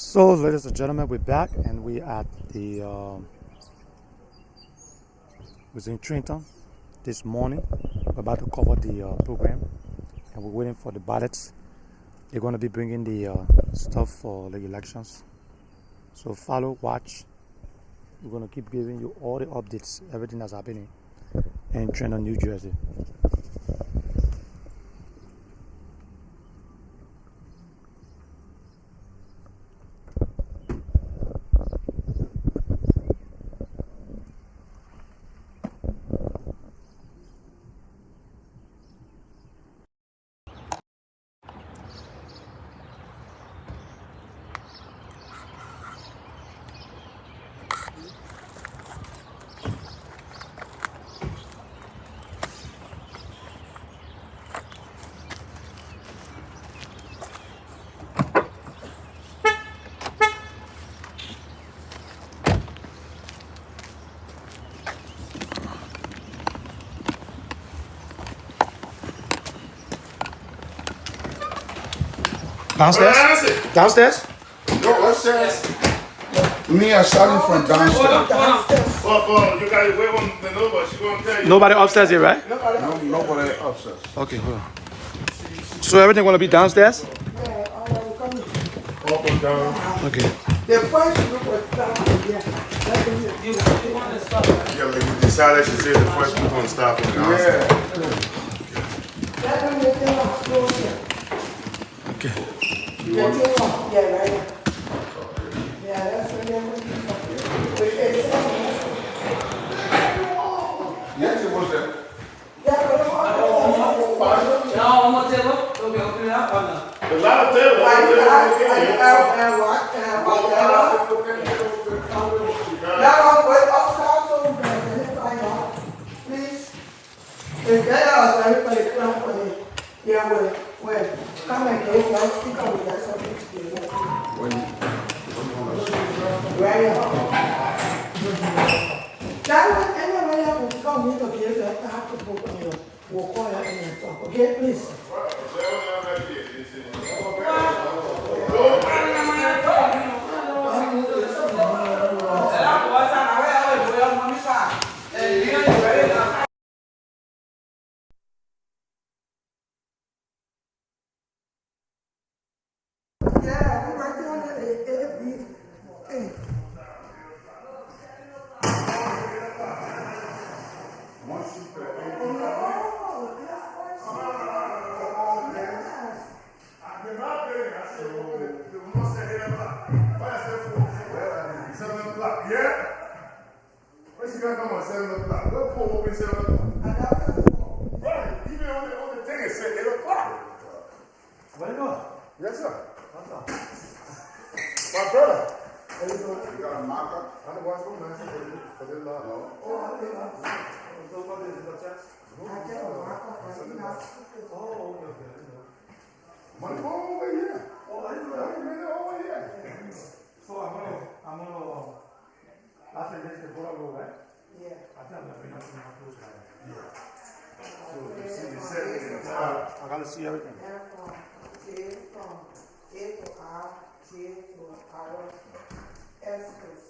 So, ladies and gentlemen, we're back and we at the was in Trenton this morning. We're about to cover the program, and we're waiting for the ballots. They're going to be bringing the stuff for the elections. So follow, watch. We're going to keep giving you all the updates, everything that's happening in Trenton, New Jersey. Downstairs? Downstairs? No, upstairs. Me, I started from downstairs. You got to wait on the nobody. She gonna tell you. Nobody upstairs here, right? Nobody upstairs. Okay, hold on. So everything gonna be downstairs? Up and down. Okay. The first group was started here. Yeah, like you decided she said the first people gonna start from downstairs. Okay. Yeah, right. Yeah, that's what they're looking for. Yes, it was there. A lot of tables. Please. If they are everybody come for the well, come and get my sticker with that something to do. Right here. That one, anybody will come here to give that have to book on you. We'll call you and talk. Okay, please. Yeah, we're right there on the She got come on 7 o'clock. Go pull open 7 o'clock. Right. Even on the thing it said 8 o'clock. Where you going? Yes, sir. My brother. You got a marker? I'm the one who's nice for this law. My phone over here. Oh, I didn't know over here. So I'm gonna last day is the photo, right? Yeah. I think I'm gonna bring up some more clothes. So you see the setting in the top. I gotta see everything. From A to R, J to R, S to C.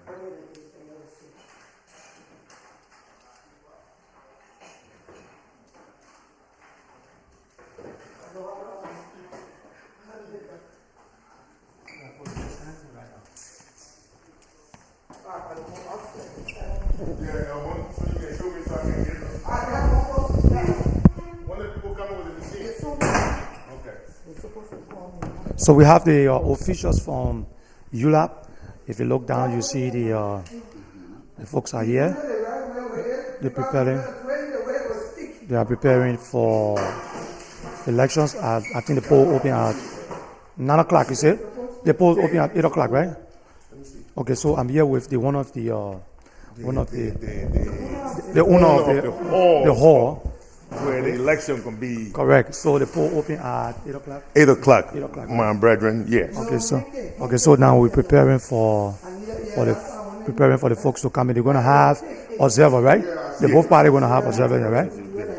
What is it? C. Yeah, I want so you can show me so I can get them. When the people come over the machine. Okay. It's supposed to call me. So we have the officials from ULAA. If you look down, you see the folks are here. They're preparing. They are preparing for elections. I think the poll open at 9 o'clock. You said the poll open at 8 o'clock, right? Okay, so I'm here with the owner of the owner of the hall. Where the election can be. Correct. So the poll open at 8 o'clock. 8 o'clock. 8 o'clock. My brethren, yes. Okay, so now we're preparing for the folks to come in. They're gonna have observer, right? The both parties gonna have observer here, right?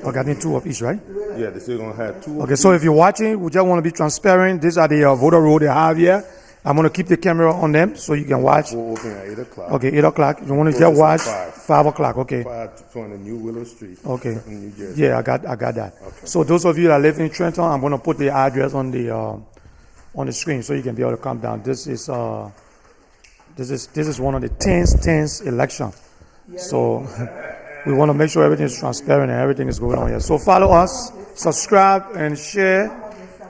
Okay, I think 2 of each, right? Yeah, they're still gonna have 2. Okay, so if you're watching, we just want to be transparent. These are the voter roll they have here. I'm going to keep the camera on them so you can watch. We'll open at 8 o'clock. Okay, 8 o'clock. You want to Close just watch at 5 o'clock. Okay. 520 New Willow Street. Okay. In New Jersey. Yeah, I got that. Okay. So those of you that live in Trenton, I'm going to put the address on the screen so you can be able to come down. This is one of the tense election. So we want to make sure everything is transparent and everything is going on here. So follow us, subscribe, and share.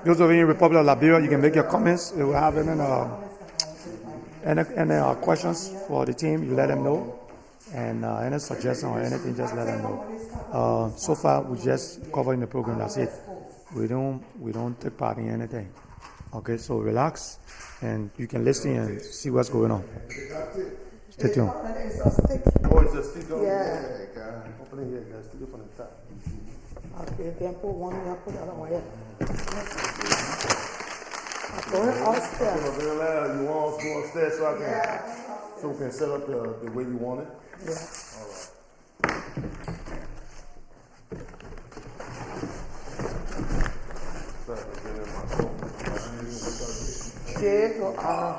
Those of you in Republic of Liberia, you can make your comments. We will have any questions for the team, you let them know. And any suggestion or anything, just let them know. So far, we just covering the program. That's it. We don't take part in anything. Okay, so relax, and you can listen and see what's going on. Stay tuned. Oh, it's a sticker? Yeah. Open it here, guys. Stick it from the top. Okay, then put one here, put the other one here. Go ahead, upstairs. You want us to go upstairs so we can set up the way you want it? Yeah. J to R.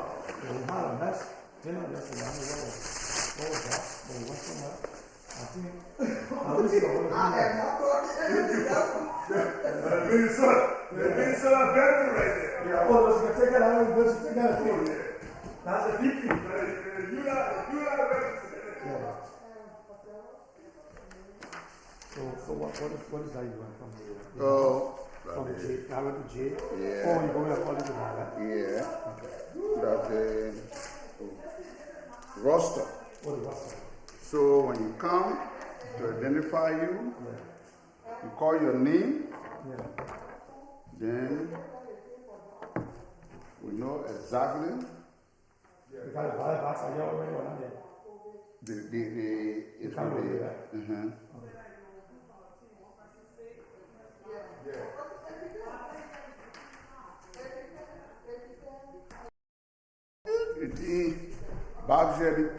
So what is that you went from the From J? I went to J. Yeah. Oh, you're going to college with that, right? Yeah. That roster. What is that? So when you come to identify you, you call your name, then we know exactly You got a ballot box on your already or not yet? it can't will do be. that. Bob Jerry.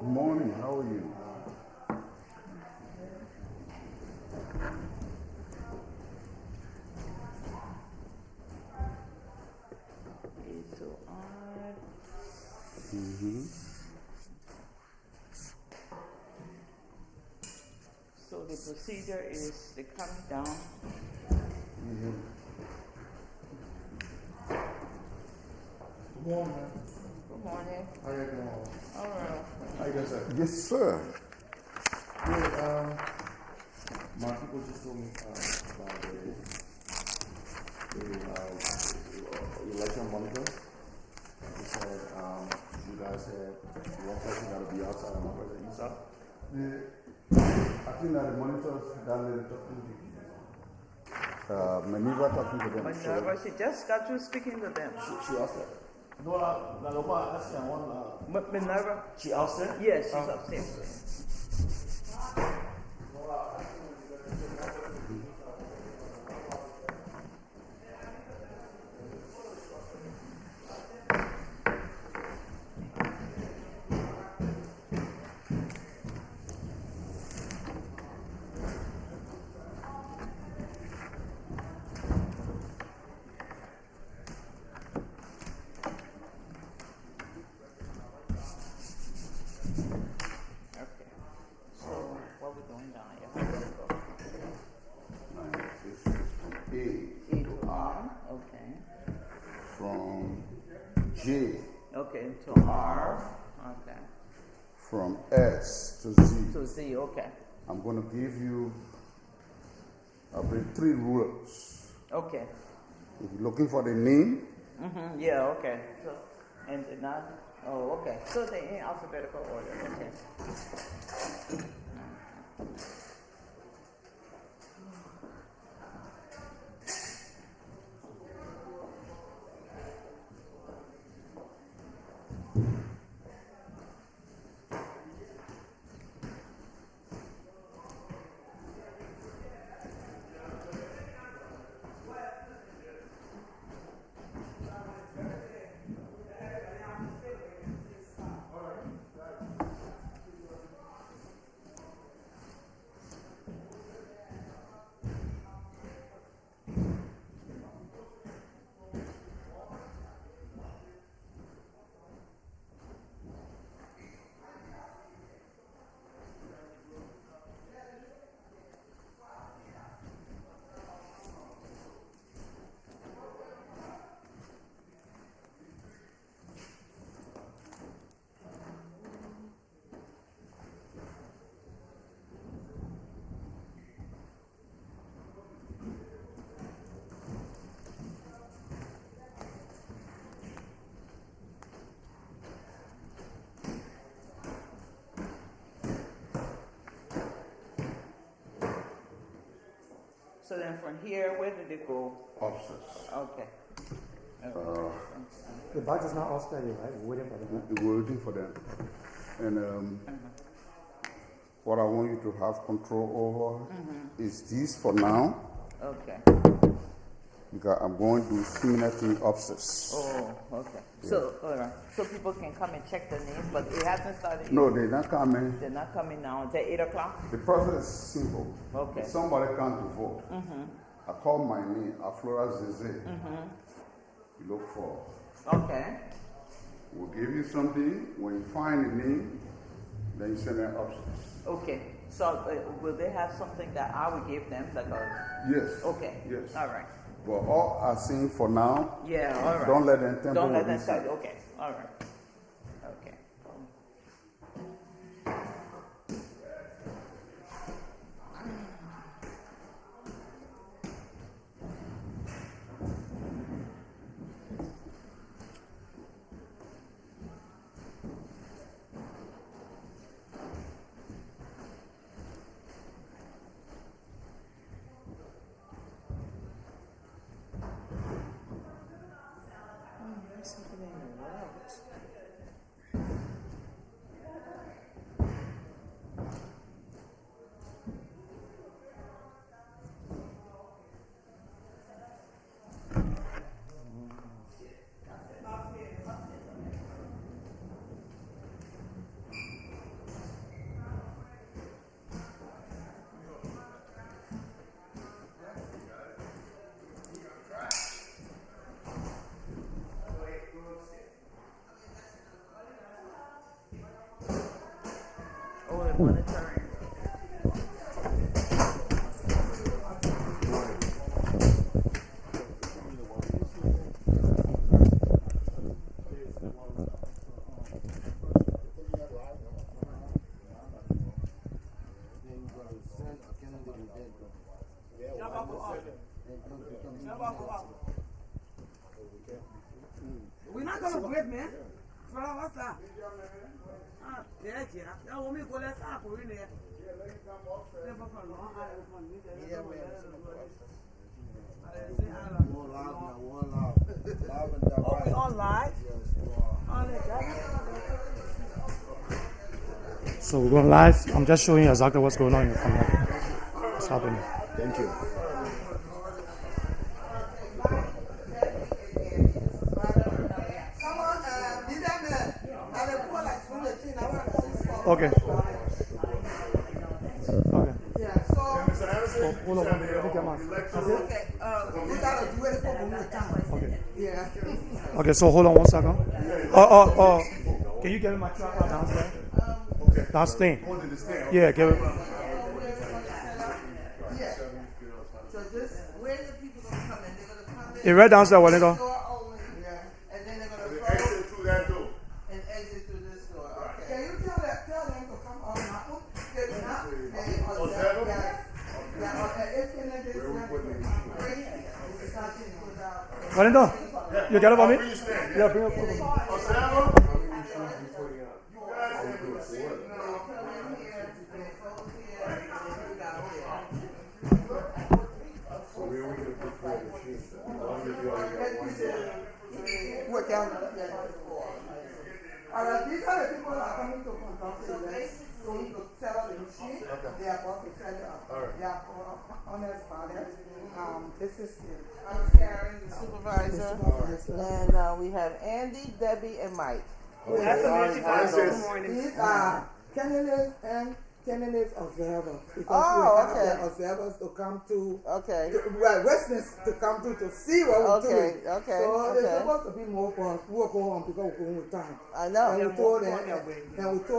Morning, how are you? So the procedure is they come down. Good morning. Good morning. How you doing? All right. How you doing, sir? Yes, sir. Yeah, my people just told me about the election monitor. They said you guys said one person got to be outside and one person inside. I think that the monitors that lady talking to Maneuver talking to them. Minerva, she just got you speaking to them. she outside. No, I asked her one. Minerva? She outside? Yes, she's upstairs. Okay. So, what we doing down here? This is from A E to R. Okay. from J, Okay, to R. Okay. from S to Z. To Z, okay. I'm going to give you, I'll bring 3 rulers. Okay. If you're looking for the name, Yeah, okay. So, and not, oh, okay. So they in alphabetical order, okay. So then from here, where did it go? Upstairs. Okay. The badge is not upstairs, right? We're waiting for them. We're waiting for them. And what I want you to have control over is this for now, Okay. because I'm going to do similar thing upstairs. Oh, okay. So, all right. So people can come and check the names, but it hasn't started. No, they're not coming. They're not coming now. It's at 8 o'clock? The process is simple. Okay. If somebody comes to vote, I call my name, Aflora Zeze. You look for. Okay. We'll give you something. When you find the name, then you send them upstairs. Okay. So will they have something that I would give them? Like a, Yes. okay. Yes. All right. But all I'm saying for now, Yeah, all right. don't let them temper Don't let with them this. touch. Okay. All right. Okay. Oh, they're monitoring. We're not going to break, man. What's that? Yeah. Now, when we go, let's have a in there. Okay, all live? So we're going live. I'm just showing you exactly what's going on in the community. What's happening. Thank you. Okay. Okay. Yeah, so, Hold on. Let me get mine. okay, we got to do it for one more time. Okay. Yeah. Okay, so hold on 1 second. Can you get me my tripod downstairs? Downstairs. Yeah, give it. So just, where the people going to come in? They're going to come in. It's right downstairs, Wellington. Door open, and then they're going to Exit through that door. and exit through this door. Okay. Can you tell them to come on now? Get it up. Wellington, you get it for me? Yeah, bring it for me. work out before. Alright, these are the people that are coming to conduct the event, going to sell the machine. They are about to sell it up. They are honest buyers. This is I'm Karen, the supervisor. And we have Andy, Debbie, and Mike. That's the merchandise. These are candidate observers. Because we have the observers to come to, residents to come to see what we're doing. So there's supposed to be more for us. We'll go home because we're going with time. I know. And we told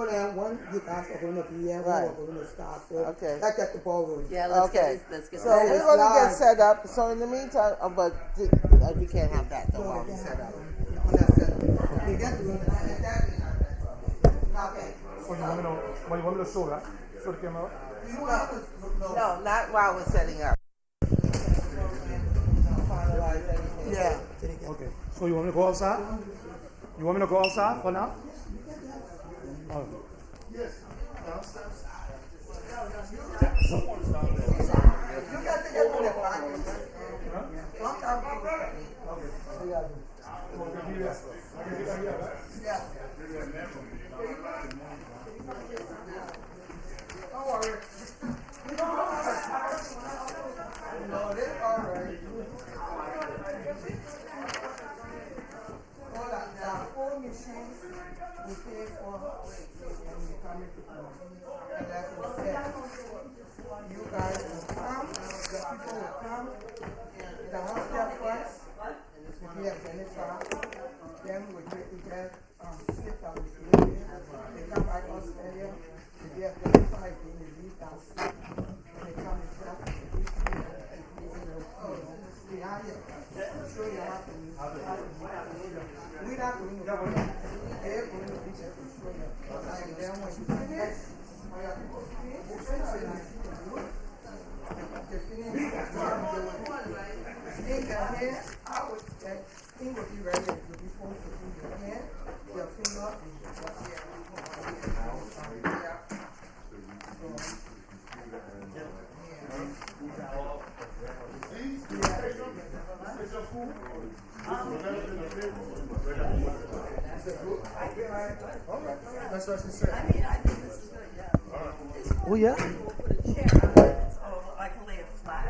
them when you guys are going to be here, we're going to start. So let's get the ball rolling. Yeah, let's get So we're going to get set up. So in the meantime, but we can't have that though while we set up. Okay. What you want me to show that? Show the camera? No, not while we're setting up. Yeah. Okay. So you want me to go outside? You want me to go outside for now? Oh. You got to get to the back. Yeah. Don't worry. No, they're all right. Hold on. There are 4 machines we pay for when we come into court. And as we said, you guys will come, the people will come, the house there first, if you have any far, then we get slip that we live in. They come back Australia, if you have any far, they leave that slip. They come and shop, they leave it, behind you. Show you how to use it. We're not going to do it. They're going to teach us to show you. And then when you finish, when your people finish, they finish it like you can do it. They finish it, you can do it. In the hand, I would say, thing will be ready. You'll be forced to do your hand, your finger, and your hand. That's what she said. I mean, I think this is good, yeah. Oh, yeah? Put a chair on it, so I can lay it flat.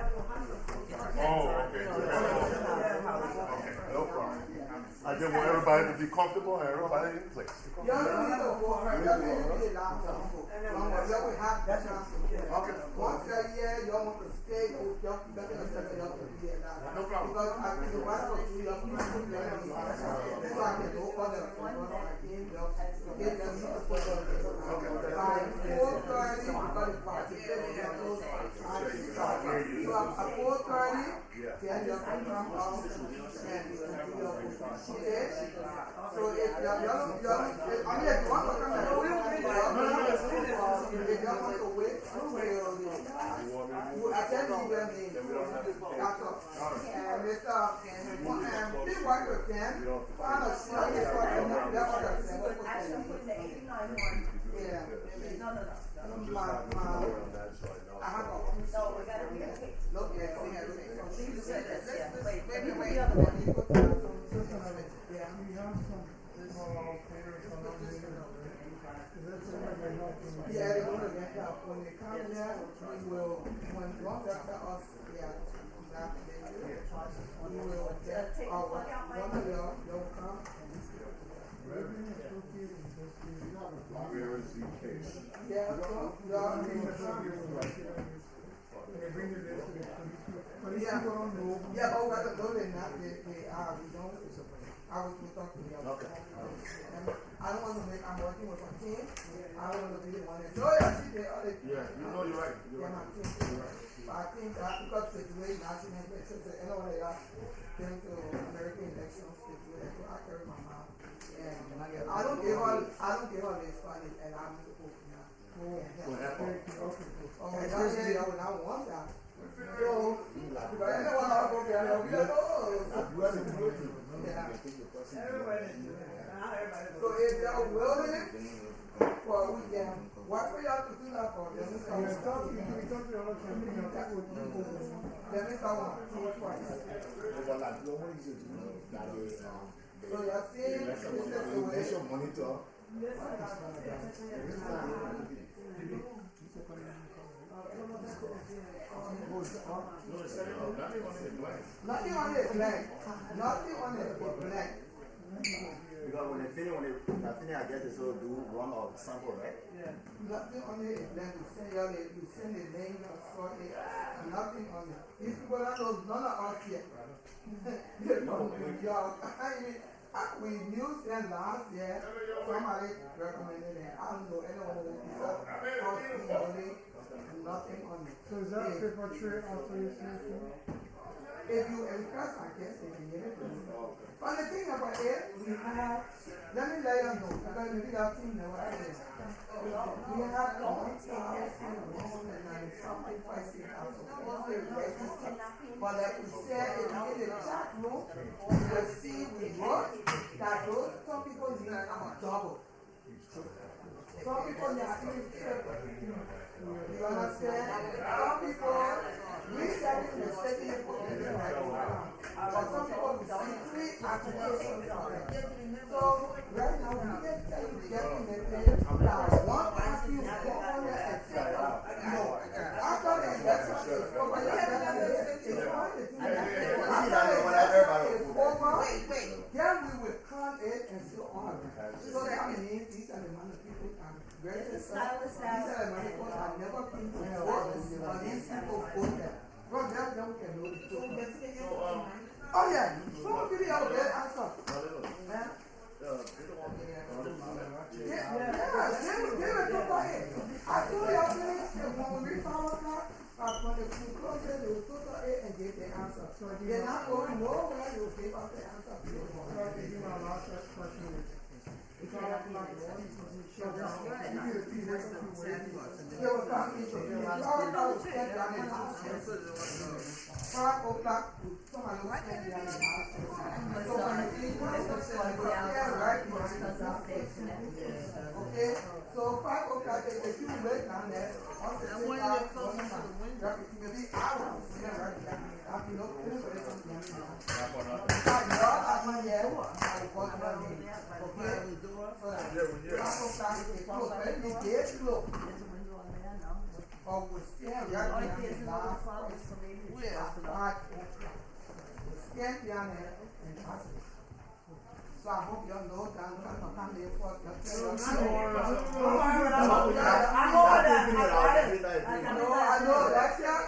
Get your hands on it. No problem. I just want everybody to be comfortable and everybody in place. You don't need to go right. You don't need to be loud. You will have that chance to get it. Once you're here, you don't want to stay. You don't get yourself to be loud. No problem. Because I think the one of you have to put them on the other side. So I can go on the front of my game. Get them to put on the by 4:30, because it's participating in those. So at 4:30, then you can come out and do your okay? So if you are, I mean, if you want to come and wait, if you want to wait, you attend to your name. That's all. And Mr. Please watch your can. Find a shot. Actually, put the 89 one. Yeah. No. I have a No, we gotta take. look at it. You said this, yeah. Wait, Maybe you wait. the other one. Yeah. Yeah, they're going to get help. When they come here, we will, once after us, we will get our, one of y'all come. Where is the case? Yeah, y'all bring the yeah, but we got to know they're not, they are, we don't, I was talking to y'all. Okay. I don't want to make, I'm working with a team. I don't want to be the one that, oh yeah, she did, Yeah, you know you're right. You're right. But I think that because the way national elections, anyone that came to American elections, they do it, I carry my mouth. And I don't give her this money, and I'm the poop now. What happened? Oh, my God, yeah, I would want that. So, but anyone I'll go there, I'll be like, oh, yeah. So if y'all willing for a weekend, what for y'all to do that for? Let me start one. So you're saying this is the way. That's your monitor. Nothing on it blank. Nothing on it blank. Because when they finish, I guess they sort of do one or sample, right? Yeah. Nothing on it is blank. You send the name or sort it. Nothing on it. These people don't know none of us yet. They from New York. We knew them last year. Somebody recommended it. I don't know anyone who is up. Nothing on it. So is that paper tray authorization? If you request, I guess they can give it to you. But the thing about it, we have, let me let you know, because maybe that team never had it. We have 1,190 prices out of registered. But like we said, if you in the chat room, you will see we work that those some people need a double. Some people need a triple. You understand? Some people, we said it mistakenly put it in the right account. But some people will see 3 applications on it. So, right now, we can tell you definitely that one party will go on there and say, no. After the election is over, it's fine. After the election is over, then we will come in and so on. So that means these are the money people can register. These are the money people have never been to vote, but these people vote them. From them, they can know the truth. Oh yeah, someone give me out there answer. Yeah, they will talk about it. I told you when we found out when the school closed, they will talk about it and give the answer. So they're not going nowhere, they will give us the answer. So I think my last question is, it's all up like one, so just give me the few ways to They will come in, they will all spend their money. 5 o'clock, somebody will spend their money. So when the thing comes, right okay, so 5 o'clock, if you wait down there, once they say 5, maybe hours, right there. After you look, or we stand right behind the last stand behind it and trust it. So I hope y'all know that I'm trying to come here for the I know that's your,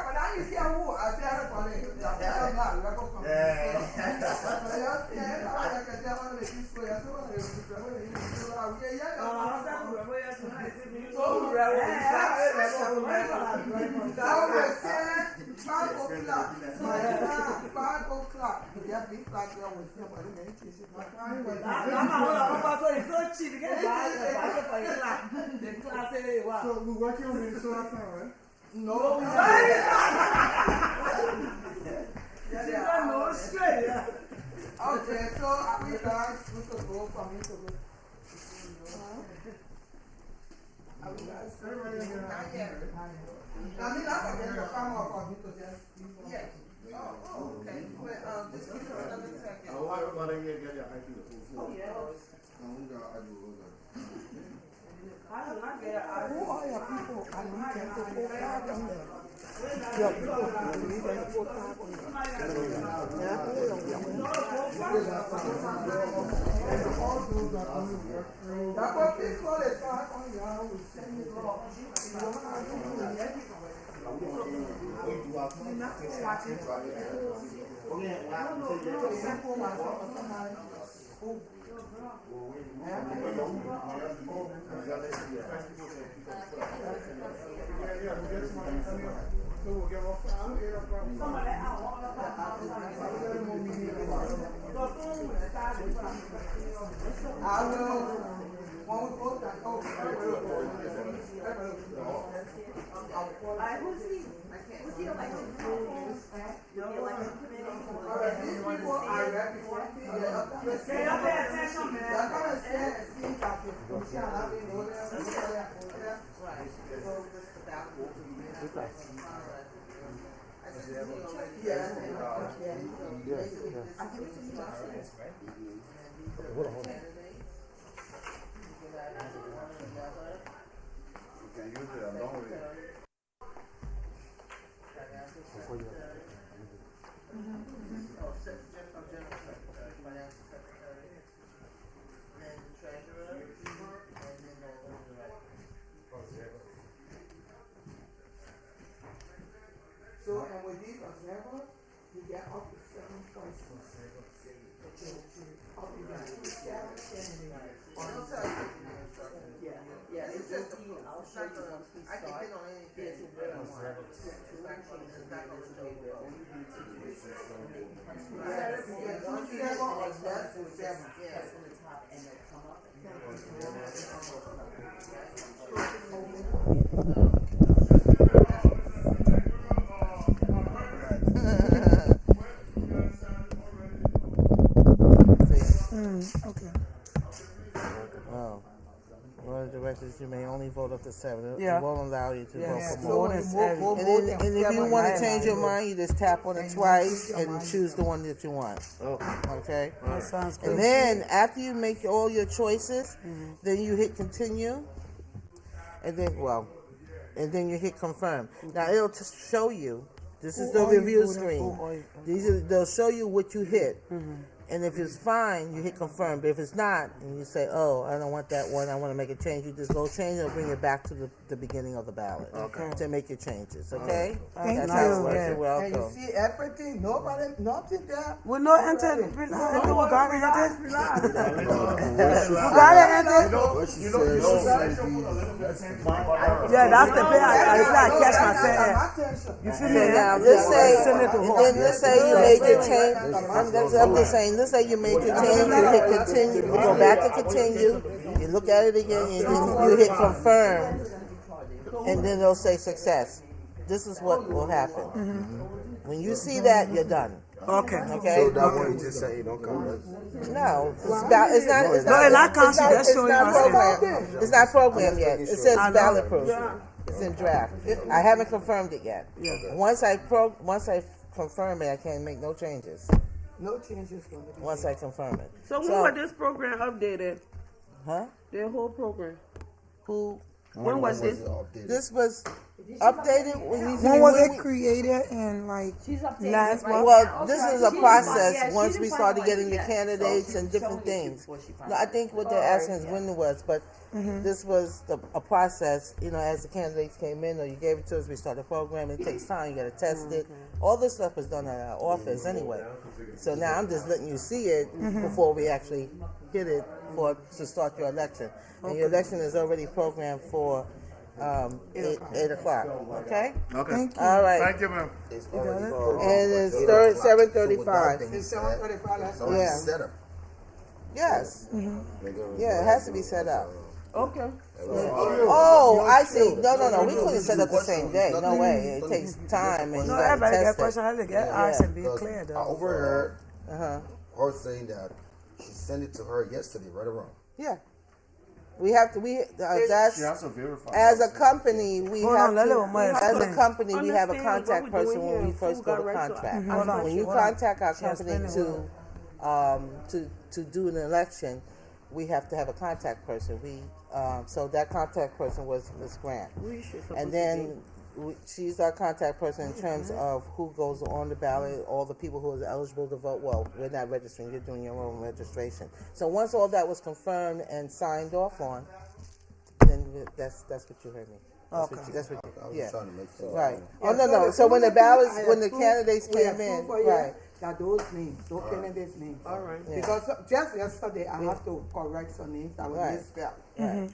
but I didn't see who I said it for me. That's not level from the So we're working on Minnesota now, right? No. Okay, so we guys, we could go from here to go. Are we guys? Not yet. I mean, I'm going to come up on you to just. Yes. Oh, okay. But just give us another second. Oh, everybody get your IP. Oh, yeah. Who are your people? I need them to put tag on them. Your people, I need them to put tag on them. That's what they call it, tag on you. I will send it off. You don't have to do it. So we'll get off at 8 o'clock. I will. When we go down, these people are representing the Pay attention, man. they're going to say and see that the Commission have been over there. Right. So, just put that. You can use it along with it. So, and with these observers, you get up to 7 points. Up to 7 Yeah, it's just I'll show you once we I can start. hit on anything. There's a red one. less than 7. Press on the top and they'll come up and Okay. Oh. One of the directors, you may only vote up to 7. Yeah. It won't allow you to vote Yeah, for so more. when it's heavy. And if you want to change your mind, you just tap on it twice and choose the one that you want. Okay? That sounds good. And then after you make all your choices, then you hit continue, and then you hit confirm. Now it'll show you. This is the review screen. They'll show you what you hit. And if it's fine, you hit confirm. But if it's not, and you say, "Oh, I don't want that one. I want to make a change," you just go change it and bring it back to the beginning of the ballot to make your changes. Okay? That's how it works. Yeah. You're welcome. And you see everything, nobody, nothing there. We no enter. We got it enter. We got it enter. What she said, she said Yeah, that's the thing. I catch myself. You feel me? So now, let's Send it to her. say you made your change. I'm just saying, let's say you made your change, you hit continue, you go back to continue, you look at it again, and then you hit confirm, and then it'll say success. This is what will happen. When you see that, you're done. Okay. Okay? so that one you just said you don't come right? No, it's not country, that's showing us programmed. It's not programmed yet. It says ballot proof. It's in draft. I haven't confirmed it yet. Once I confirm it, I can't make no changes. No changes going to be. Once I confirm it. So when was this program updated? Huh? The whole program. Who? When was this? This was updated When was it created and like last month? Well, this is a process once we started getting the candidates and different things. No, I think what they're asking is when it was, but this was a process, as the candidates came in or you gave it to us, we started programming. It takes time, you got to test it. All this stuff was done at our office anyway. So now I'm just letting you see it before we actually hit it to start your election. And your election is already programmed for 8 o'clock. Okay? Okay. All right. Thank you, ma'am. And it's 7:35. It's 7:35, that's all. Yeah. Set up. Yes. Yeah, it has to be set up. Okay. Oh, I see. No. We couldn't set up the same day. No way. It takes time and you No, gotta everybody got test it. questions. I had to get asked and be Because clear I though. overheard Uh-huh. her saying that she sent it to her yesterday, right or wrong. Yeah. We have to. That's She has to verify. as a company. We Hold have on, let to. Lil Maya As a explain. company, we have a Understand contact what we're person doing when we here. first Food go to got right to contract. it. Hold on, When you hold on. contact our She company explained to do an election, we have to have a contact person. So that contact person was Ms. Grant, and then she's our contact person in terms of who goes on the ballot, all the people who are eligible to vote. Well, we're not registering; you're doing your own registration. So once all that was confirmed and signed off on, then that's what you heard me. That's what I was yeah. trying to make sure. Right. Yeah, Oh no. So when the ballots, when the candidates came in, right. That those names, those candidates' names. All right. Yeah. Because just yesterday I had to correct some names that were Right. misspelled.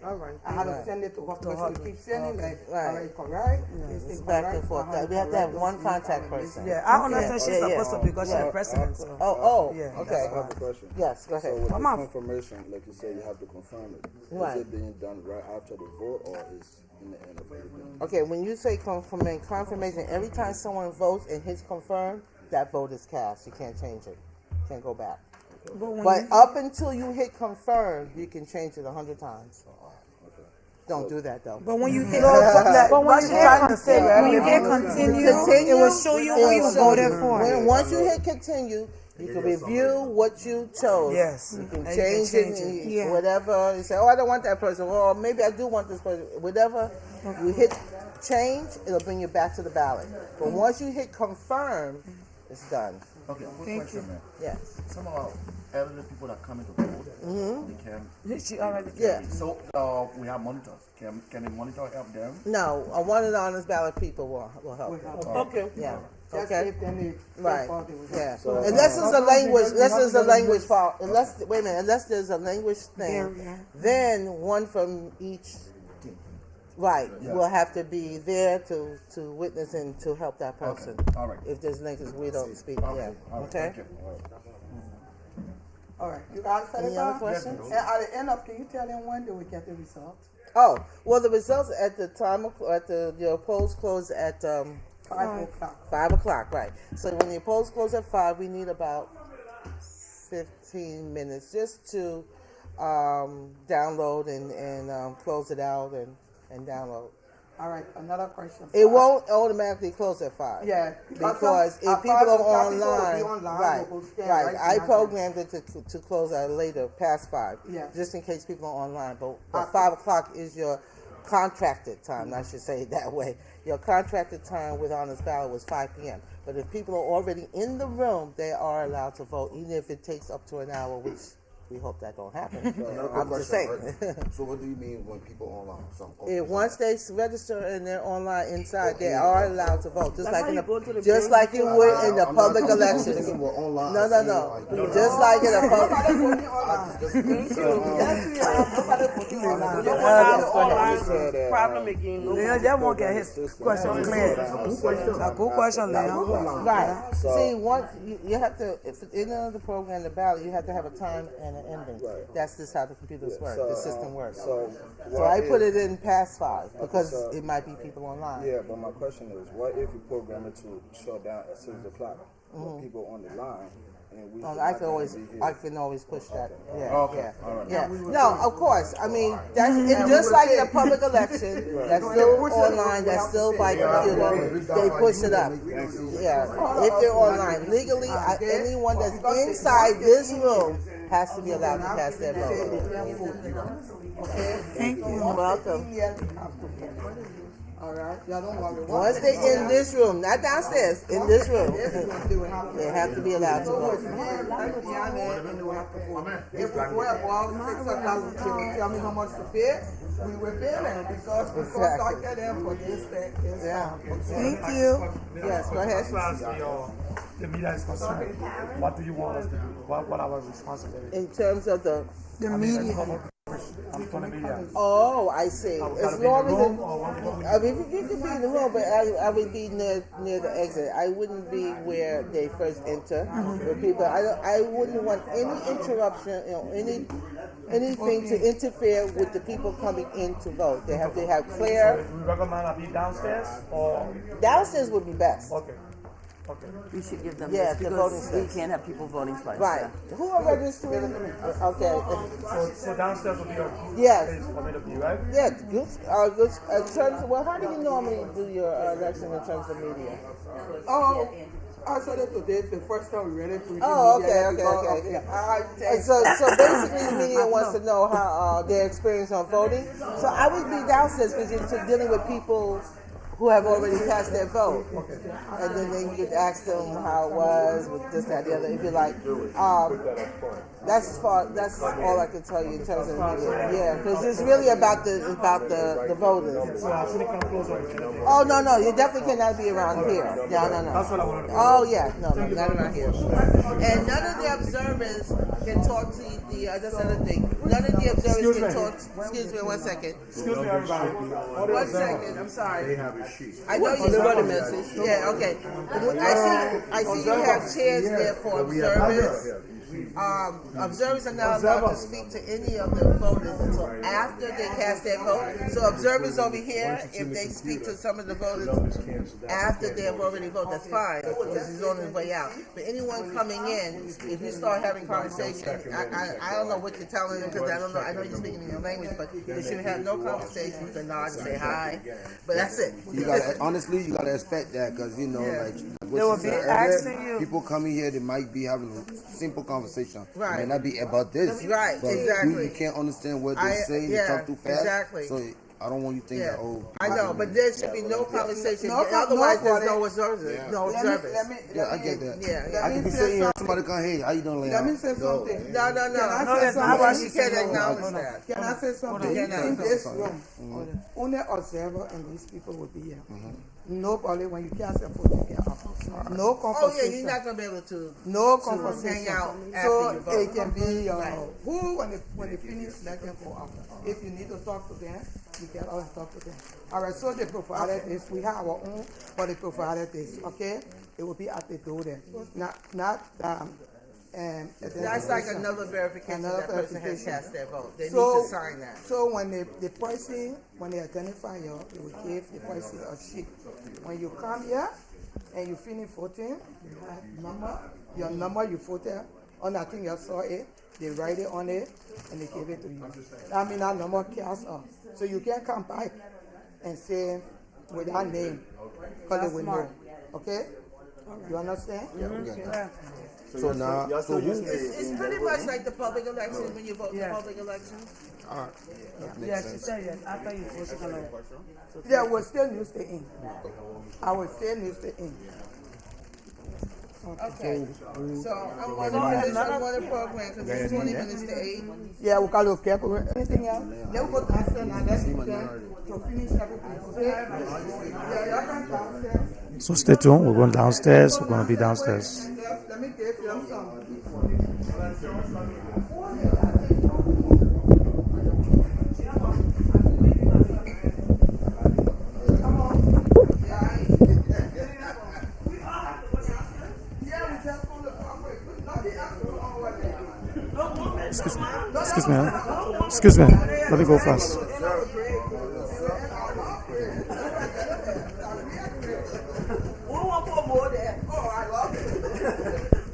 All right. I had to Right. send it to her because she keeps sending like, Right. already correct, It's back and forth. We have to have one contact person. Yeah, I understand she's Yeah, supposed to because she's the president. So. Oh, Yeah. okay. I have a question. Yes, go So ahead. with the Come on. confirmation, like you said, you have to confirm it. Right. Is it being done right after the vote or is in the end of everything? Okay, when you say confirmation, every time someone votes and hits confirm, that vote is cast. You can't change it. Can't go back. But when But up until you hit confirm, you can change it 100 times. Don't do that though. But when you hit, But when you trying to say, right? when you hit continue, it will show you who you voted for. Once you hit continue, you can review what you chose. Yes. You can And change it, Yeah. whatever. You say, oh, I don't want that person. Or maybe I do want this person. Whatever. You hit change, it'll bring you back to the ballot. But once you hit confirm, it's done. Okay, quick Thank question, you. man. Yes. Some of our elderly people that come into vote, they can. She already. Okay, Yeah. so we have monitors. Can a monitor help them? No, a one and honest ballot people will help. Okay. Yeah. Just Okay. if they need. Right. Yeah. So, Unless it's a language, unless there's a language thing, Yeah. then one from each, right, will have to be there to witness and to help that person. All right. If there's language we don't speak, yeah. All right. Okay. Thank you. All right. All right, you guys set Any it other up? questions? And at the end of, can you tell them when do we get the results? Oh, well, the results at the time your polls close at 5 o'clock. 5 o'clock, right? So when the polls close at 5, we need about 15 minutes just to download and close it out and download. All right, another question. It won't automatically close at 5. Yeah, Because if at people 5 are o'clock, people will online, be online, right, will go scan right. right I behind programmed it to close out later, past 5, Yeah. just in case people are online. But 5 o'clock is your contracted time, I should say it that way. Your contracted time with Honest Ballot was 5 p.m. But if people are already in the room, they are allowed to vote, even if it takes up to an hour, which we hope that don't happen. I'm just saying. So what do you mean when people online? So, Once they register and they're online inside, they are allowed to vote, just like you I'm would in the not- public I'm just elections. thinking we're online. No. Just like in a public. Problem again. Leon, that won't get his question clear. A good question, Leon. Right. See, once you have to, if in the program, the ballot, you have to have a time and an ending. That's just how the computers work, the system works. So I put it in past 5 because it might be people online. Yeah, but my question is, what if you program it to shut down at 6 o'clock? With people on the line, and we. I can always push that. Yeah, Okay, all right. yeah. No, of course. I mean, that's it's just like the public election. That's still online. That's still by computer. They push it up. Yeah, if they're online legally, anyone that's inside this room has to be allowed to cast their vote. Thank you. You're welcome. All right, y'all don't worry. Once they're in this room, not downstairs, in this room, they have to be allowed to vote. If we go above 6 o'clock, they will tell me how much to pay. We will pay them because we contacted them for this. Thank you. Yes, go ahead. As far as the media is concerned, what do you want us to do? What are our responsibilities? In terms of the media. I'm from the media. Oh, I see. As long as I I mean, you can be in the room, but I would be near the exit. I wouldn't be where they first enter. Where people, I wouldn't want any interruption, anything to interfere with the people coming in to vote. They have to have clear. we recommend I be downstairs or Downstairs would be best. okay. Okay. We should give them Yeah, this the because voting we slips. can't have people voting twice. Right. Who are registering? Okay. So downstairs will be a Yes. place for me to be, right? Yeah, good. In terms of, well, how do you normally do your election in terms of media? Oh, I saw it today. The first time we read it. Oh, okay. So basically, the media wants to know how their experience on voting. So I would be downstairs because you're dealing with people who have already cast their vote, and then you could ask them how it was with this, that, the other. If you're like, that's all I can tell you in terms of the media. Yeah, because it's really about the voters. So I shouldn't come closer with you. Oh no, you definitely cannot be around here. No. That's what I wanted to know. Oh yeah, no, not around here. And none of the observers can talk to the that's another thing. None of the observers can talk. Excuse me, 1 second. Excuse me, everybody. 1 second. I'm sorry. They have a sheet. I know you got a message. Yeah, okay. I see you have chairs there for observers. observers are not allowed to speak to any of the voters until after they cast their vote. So observers over here, if they speak to some of the voters after they have already voted, that's fine, because he's on his way out. But anyone coming in, if you start having conversation, I don't know what you're telling them, because I don't know, I know you're speaking in your language, but you should have no conversation. You can nod and say hi, but that's it. You gotta, honestly, you gotta expect that, because you know, like They will be asking you. people coming here, they might be having a simple conversation. Right. It may not be about this. Right, but exactly. You can't understand what they say. They talk too fast. Exactly. So I don't want you to think that. Oh, I know, but there should be no conversation. No, Otherwise, no, there's no observers. No observers. yeah, I get that. Yeah. I can be sitting here, somebody come, hey, how you doing, Let me Leon? say something. No. Can I No, say that's not something? what You she can't said. acknowledge that. Can I say something? on. In this room, only observer and these people will be here. Nobody, when you cast a vote, you get up. No Oh yeah, conversation. you're not gonna be able to. No to conversation. hang out after So you vote. it can be Right. who when they finish, let them go out. If you need to talk to them, you get out and talk to them. All right. So they provided this. We have our own, but they provided this. Okay. It will be at the door there. That's like another verification Another that person has verification. cast their vote. They So- need to sign that. So when the person, when they identify you, they will give the person a sheet. When you come here and you finish voting, you have your number you voted on. I think you saw it. They write it on it and they give it to you. That means that number counts up. So you can come back and say with that name, because they will know. Okay? You understand? Yeah. So now, so who? It's pretty much like the public elections when you vote Yeah. the public elections. Yeah, she said yes. After you vote, you're gonna. Yeah, we'll still use the ink. I will still use the ink. Okay. So I'm going to finish another program because it's 20 minutes to 8. Yeah, we can look careful. Anything else? Let's go downstairs now. Let's get to finish everything. Okay? Yeah, y'all can downstairs. So stay tuned. We're going downstairs. We're going to be downstairs. Let me give them some. Excuse me. Huh? Excuse me. Let me go first. We want to put more there. Oh, I love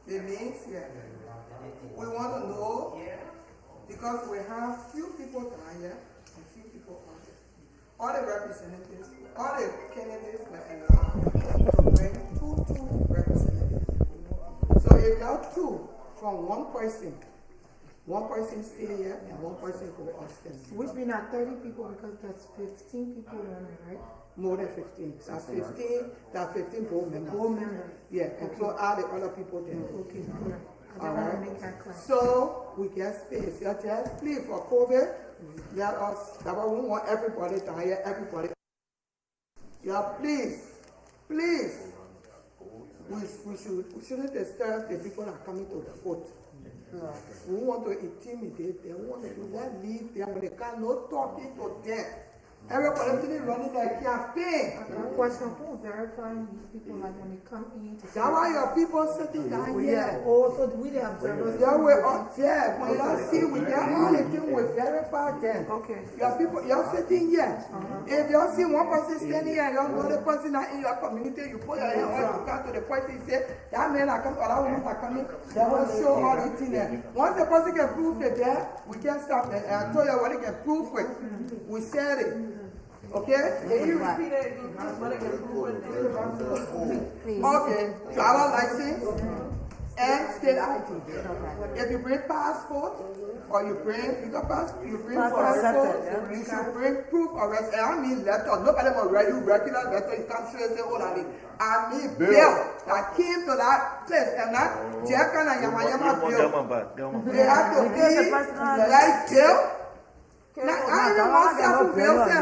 The names here. We want to know because we have few people down here and few people out there. All the representatives, all the candidates were allowed to bring two representatives. So if you have two from one person stay here and one person go upstairs. Which be not 30 people because that's 15 people running, right? More than 15. That's 15 board members. Board members. Yeah, and so are the other people there. Okay, clear. I All don't want right. to make that clear. So we get space. Just please for COVID, Let us, that's why we want everybody to hear everybody. Yeah, please, we shouldn't disturb the people that are coming to vote. We want to intimidate them, we want to do that, leave them, but they can't no talking to them. Everybody running their campaign. I got a question. Who verifying these people like when they come in? That's why your people sitting down here. Oh, so we the observers. Yeah, we're up there. When y'all see, we get all the things, we verify them. Okay. Your people, y'all sitting here. If y'all see one person standing here and y'all know the person that in your community, you put your hand on, you come to the person, you say, that man that comes, or that woman that coming, they will show all the things there. Once the person can prove the there, we can stop it. And I told you what they can prove with. We said it. Okay? Can you repeat it again? What I can prove it. Okay. Driver license and state ID. If you bring passport or you bring passport, you should bring proof of residence. And I mean letter. Nobody will write you regular letter. You can't say all of it. I mean bill that came to that place and that Jack and Yama bill. They have to be like bill. Now, I even myself bill, like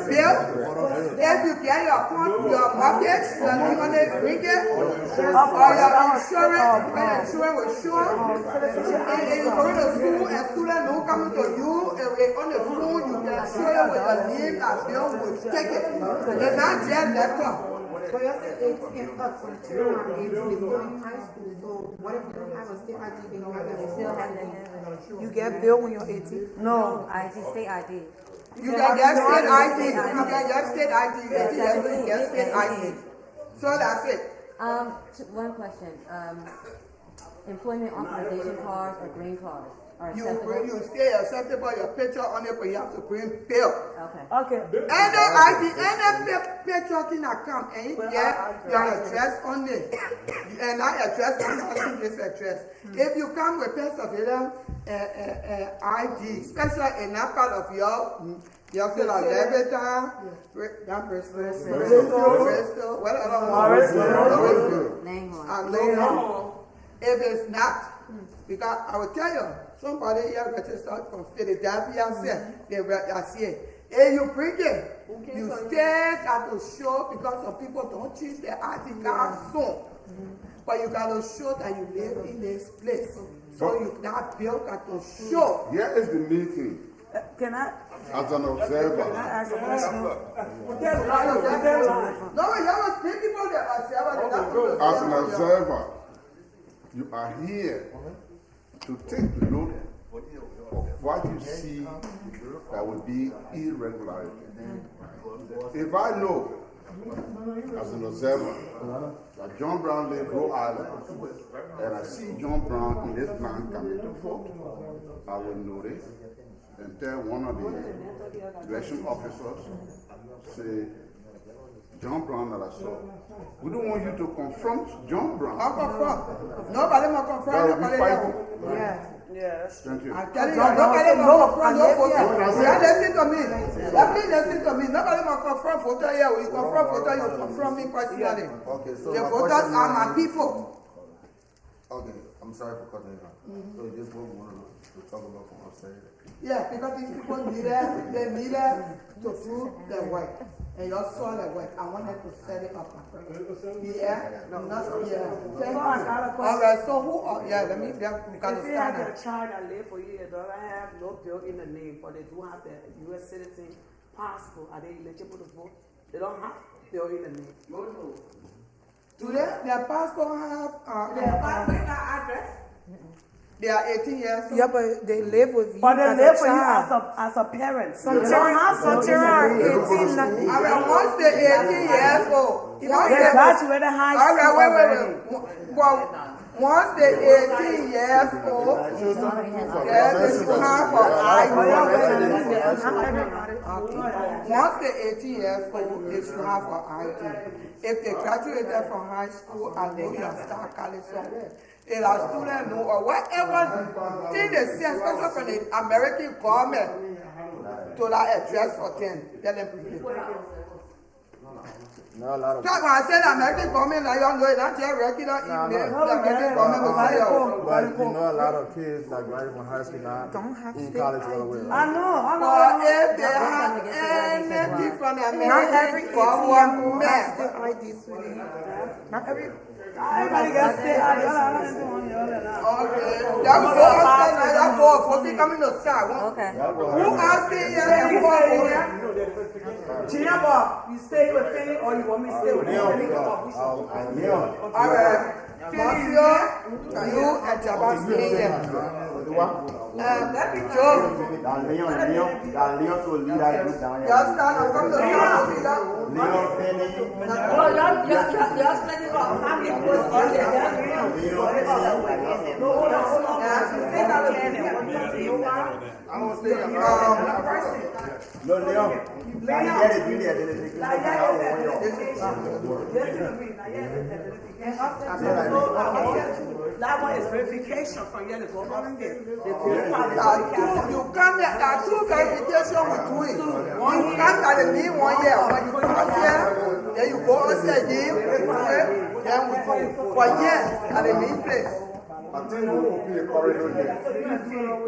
bill, if you get your mortgage, your money bring it, or your insurance with sure, and you go to school and student don't come to you, and on the phone you can show you with your name that bill will take it. They're not just letter. But you said 18 up from 2 on 18 is going in high school. So what if you don't have a state ID and you have a Still have to have it. You get billed when you're 18? No, ID, state ID. You can get state ID. You can get state ID. You get state ID. So that's it. One question. Employment authorization cards or green cards are acceptable? You stay acceptable, your picture on it, but you have to bring bill. Okay. Any ID, any picture in account, and you get your address on it. And that address, I'm asking this address. If you come with Pennsylvania ID, especially in that part of your feel like Lrtn, that Bristol, what other one? If it's not, because I will tell you, somebody here registered from Philadelphia said, they say, hey, you bring it, you stay at the show because some people don't change their ID card soon. But you got to show that you live in this place. So you that bill got to show. Here is the main thing. Can I? As an observer. Can I ask a question? No, you must bring people there. As an observer, you are here to take note of what you see that would be irregularity. If I know, as an observer, that John Brown lives Rhode Island, and I see John Brown in this plan coming to vote, I will notice and tell one of the election officers, say, John Brown that I saw. We don't want you to confront John Brown. I'll confront. Nobody will confront. Nobody. Yes. Thank you. I'm telling you, nobody will confront no voter. Listen to me. Listen to me. Nobody will confront voter here. We confront voter, you confront me personally. Okay, so the voters are my people. Okay, I'm sorry for cutting you off. So this is what we want to talk about from outside. Yeah, because these people need to prove their work. And you saw their work. I wanted to set it up. Yeah? No, not yeah. Thank you. All right, so who are, yeah, let me, we got to If you start have it. a child that live for you, they don't have no bill in the name, but they do have the U.S. citizen passport, are they eligible to vote? They don't have bill in the name. Do their passport have, Their passport address? they are 18 years old? Yeah, but they live with you. But they as a live for you child. as a parent. Some children are 18. I mean, once they're 18 years old, They graduated high school. all right, wait. Well, once they're 18 years old, yeah, they should have an ID. Once they're 18 years old, they should have an ID. If they graduated from high school, I know you start college somewhere. If a student know or whatever thing they see, especially from the American government, to that address for them, tell them to Not a lot of. That's why I said American government, like y'all know it, not just regular email. The American government will say, But you know, a lot of kids that graduate from high school now in college right away. I know. But if they have anything from the American government, not every. Everybody got state ID. Okay. That will go upstairs like that for 40 coming to start. Okay. Who asking you and Chinyaba, you stay with Fanny or you want me to stay with Fanny? all right. Monsieur, you and Jabba stay here. Let me joke. Just stand and come to the leader. Y'all spending about how many was on there? No, hold on. Stay down there. You want? I don't stay No, Leon. That one is verification from here to go upstairs. You come here, there are two verifications we do it. You come at the main one here. When you pass here, then you go upstairs again, then we go. But yes, at the main place. I think we'll open a corridor here.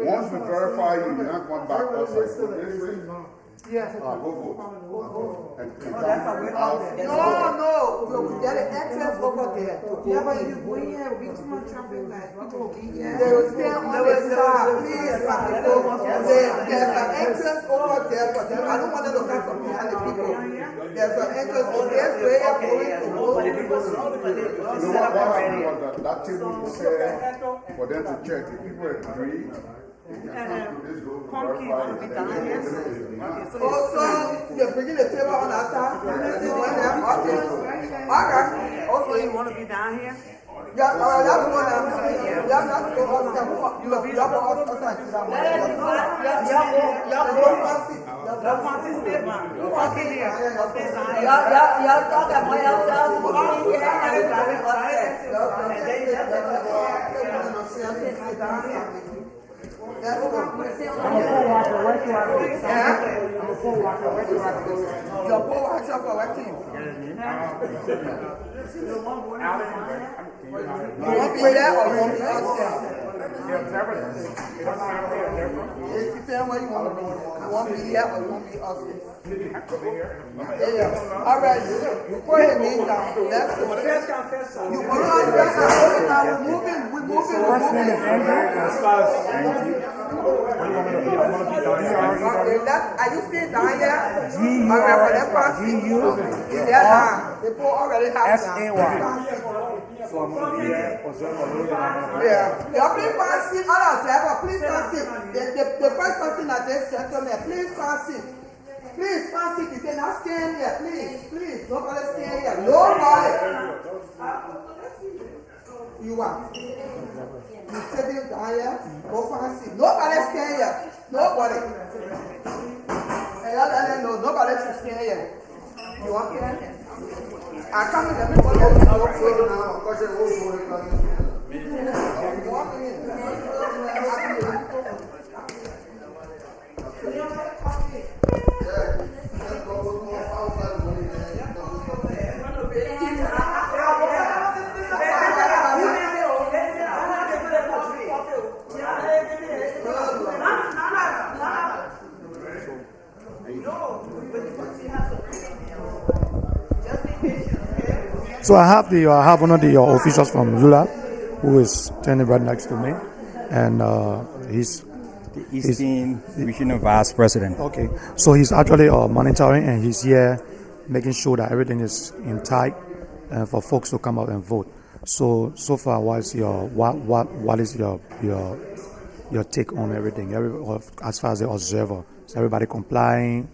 Once we verify you, you're not going back outside. So this way, Yes. go vote. And No, we get an access over there. Yeah, but if you go in here, it will be too much traffic, like people will be here. They will stay on the side. Please, there's an entrance over there, but I don't want them to come from behind the people. There's an entrance over there, so they are going to go. you know what happened was that table said for them to check. If people agree, they can come to this room to verify it. Also, you're bringing the table on that side. All right. Also, you want to be down here? Yeah, that's one. Yeah, that's the one. You will be up on the side. Y'all talk about yourselves. Your poor watcher for what team? You won't be there or you won't be upstairs? It depends where you want to be. You won't be there or you won't be upstairs. Yeah. All right. You put him in down. Let's go. You put him down. We're moving. Are you still down here? All right, for that person. They already have So I'm going to be there, observe a little bit. Yeah, please find seat. Please find seat. The first person that just gentleman, please find seat. Please find seat. You cannot stand here. Please. Nobody stand here. Nobody. You are. You sitting down here. Go find seat. Nobody stand here. Nobody. And y'all let them know. Nobody should stand here. You want here? I come in everybody else now because they will So I have one of the officials from ULAA who is standing right next to me, and he's the Eastern Regional Vice President. Okay, so he's actually monitoring, and he's here making sure that everything is in tight for folks to come out and vote. So far, what is your take on everything? As far as the observer, is everybody complying?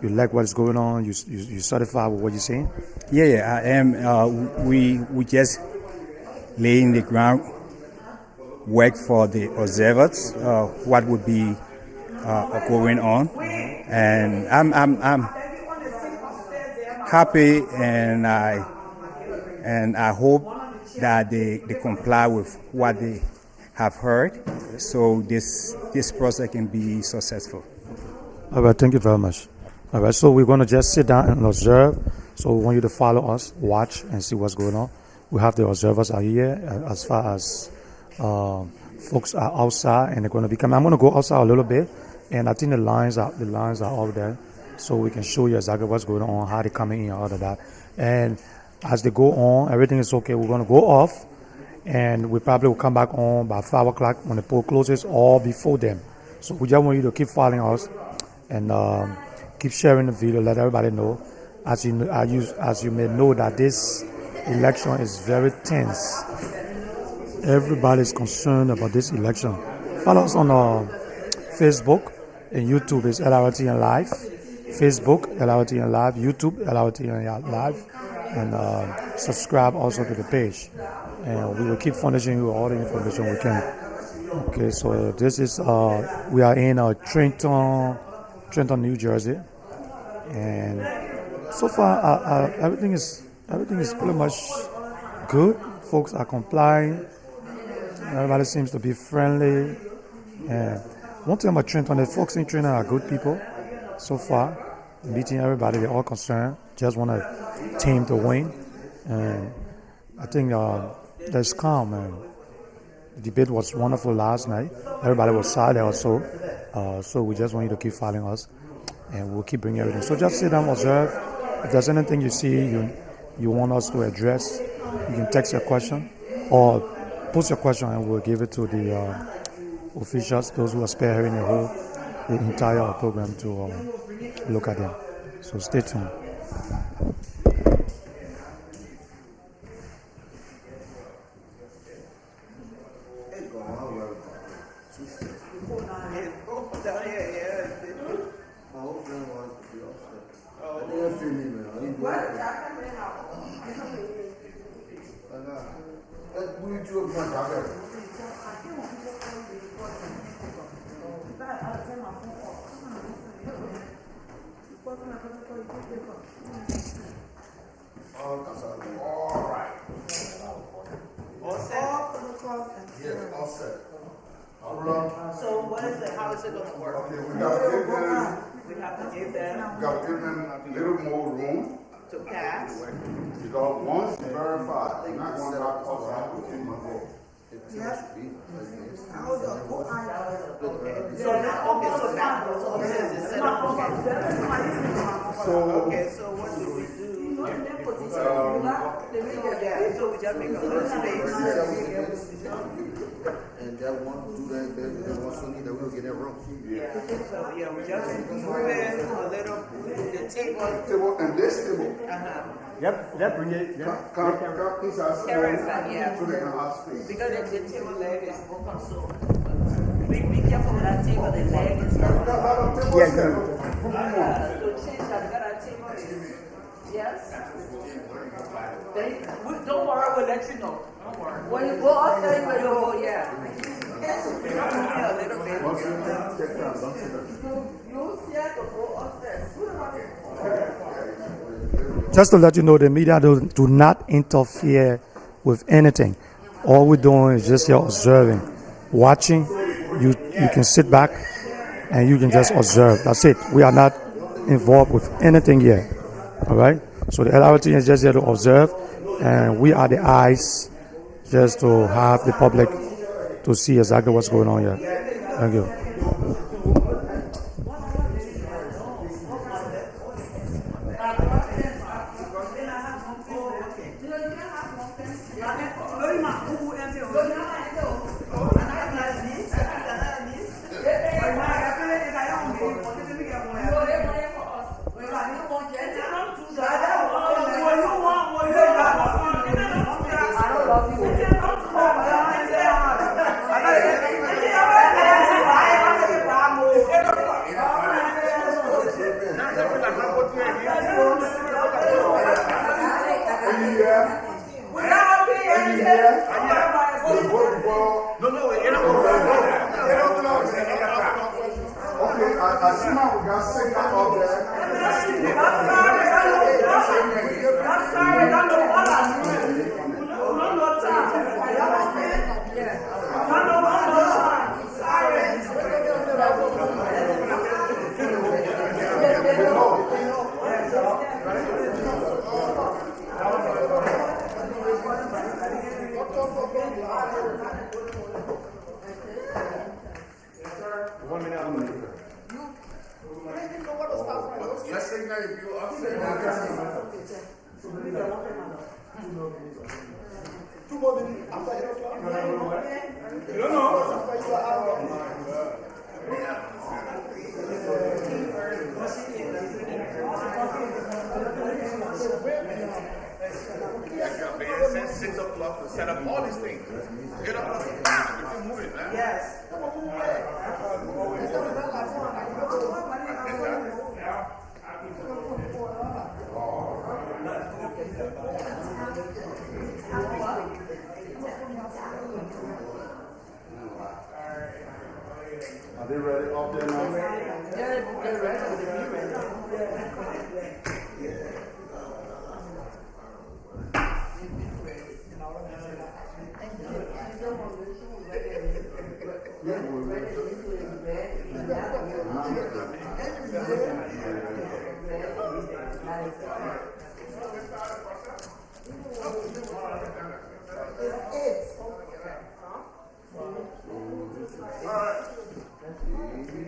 You like what is going on? You satisfied with what you're saying? Yeah, I am. We just laying the ground work for the observers. What would be going on, and I'm happy, and I hope that they comply with what they have heard, so this process can be successful. All right, thank you very much. All right, so we're going to just sit down and observe So we want you to follow us, watch, and see what's going on. We have the observers are here as far as folks are outside, and they're going to be coming. I'm going to go outside a little bit, and I think the lines are out there, so we can show you exactly what's going on, how they're coming in, all of that. And as they go on, everything is okay. We're going to go off, and we probably will come back on by 5 o'clock when the poll closes, or before them. So we just want you to keep following us and keep sharing the video, let everybody know. As you may know, that this election is very tense. Everybody's concerned about this election. Follow us on Facebook and YouTube is Lrtn Live. Facebook Lrtn Live, YouTube Lrtn Live, and subscribe also to the page. And we will keep furnishing you all the information we can. Okay, so this is we are in Trenton, New Jersey, and so far everything is pretty much good. Folks are complying. Everybody seems to be friendly. And one thing about Trenton, the folks in Trenton are good people. So far, meeting everybody, they're all concerned. Just want a team to win, and I think there's calm. And the debate was wonderful last night. Everybody was silent also. So we just want you to keep following us, and we'll keep bringing everything. So just sit down, observe. If there's anything you see you want us to address, you can text your question or post your question, and we'll give it to the officials, those who are spearheading the entire program, to look at them. So stay tuned. So what is it? How is it going to work? Okay, we have to give them a little more room to pass. because once you verify, you're not going to knock us out with any more. So what do we do? So we just make a little space. And that one do that one so need that we'll get that room. Yeah. So we just move in a little the table. And this table. Yep, bring it. Come inside. Yeah. So they can have space. Because the table leg is open, so be careful with that table. The leg is open. To change that table is yes. Don't worry, we'll let you know. Don't worry. When you go outside, you go, yeah. A little bit. Just to let you know, the media do not interfere with anything. All we're doing is just here observing, watching. You can sit back and you can just observe. That's it. We are not involved with anything here. All right? So the Lrtn is just here to observe, and we are the eyes just to have the public to see exactly what's going on here. Thank you. Let's say now if you upstairs. Two more minutes after 8 o'clock? No. Since 6 o'clock to set up all these things. Get up, everything moving, man. Yes. Are they ready up there now? They're ready.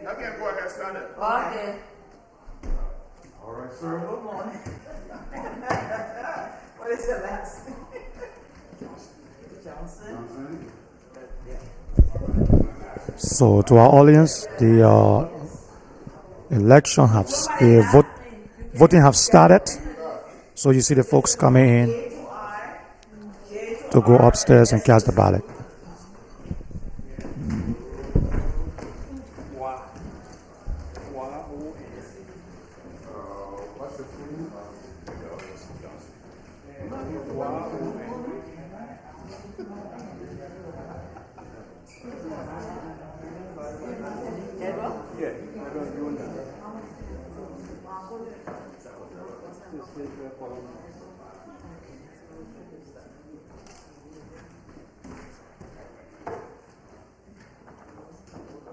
I can't go ahead, stand it. Okay. All right, sir. Good morning. What is your last name? Johnson. So to our audience, the election voting have started. So you see the folks coming in to go upstairs and cast the ballot. What's the thing?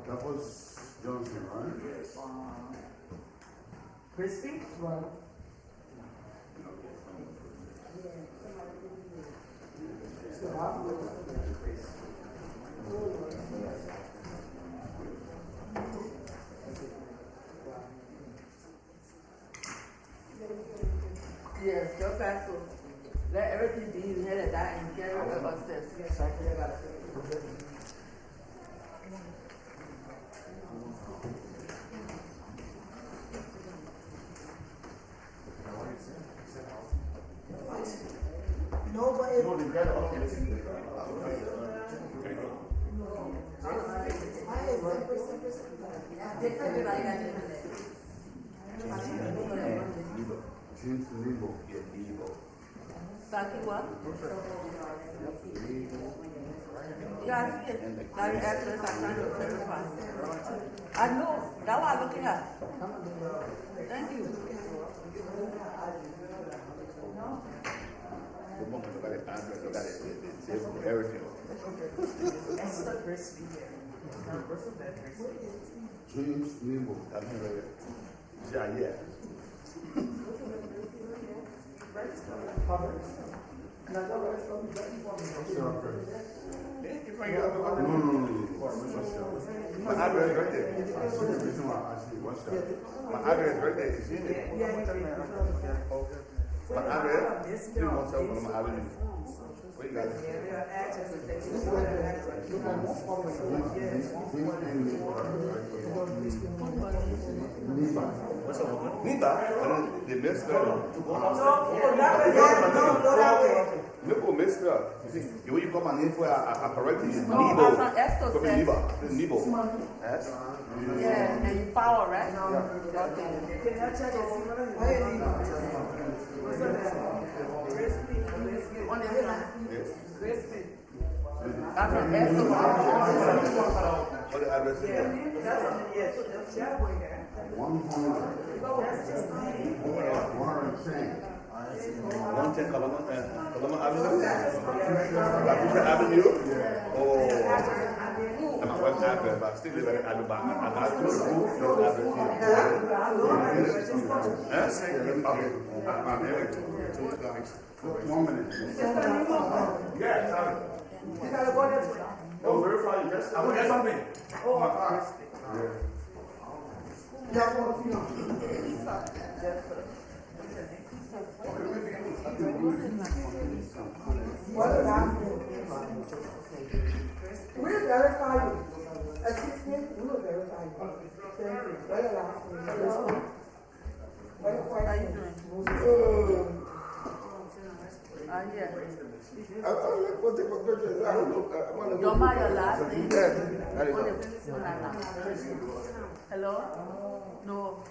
That was Johnson, right? Yes. Crispy? Right. Yes, just have to let everything be in here and that and carry it upstairs. James Lebo. Saki what? Yeah, I see it. Now your address, I'm trying to verify. I know. That's what I'm looking at. Thank you. Everything. James Lebo. Yeah. My address right there. My address right there. Is in it. My address 317 my avenue. Where you got it? Nita, the messed up. Look, messed up. You see, when you come and info, I correct you. Nebo. Nebo. Yes? Yeah, and you power, right? Can I check and see On the line. Crispy. That's from Estes. What the address is? Yeah. 110 Coloma Avenue? Lapucha Avenue? Oh. And my wife's address, but I still live at Alabama. I'm not going to move your address here. Okay. I'm here. 1 minute. Yeah, sorry. You gotta go this way. No, verify. Yes, I will get something. Oh, my God. Yeah. Yeah, What's the last name? We will verify you. Excuse me, we will verify you. Thank you. What's the last name? What your first name? Don't mind your last name. Yeah. Hello? No.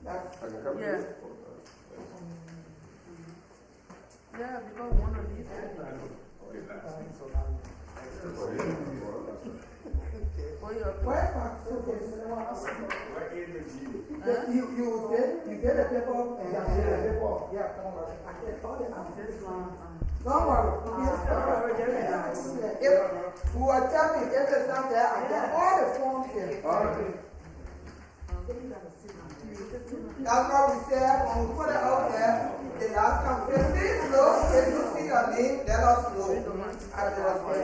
Yeah. Yeah, because one of these. You get a paper and you get a paper. Yeah, come on. I get all the answers. Don't worry. If you are telling me if it's not there, I get all the forms here. That's why we said when we put it out there, the last time we said, please look, if you see your name, let us know. I will respond.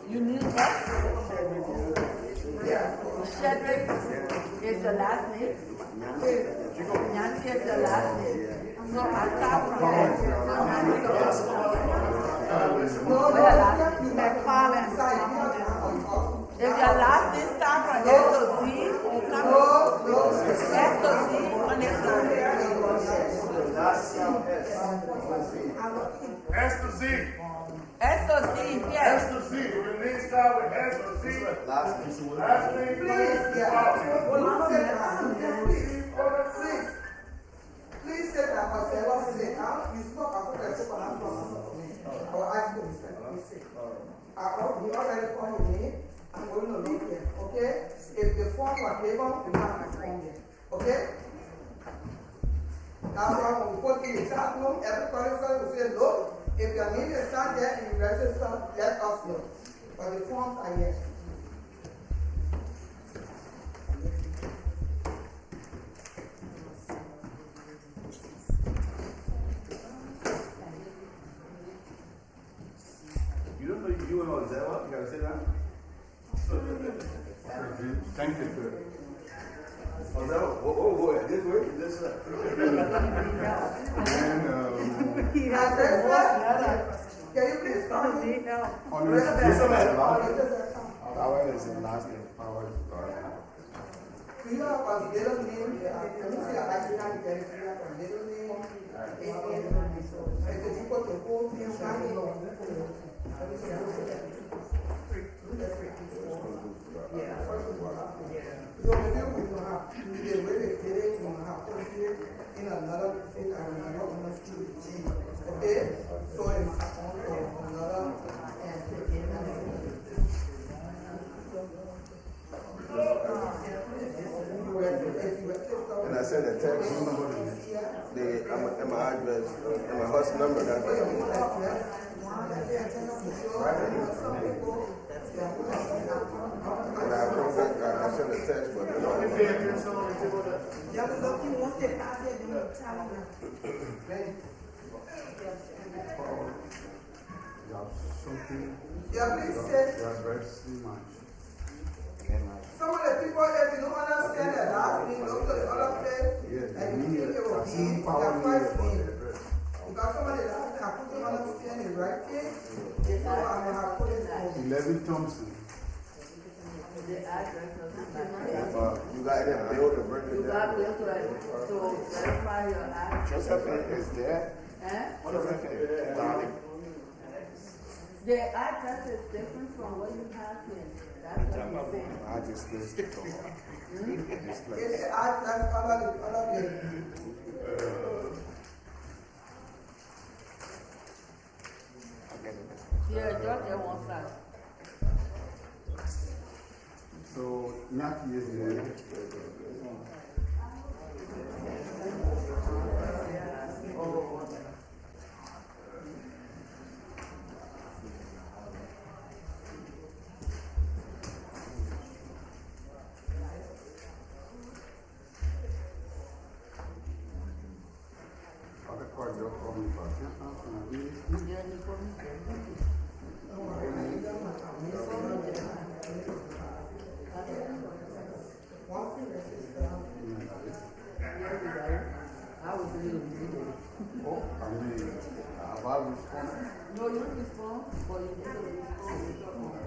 You need what? Cedric is your last name. Nancy is your last name. So I start from there. So Nancy McFarland. If your last name starts from S to Z, you come S to Z on the side. S to Z. S to Z, yes. S to Z. The name start with S to Z. Last name. Please sit down. I said, what's it? You spoke after the soup and I'm or I could say. He already called your name. I'm going to leave here. Okay? If the form was given, you have my phone here. Okay? That's why when we put in the chat room, every person will say, look, if your name is not there and you register, let us know. But the forms are here. You don't know you and Ozella? You gotta sit down. Thank you, sir. Ozella, whoa, this way, this way. Can you please start me? Power is the last name. Power is Do you have a middle name? Can you say I can get a middle name? If you put the whole thing So maybe we will have the way we did it, we will have put it in another thing and another understood G. Okay? So in another And I sent a text, and my address, and my husband number. That's and I wrote back, I sent a text, but some of the people that you don't understand the last name, look to the other place, and you think it will be their first name. Because some of the last name, I couldn't understand the right thing, so I'm going to put it on. 11 Thompson. The address of the you got that bill to bring it down. to verify your address. Josephine is there. Eh? Darling. The address is different from what you have here. That's what he's saying. I just missed it. Yes, that's other Yeah, Georgia wants that. So, Nyaki is there. Other card you're calling about. No, you respond, but you need to respond.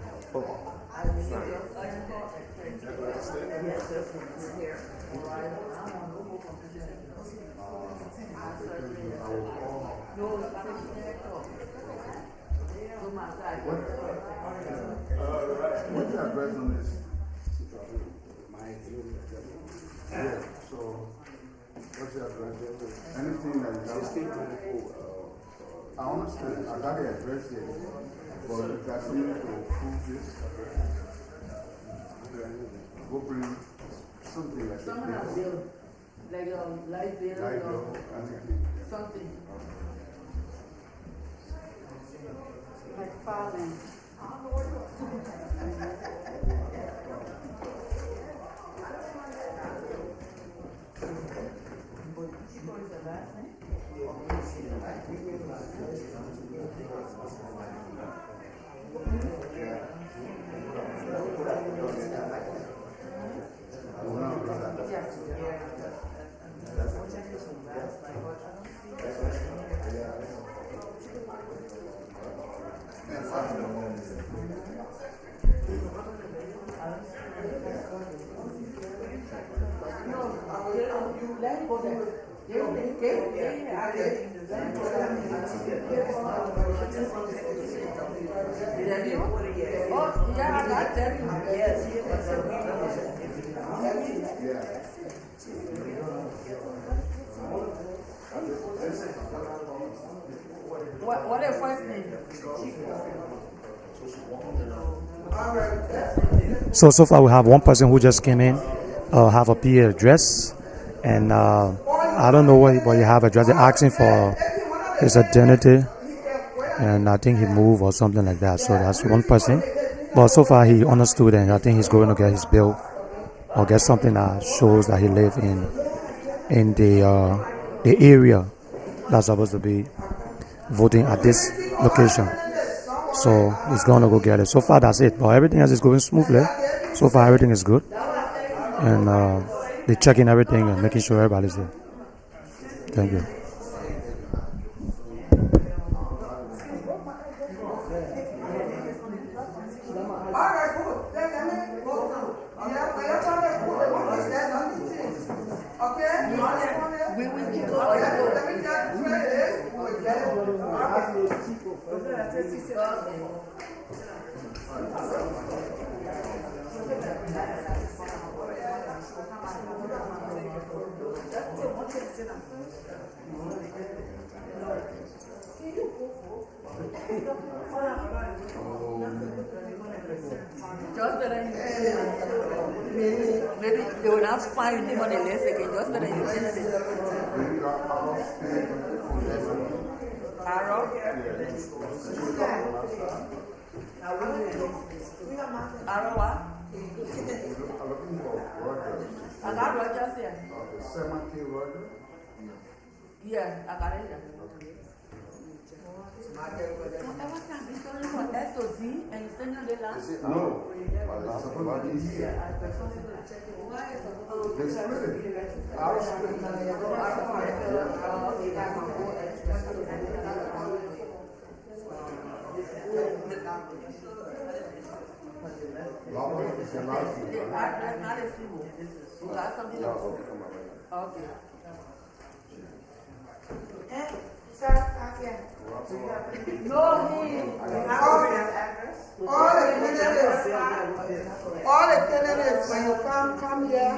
What's the address on this? Yeah, so what's the address? Anything that you have. I understand. I got the address here. But if that's needed to approve this, go bring something like Some of this. that bill, like light bill, Light bill, anything. something. Like filing. Oh, yeah, I got that. Yes, What is first name? So far we have one person who just came in, have a PA address, and I don't know what you have address. They're asking for his identity, and I think he moved or something like that. So that's one person. But so far he understood, and I think he's going to get his bill or get something that shows that he lives in the area that's supposed to be voting at this location. So he's going to go get it. So far that's it. But everything else is going smoothly. So far everything is good, and they're checking everything and making sure everybody's there. Thank you. Maybe they will not find your name on the list again, just that you send it. Arrow? Arrow what? I got Rogers here. Yeah, I got it here. Every time you turn for SOZ and you send them the last? No. It's supposed to be here. They split it. Our split. Not a symbol. You got something else? Okay. No, all the candidates, when you come here,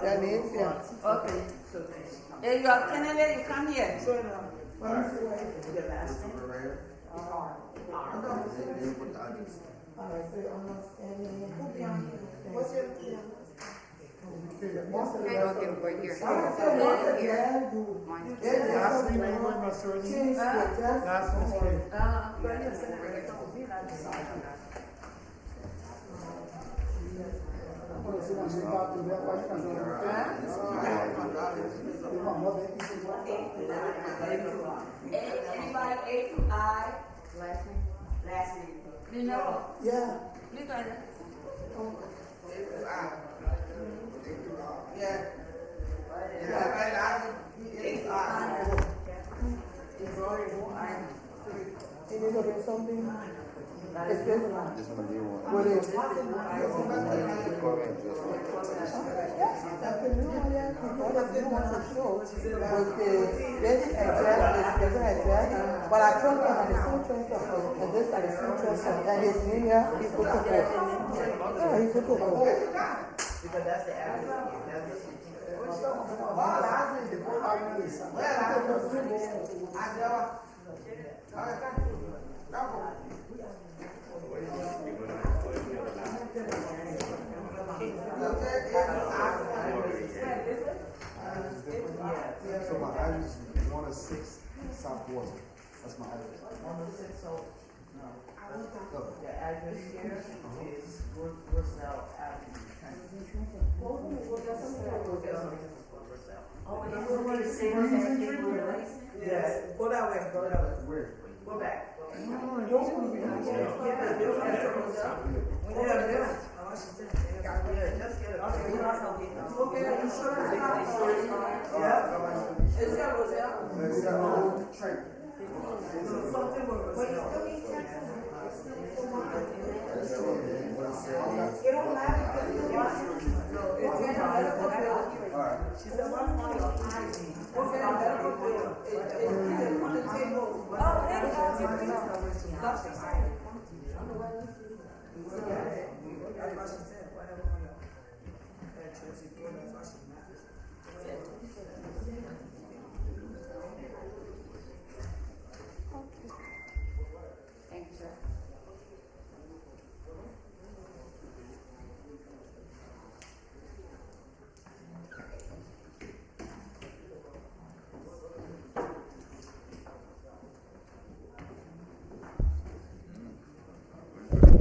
their names here. Okay. If you are candidate, you come here. What's your Huh? Anybody A through I? Last name? Last name. You know? Yeah. You got it. Yeah. You need to get something? It's this one. This one, new one. What is it? This might be the current adjustment. That's the new one, yeah. Because the new one to show. But this address is different address. But I told him that the same transfer, and this is the same transfer. And his name here, he put to go. Yeah, he put to go. Because that's the address. So my address is 106 South Water. That's my address. 106, so, no. The address here is Roselle Avenue. Yes, go that way, go that way. Where? Go back. It's got Roselle. It's got old train. Something with Roselle. She said, what's on your ID? Okay, I'm better put it on the table. Oh, hey, that's why she said, whatever on your address you put, that's why she matters. Thank you, sir.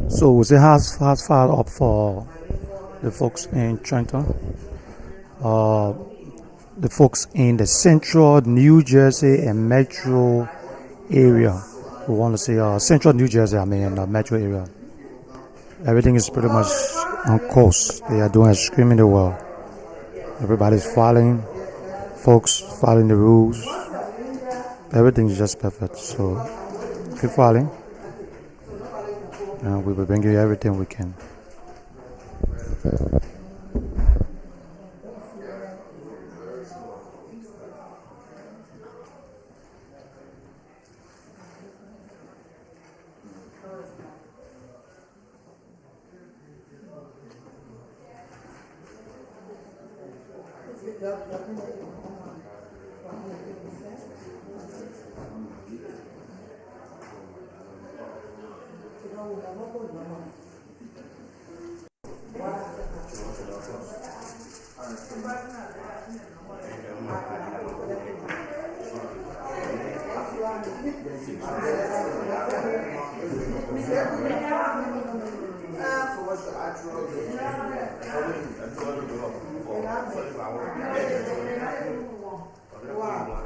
So was it has filed up for the folks in Trenton? The folks in the central New Jersey and metro area. We want to say central New Jersey, I mean the metro area. Everything is pretty much on course. They are doing extremely well. Everybody's following, folks following the rules. Everything is just perfect. So keep following. And we will bring you everything we can.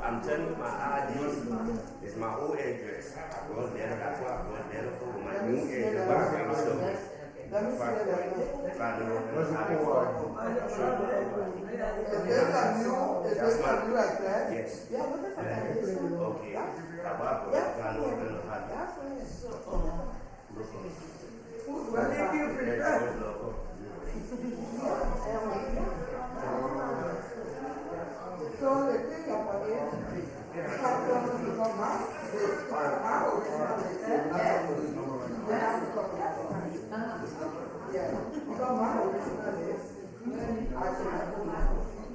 I'm telling you, my ID is my old address. I was there, that's why I was there for my new address. But I can't show it. Yes. Okay. So the thing about it,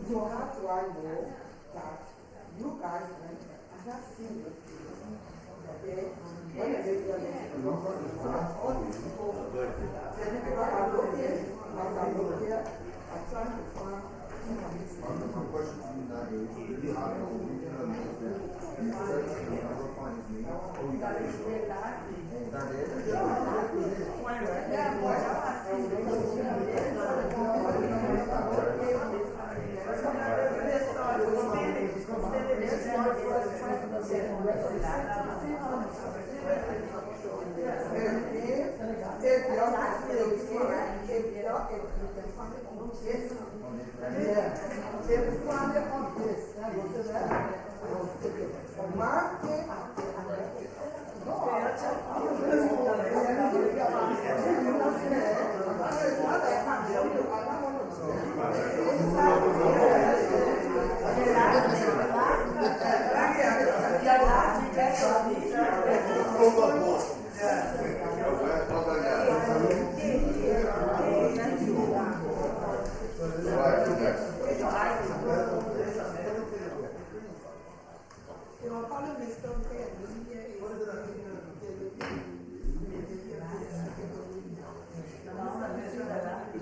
so how do I know that you guys went and have seen it? Okay? When is it all these people, the people are looking, as I look here, I'm trying to find My question to you now is, how do we understand? You said you never find his name. Oh, you got it. That is?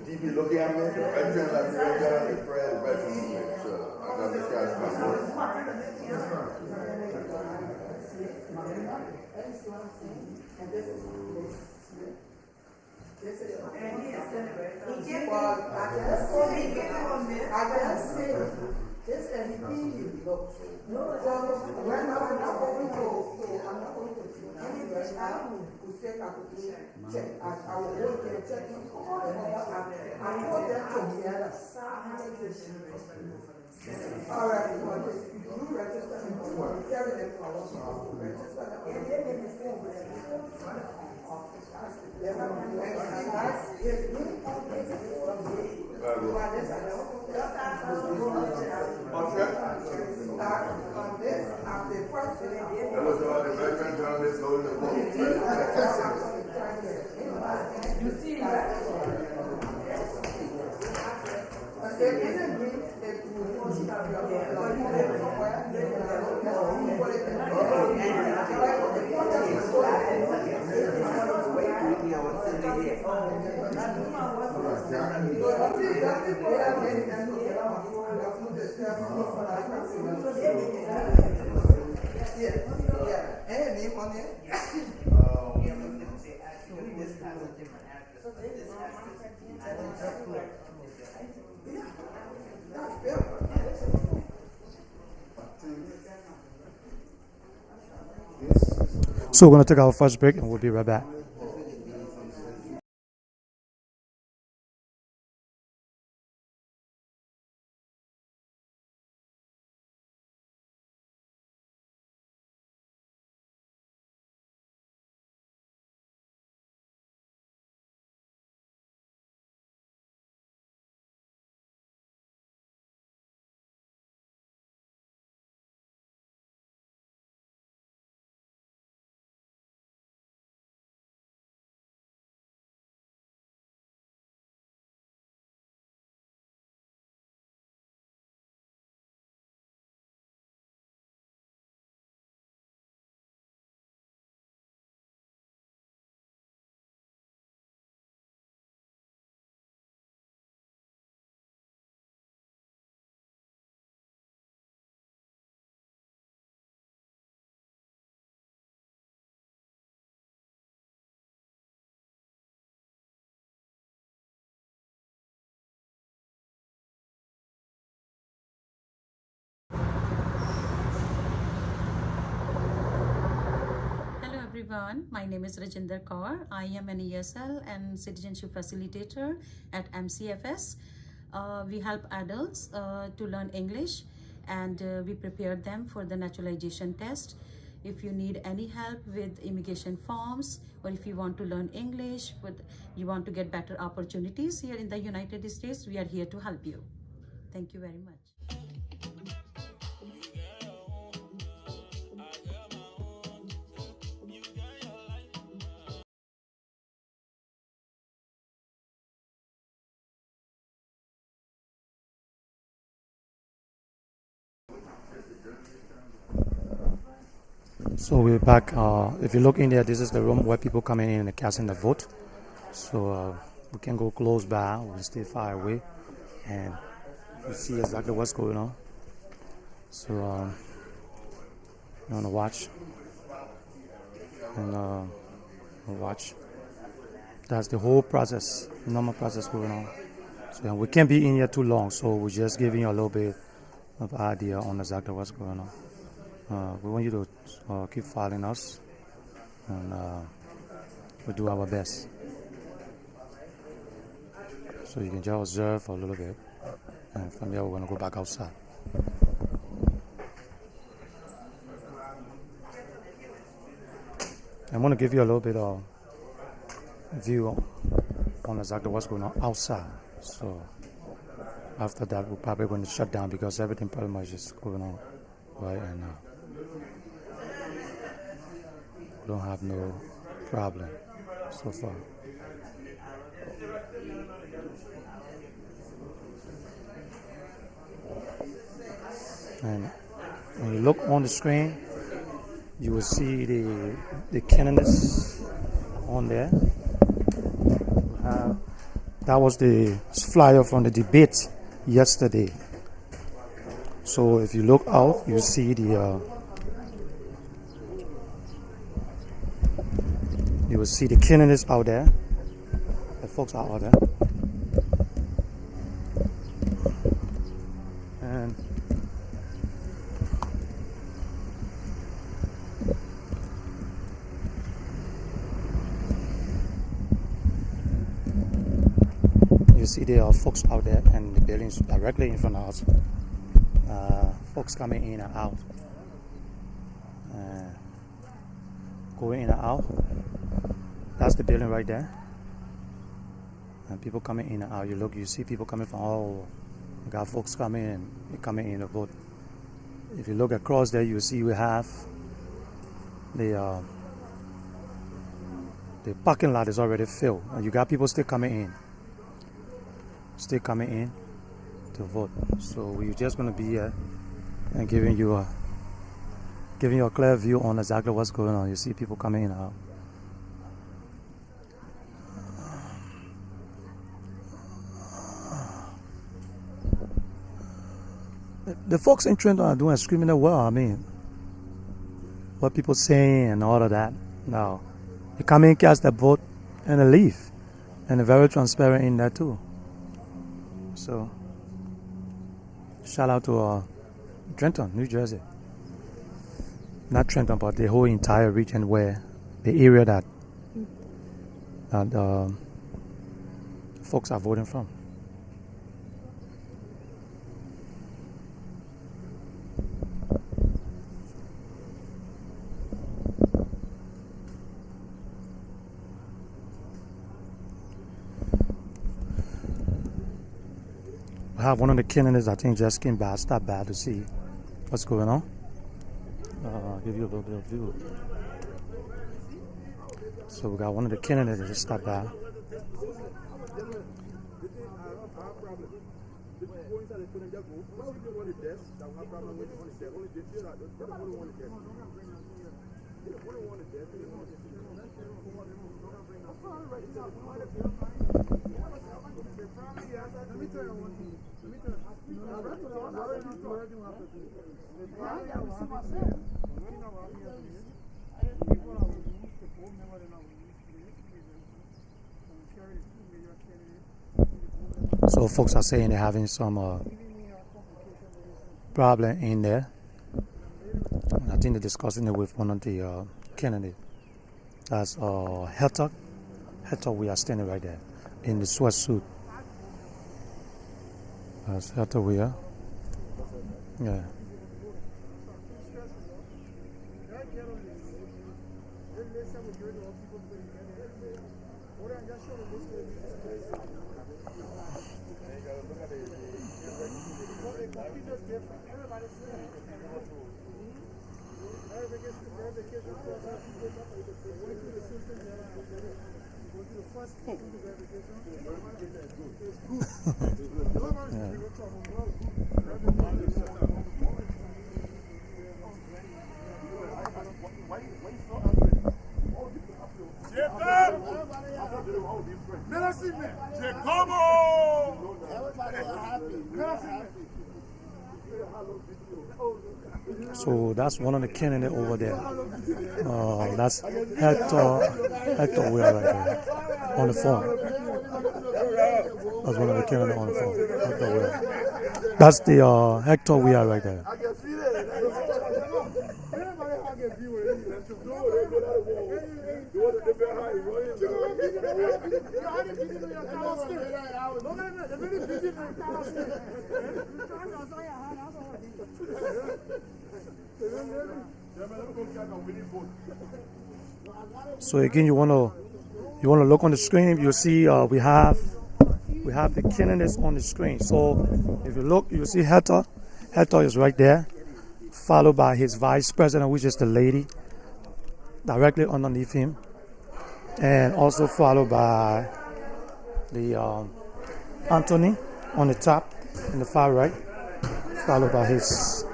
DP looking at me, right there like Fred got up and Fred is right from me. So I got this guy's my voice. So we're going to take our first break and we'll be right back. Everyone, my name is Rajinder Kaur. I am an ESL and citizenship facilitator at MCFS. We help adults to learn English and we prepare them for the naturalization test. If you need any help with immigration forms or if you want to learn English, you want to get better opportunities here in the United States, we are here to help you. Thank you very much. So we're back. If you look in there, this is the room where people come in and casting the vote. So we can go close by, we stay far away, and you see exactly what's going on. So you want to watch and watch. That's the whole process, normal process going on. So we can't be in here too long, so we're just giving you a little bit of idea on exactly what's going on. We want you to keep following us, and we'll do our best. So you can just observe for a little bit. And from there, we're going to go back outside. I'm going to give you a little bit of view on exactly what's going on outside. So after that, we're probably going to shut down because everything pretty much is going on right now. We don't have no problem so far. And when you look on the screen, you will see the candidates on there. That was the flyer from the debate yesterday. So if you look out, you see you will see the candidates out there. The folks are out there. And you see there are folks out there, and the building's directly in front of us. Folks coming in and out, going in and out. That's the building right there, and people coming in and out. You look, you see people coming from all over. You got folks coming in to vote. If you look across there, you see we have the parking lot is already filled, and you got people still coming in to vote. So we're just going to be here and giving you a clear view on exactly what's going on. You see people coming in and out. The folks in Trenton are doing extremely well. I mean, what people saying and all of that. Now, they come in, cast their vote, and they leave, and they're very transparent in that too. So, shout out to Trenton, New Jersey. Not Trenton, but the whole entire region where the area that folks are voting from. I have one of the candidates, I think, just came by, stopped by to see what's going on. I'll give you a little bit of view. So we got one of the candidates that just stopped by. So folks are saying they're having some problem in there. I think they're discussing it with one of the candidates. That's Lrtn. Lrtn, we are standing right there in the sweatsuit. That's Lrtn we are. Yeah. So that's one of the candidates over there. That's Lrtn we are right there on the phone. That's one of the candidates on the phone. Lrtn we are. That's the Lrtn we are right there. So again, you wanna look on the screen. You'll see we have the candidates on the screen. So if you look, you'll see Hector. Hector is right there, followed by his vice president, which is the lady, directly underneath him, and also followed by the Anthony on the top in the far right, followed by his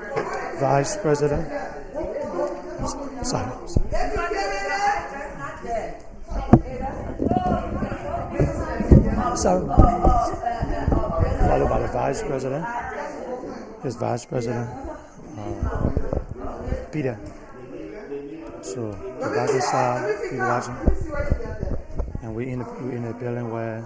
vice president. Sorry. Followed by the vice president, his vice president, Peter. So the back is keep watching, and we're in the building where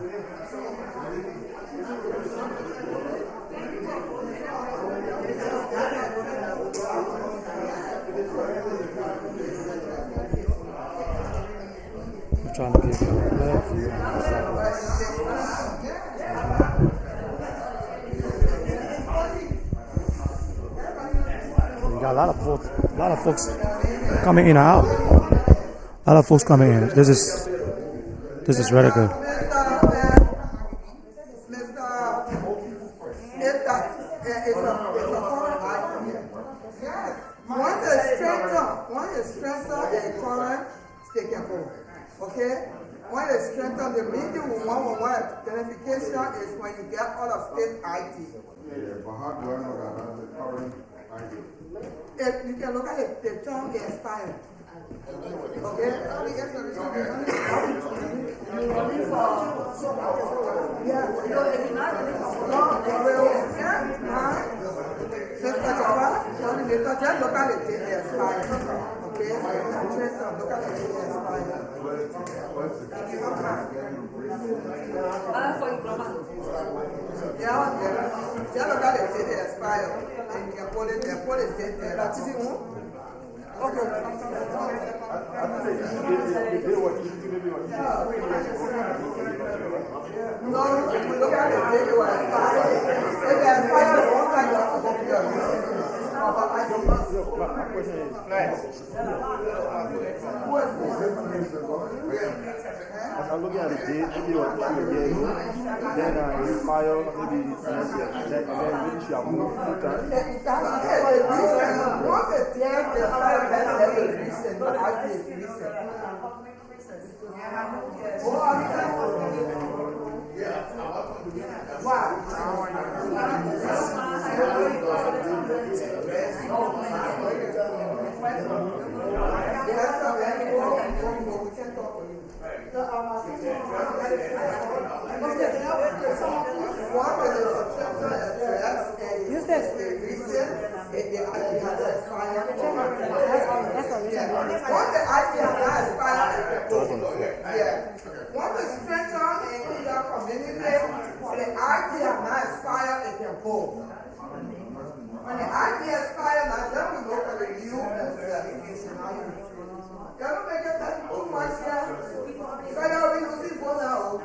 we're trying to give you a better view. We got a lot of folks coming in and out. A lot of folks coming in. This is really good. Once you strengthen the current, they can go. Okay? When you strengthen the meeting with one-on-one identification is when you get out of state ID. Yeah, but how do I know that that's the current ID? You can look at it, the term is expired. Okay? Just look at it, it expired. Okay? Look at it, it expired. Yeah, just look at it, it expired. And you can put it there, that's it. Okay. No, look at it, it was expired. It expired one time. My question is, as I look at the date, maybe what she a year ago, then you file maybe next year, and then maybe she have moved 2 times. Once a year, the file is recent, the ID is recent. Once it's strengthened in your community, the ID has not expired, it can go. When the ID expires, now then we go for the new verification. You don't make it that too much here. You got to be losing for now.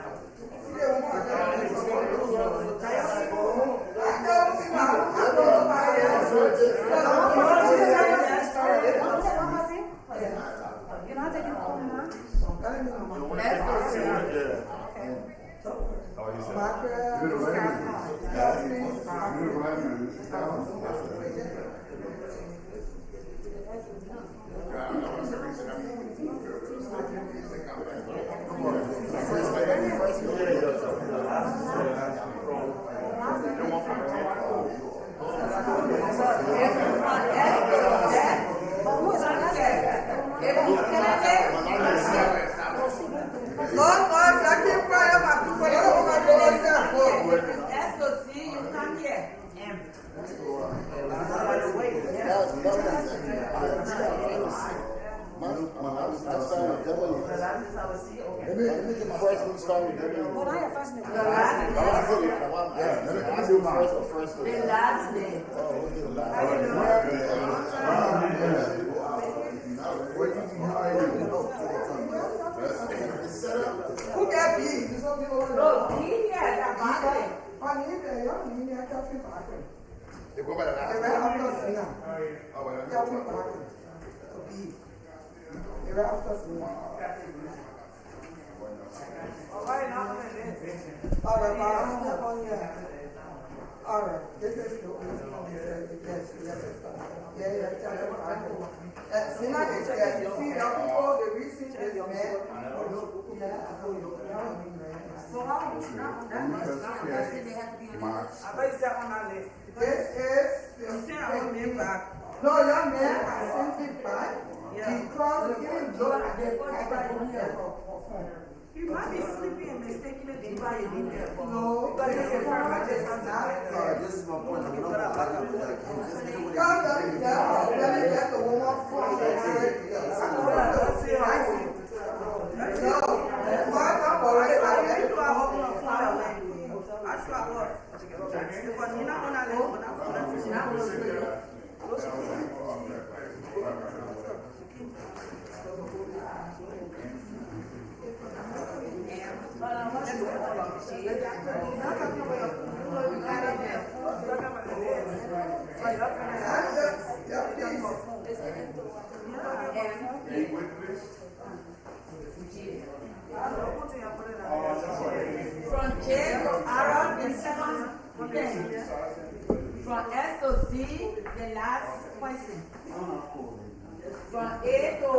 They go by the last The name? right after Sina. Oh, well, Yeah, we back to B. The right after Sina. All right, but I'm step on here. All right, this is the only one. Yes. Yeah, Sina is there. You see, the people, the reason is man. So how much Let me just check my. I thought you said on that list. This is. You said I want me back. No, young man, I sent it back. Yeah. Because even though I did, I got here. You might be sleeping and mistaking it by you being there. No, but it's a problem. It's not. This is my point. I'm not back up to like, Let me get the woman from the From J to R, the second thing. From S to Z, the last question. From A to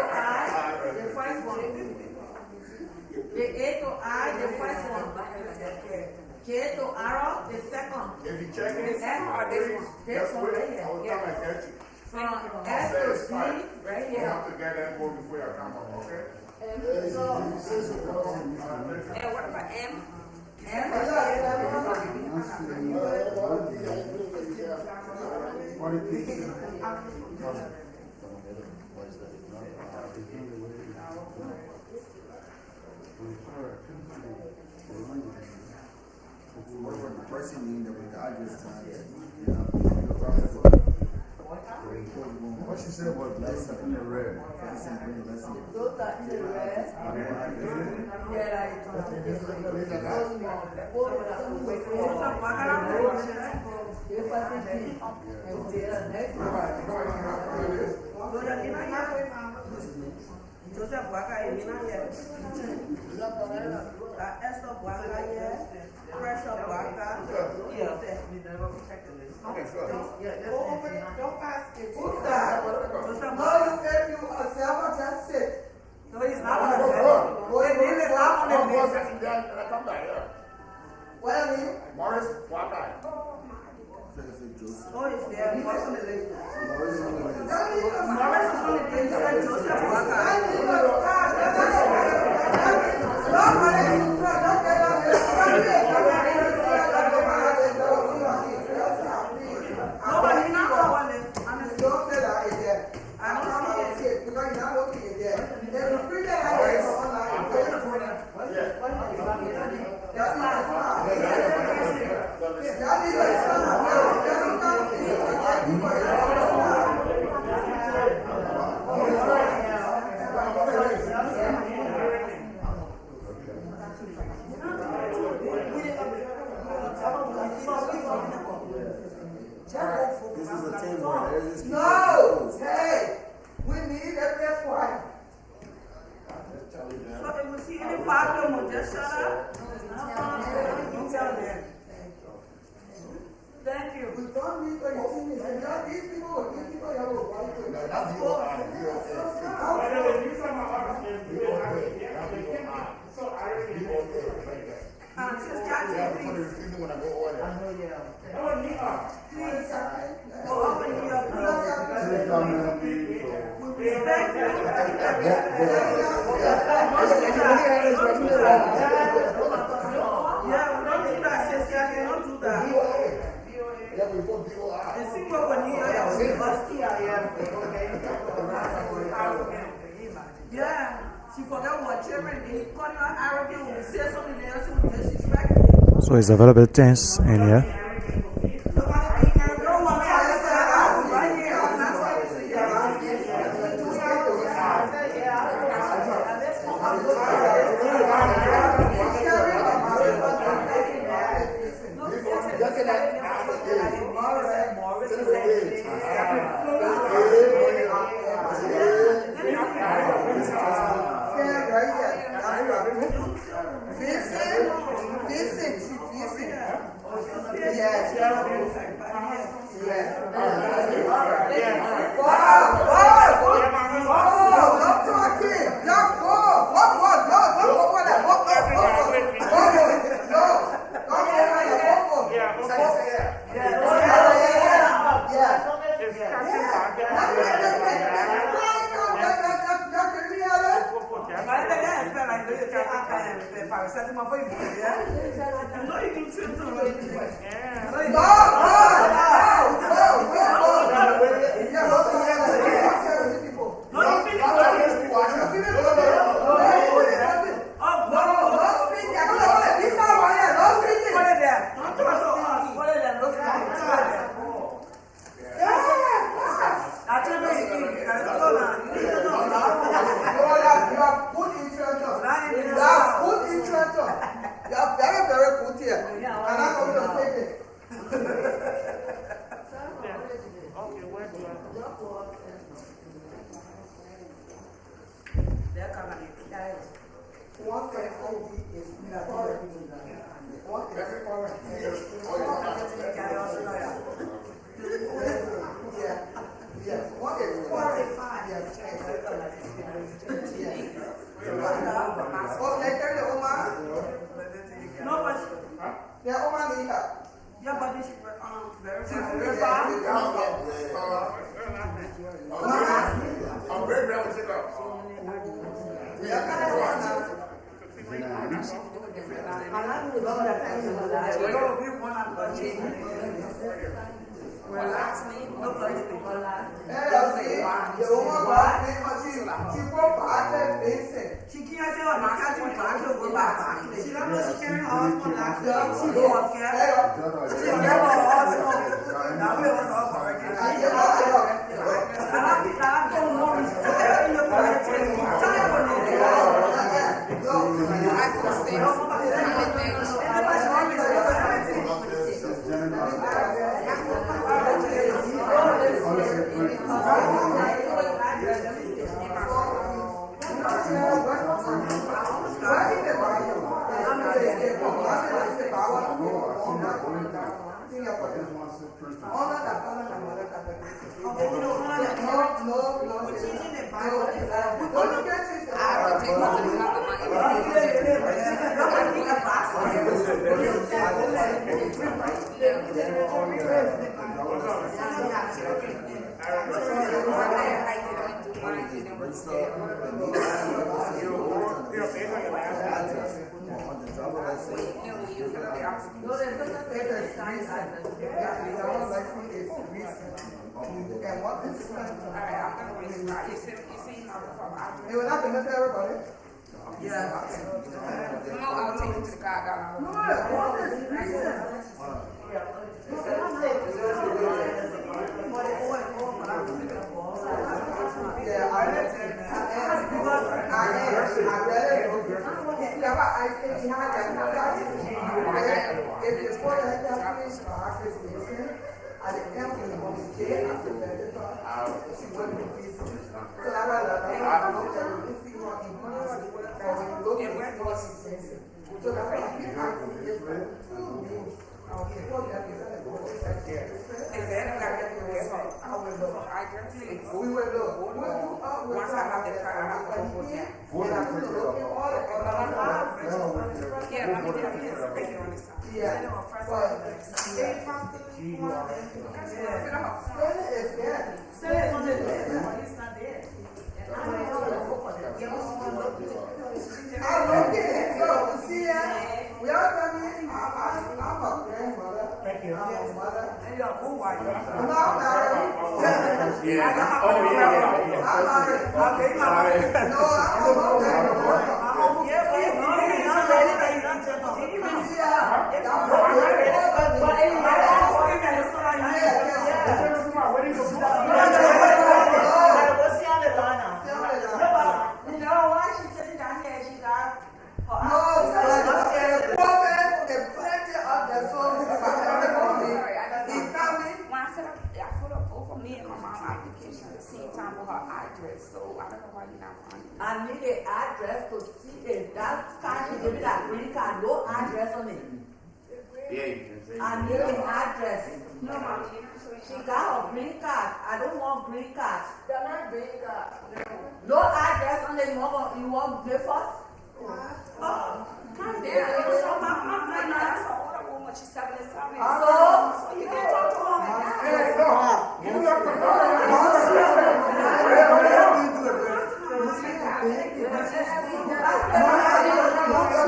I, the first one. The A to I, the first one. J to R, the second. If you check it, This one right here. Yeah. From S to Z, right you here. have to get that one before you come up, okay? And what about M? M? the person mean that we got this time. What she said was lesson in the red. Lesson in the lesson. Those are in the red. Joseph Waka, Esther Waka, Pressure Waka. Okay, sure. Don't ask it. Who's that? No, you gave you a server just sit. No, he's not on the list. His name is not on the list. What I mean? Morris Wakai. Oh, it's there. He was on the list. Morris is on the list. Morris is on the list. Joseph Waka. This is a team where there is No! Hey! We need everyone. So if we see any problem, we'll just shut up. You tell them. Thank you. We don't need to see these people, have a right to That's the Sis Jackie, please. when I go over there. Please. Go over here, please. We respect you. Yeah, we don't do that, Sis Jackie. Don't do that. And see what we need. Yeah, she forgot what children did. Call you arrogant when we say something else, we disrespectful. So it's available things in here.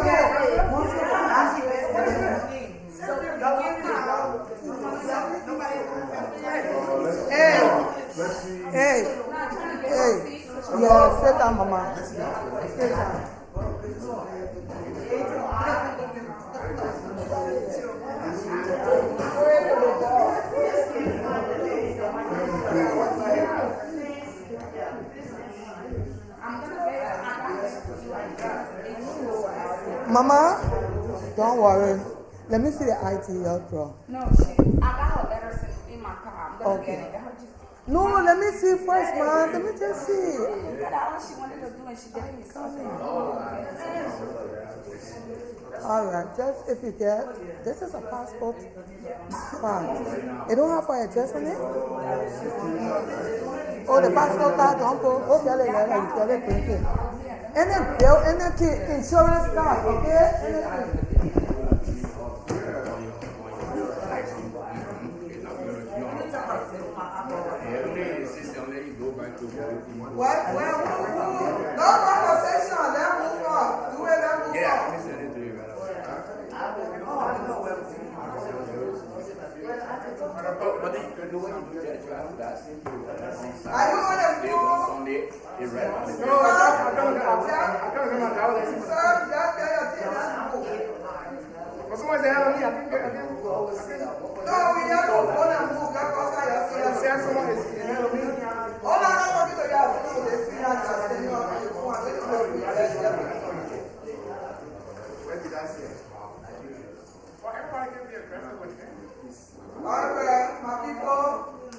Yeah. down, Mama. Sit down. Mama, don't worry. Let me see the ITL pro. No, I got her letters in my car. I'm gonna get it. No, let me see first, man. Let me just see. That's all she wanted to do, and she gave me something. All right, just if you get, this is a passport card. It don't have an address on it? Oh, the passport card don't go. Oh, tell it, you tell it, print it. Any bill, any insurance card, okay? What? No conversation. Let's move on. Do it, let's move on. Are you on the phone? Alright, my people,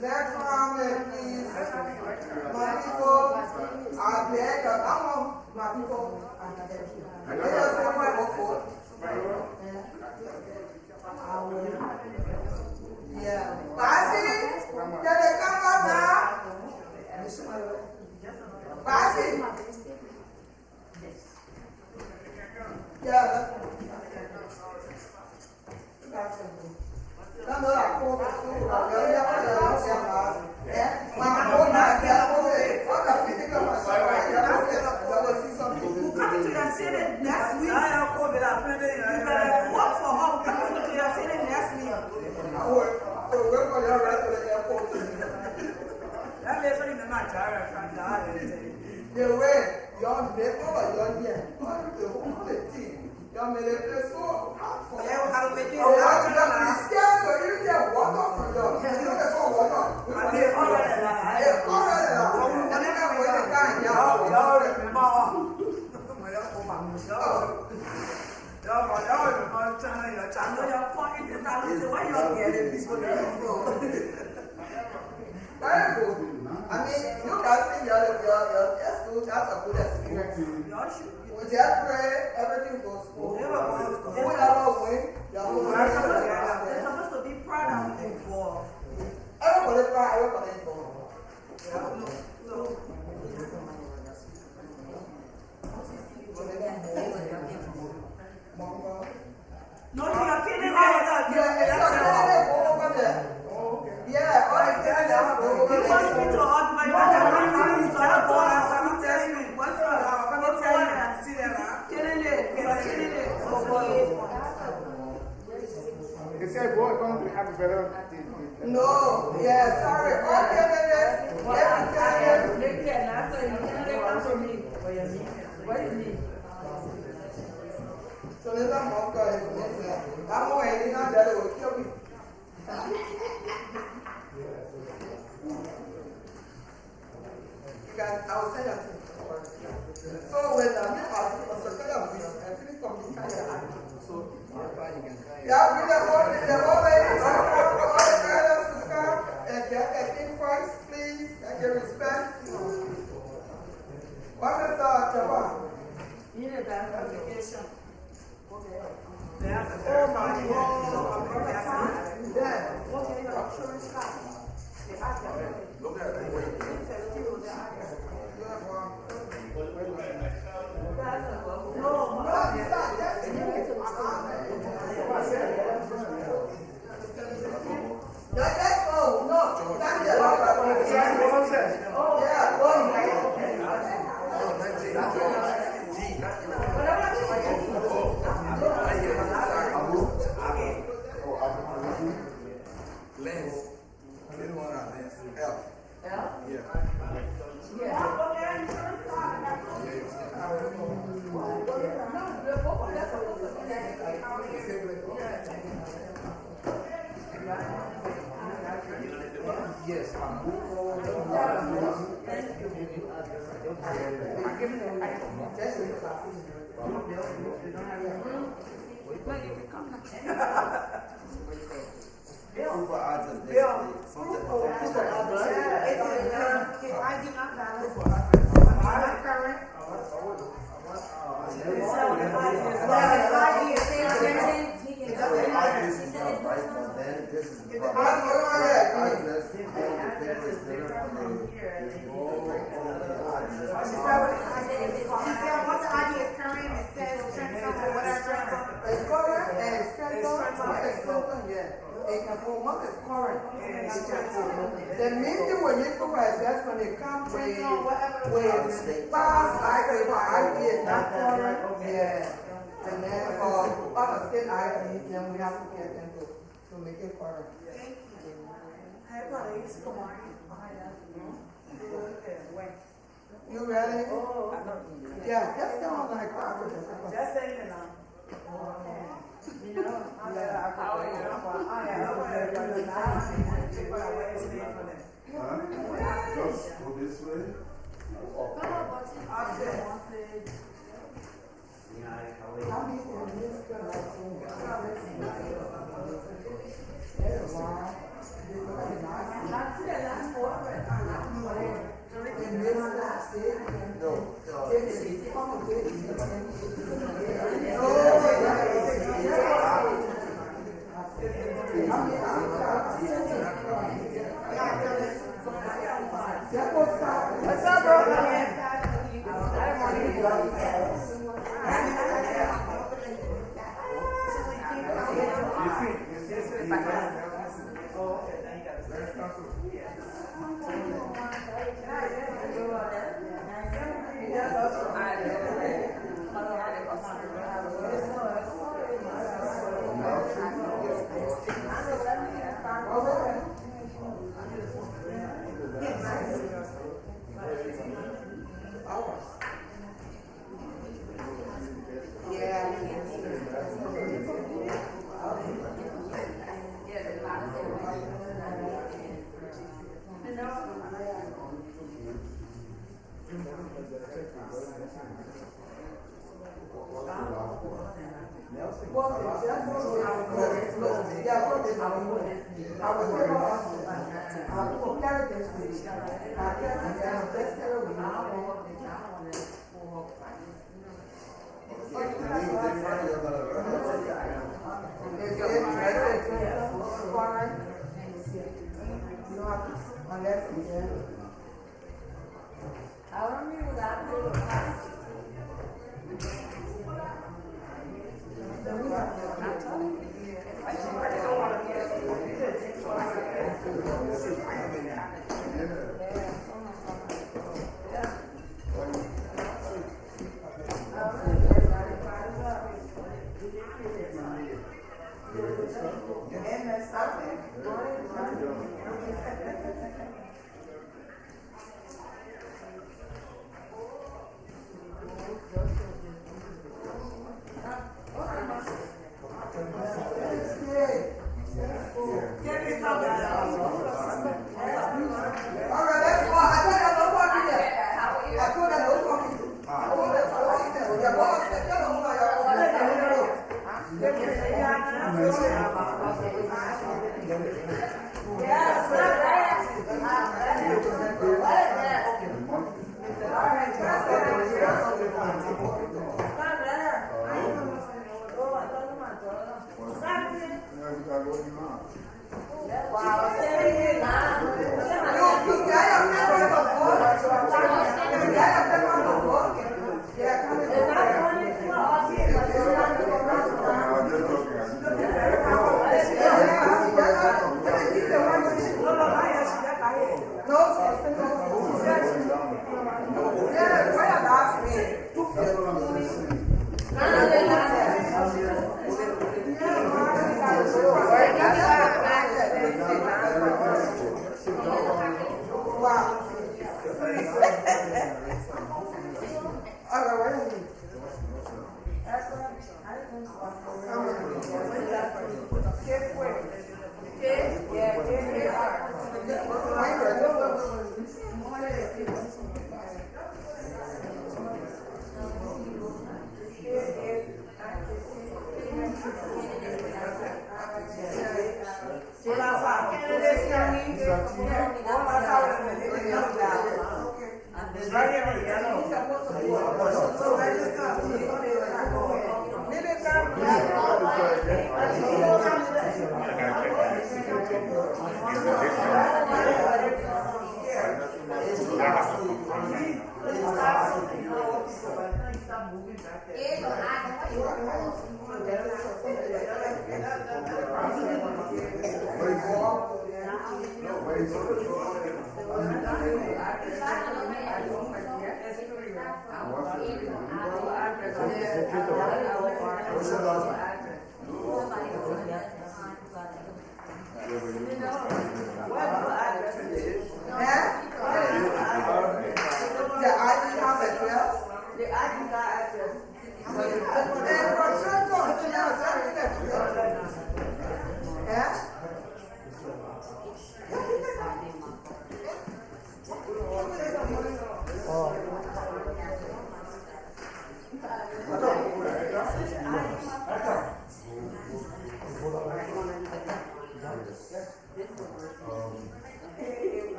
next round, please. My people, I beg, I want my people. Yeah. Basi, can they come out now? Basi. Yeah. That's it. I mean, you can see your school, that's a good experience. With your prayer, everything goes smooth. If you never win, you're supposed to be proud and involved. Everybody proud, everybody involved. No, you're kidding me. Yeah, all the time. He wants me to hug my mother. I'm telling you, what's wrong? I'm going to tell you. Killing it. They said, boy, come to have a better. No, yeah, sorry. Okay, what do you mean? So there's a monk guy. I'm waiting on that. It will kill me. I will send that to you. So when I'm here, I'll second of this. I finish talking. Yeah, bring the whole ladies, all the girls to come and get a thing first, please, and give respect. What is Java? You need that application. Oh my God. Yeah. Look at it. Lens. L. L? Yeah. The meeting will need to that's when they come with past ID is not current. Yeah. And then other state ID, then we have to get them to make it current. Thank you. Hi, colleagues. Good morning. You ready? Yeah, just tell them like Just say it now. Just go this way. What's up, bro?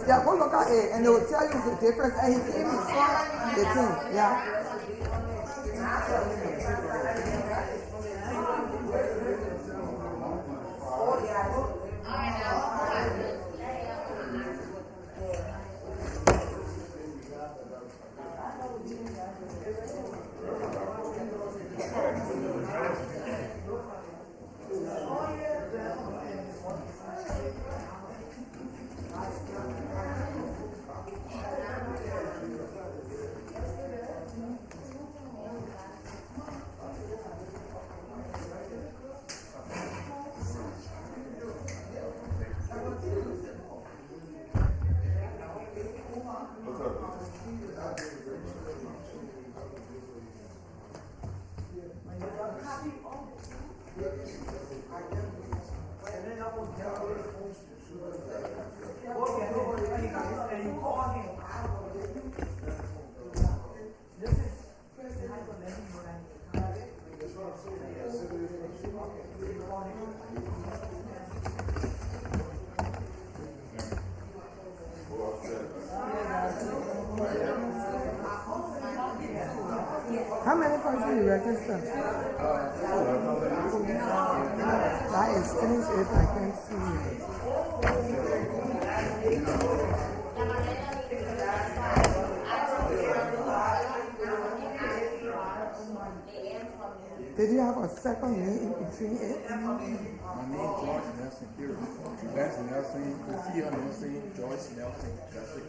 Yeah, go look at it, and they will tell you the difference. And he gave me the thing, yeah. How many persons you register? That is finished if I can see Did you have a second name in between it? My name is George Nelson, period. That's Nelson, Sophia Nelson, Joyce Nelson, that's it.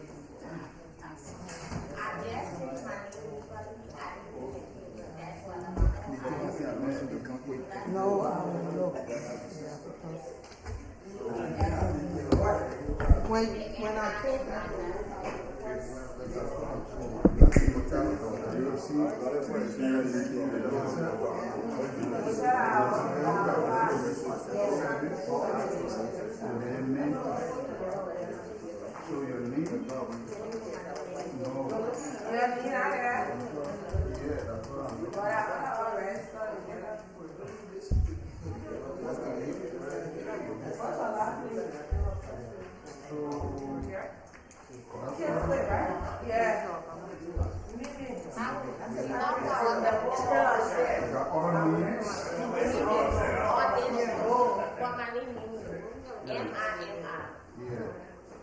No, no. When I told them,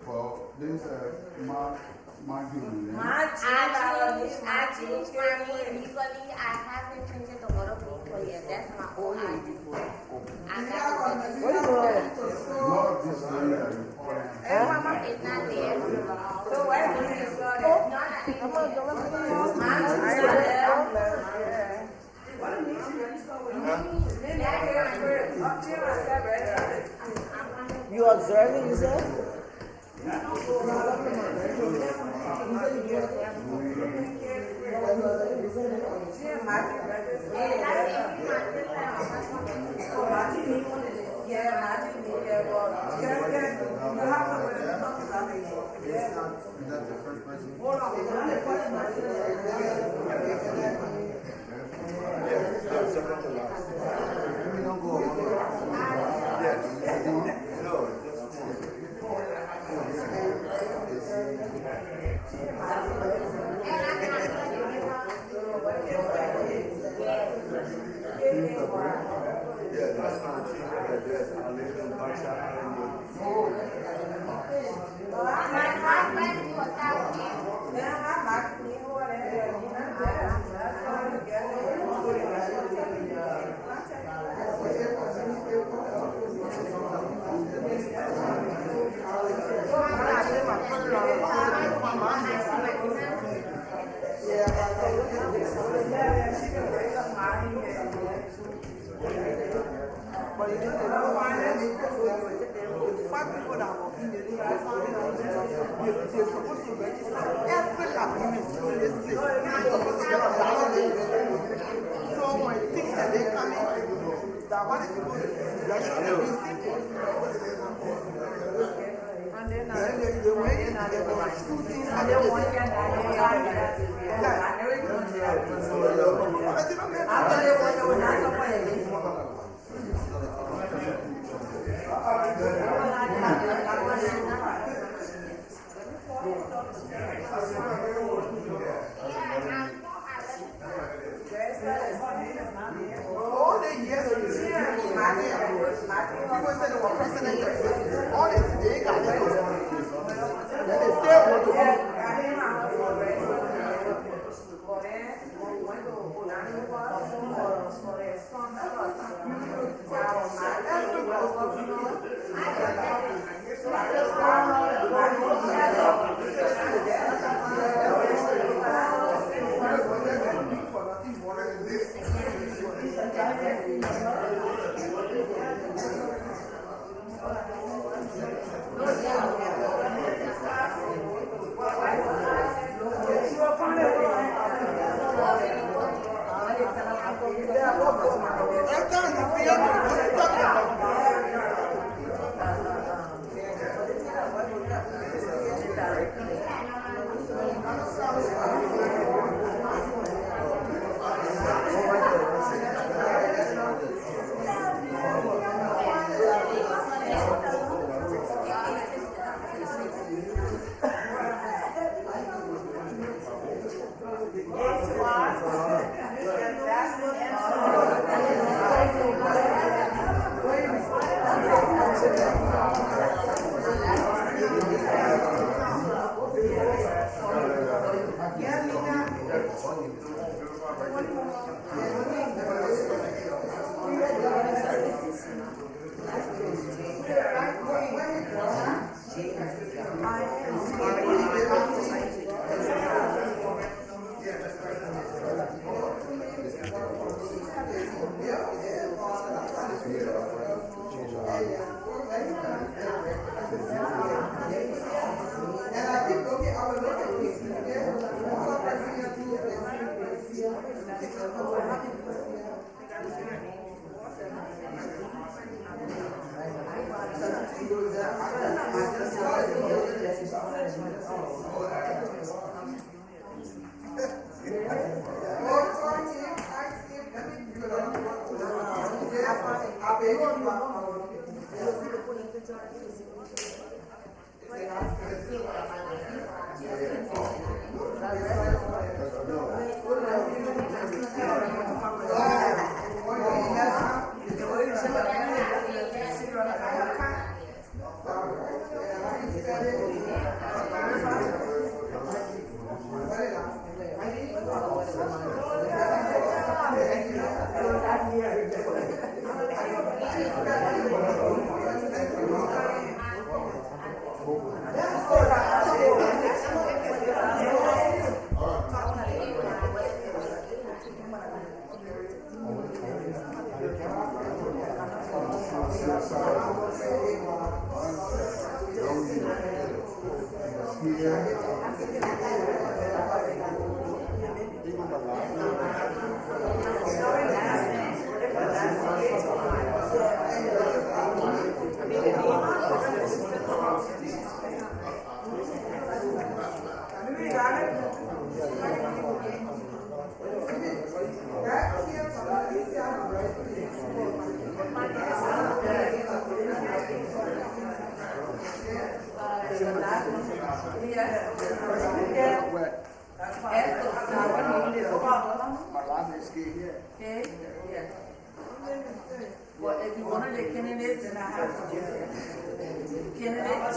Well, there's a my human. Actually, for me, legally, I haven't changed the order for yet. That's my old ID. I got what do you want? Not this day that you call it. Mama is not there. So why do you saw that? Come on, don't let me know. You observing, you said? That's the first person. Hold on, we're not the first person. We don't go over there. Yeah, that's not cheap address. I live in Buckshot Island. But you didn't know why they the five people that were in the league, they're supposed to register every Latino in this place. They're supposed to get a download. So when things that they come in, that one is supposed to register every simple. And then they went in and they were shooting and they were all the years people said they were president, all this they got it. Then they still want to Okay? Yes. Well, if you want to the candidates, then I have to do candidates.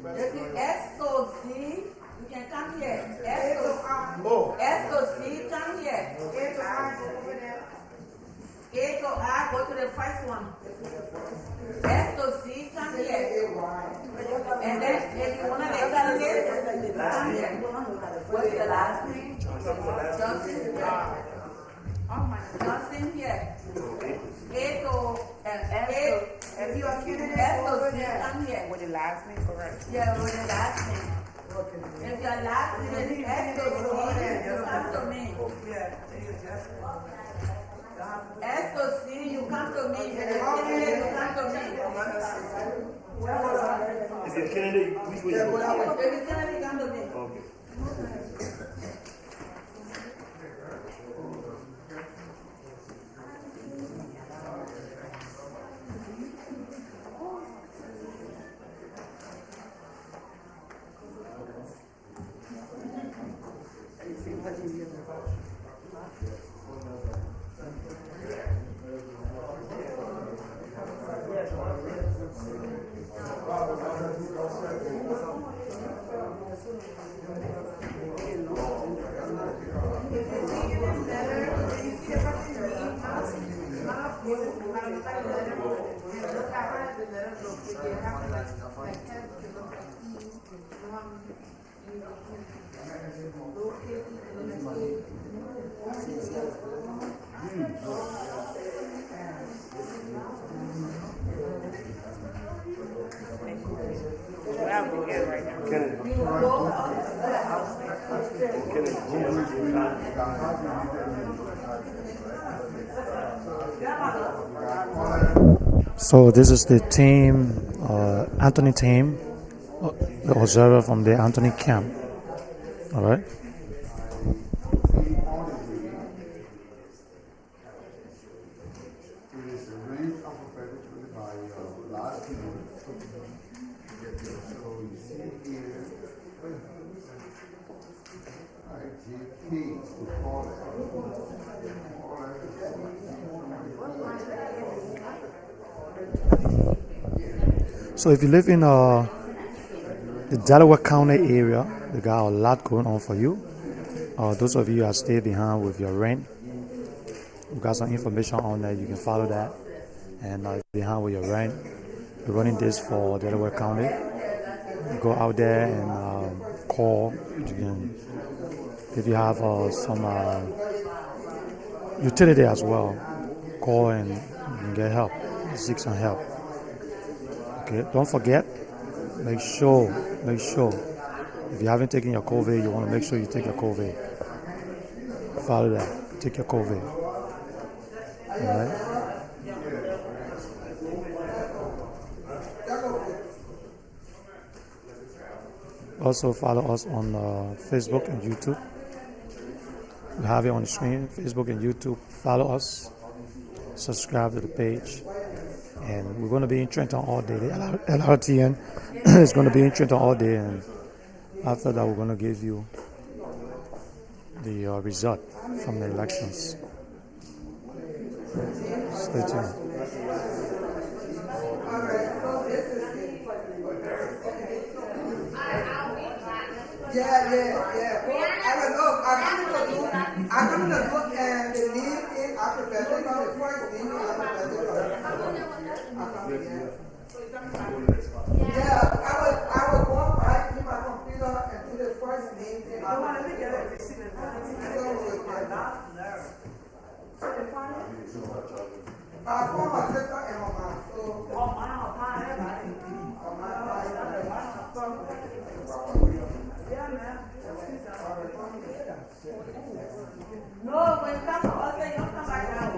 If you S to Z, you can come here. S to Z, come here. A to I, go to the first one. S to Z, come here. And then if you want to make that list, come here. What's the last name? Johnson. Johnson here. A to if you are kidding, S to Z, come here. With the last name, correct? Yeah, with the last name. If your last name is S to Z, you come to me. S to Z, you come to me. If you're candidate, you come to me. If you're candidate, which way you go? If you're candidate, come to me. Okay. So this is the team, Anthony team, the observer from the Anthony camp. All right. So if you live in the Delaware County area, they got a lot going on for you. Those of you that stay behind with your rent, we got some information on there. You can follow that. And behind with your rent, we're running this for Delaware County. You go out there and call. You can, if you have some utility as well, call and you can get help, seek some help. Okay, don't forget, make sure, if you haven't taken your COVID, you want to make sure you take your COVID. Follow that, take your COVID. All right? Also follow us on Facebook and YouTube. We have it on the screen, Facebook and YouTube. Follow us, subscribe to the page, and we're going to be in Trenton all day. The Lrtn is going to be in Trenton all day, and after that we're going to give you the result from the elections. Stay tuned. Yeah. I don't know. I'm going to look and the name in alphabetical, the first name in alphabetical. Yeah, I will go back to my computer and do the first name in alphabetical. For my sister and my mom. No, when it comes to us, they don't come back now.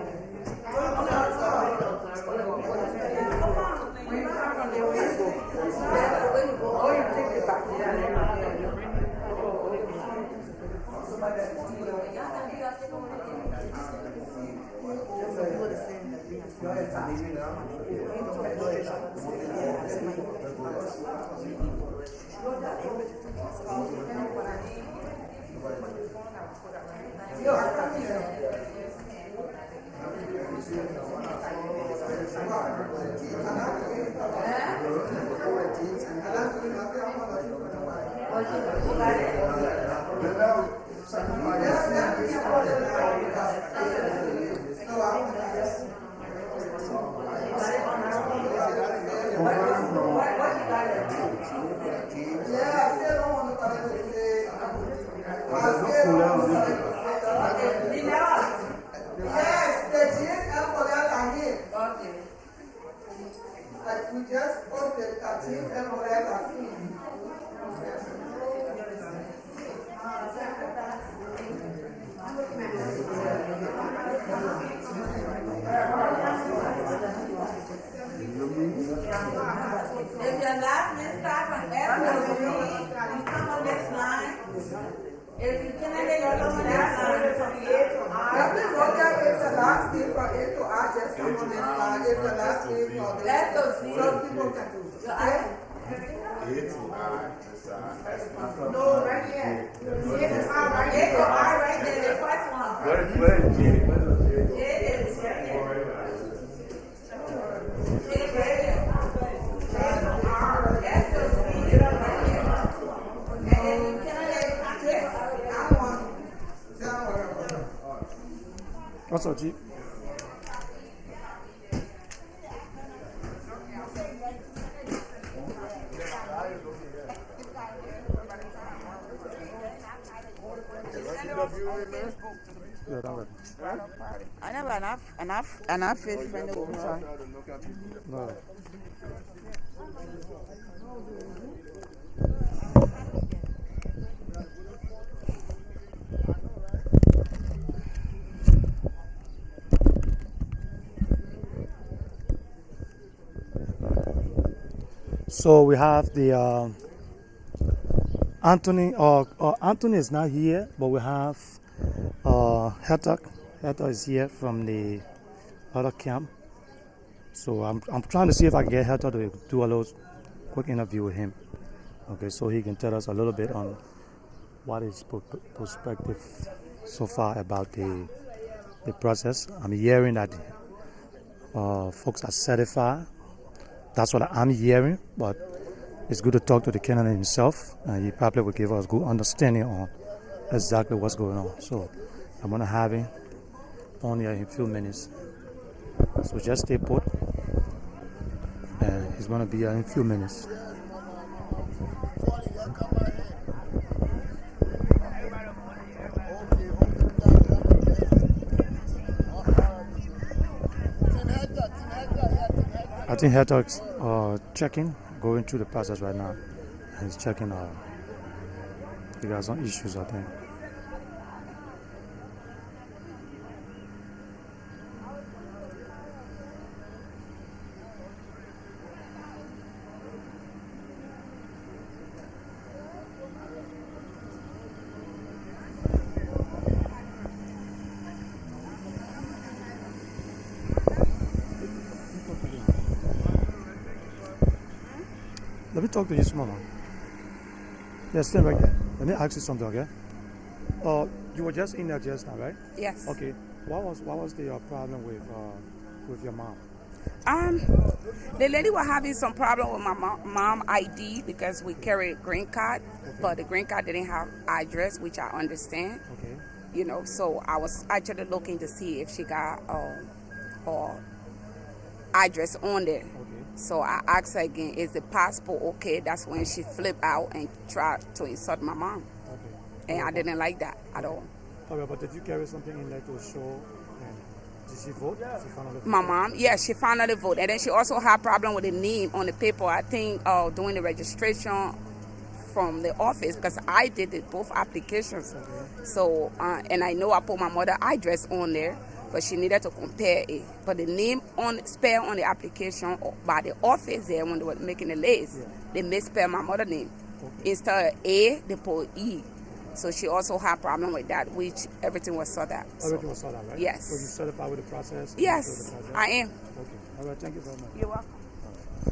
We just put the team and whatever. If your last name starts from S to Z, you come on this line. If you cannot get your number next line, from A to I. If the last name from A to I, just come on this line. If the last name from S to Z, some people can do it. A to I, no, right here. A to I right there, the first one. Where is J? It is right here. What's up, G? Yeah, that way. I never enough fish friend the woman. Sorry. No. So we have the Anthony. Anthony is not here, but we have Herta. Herta is here from the other camp. So I'm trying to see if I can get Herta to do a little quick interview with him. Okay, so he can tell us a little bit on what is perspective so far about the process. I'm hearing that folks are certified. That's what I'm hearing, but it's good to talk to the candidate himself, and he probably will give us good understanding on exactly what's going on. So I'm going to have him on here in a few minutes. So just stay put, and he's going to be here in a few minutes. I think Hertog's checking, going through the process right now, and he's checking. He got some issues, I think. Let me talk to you, Mama. Yeah, stand right there. Let me ask you something, okay? You were just in there just now, right? Yes. Okay. What was the problem with your mom? The lady was having some problem with my mom ID because we carry a green card, but the green card didn't have address, which I understand. Okay. You know, so I was actually looking to see if she got her address on there. Okay. So I asked her again, is the passport okay? That's when she flipped out and tried to insult my mom. Okay. And I didn't like that at all. Okay, but did you carry something in there to show? Did she vote? She finally My voted? mom, yeah, she finally voted. And then she also had problem with the name on the paper. I think doing the registration from the office because I did both applications. Okay. So, and I know I put my mother address on there, but she needed to compare it. But the name spelled on the application by the office there when they were making the list, they misspelled my mother name. Okay. Instead of A, they put E. So she also had problem with that, which everything was sorted out. Everything was sorted out, right? Yes. So you certified with the process? Yes, The process? I am. Okay. All right. Thank you very much. You're welcome.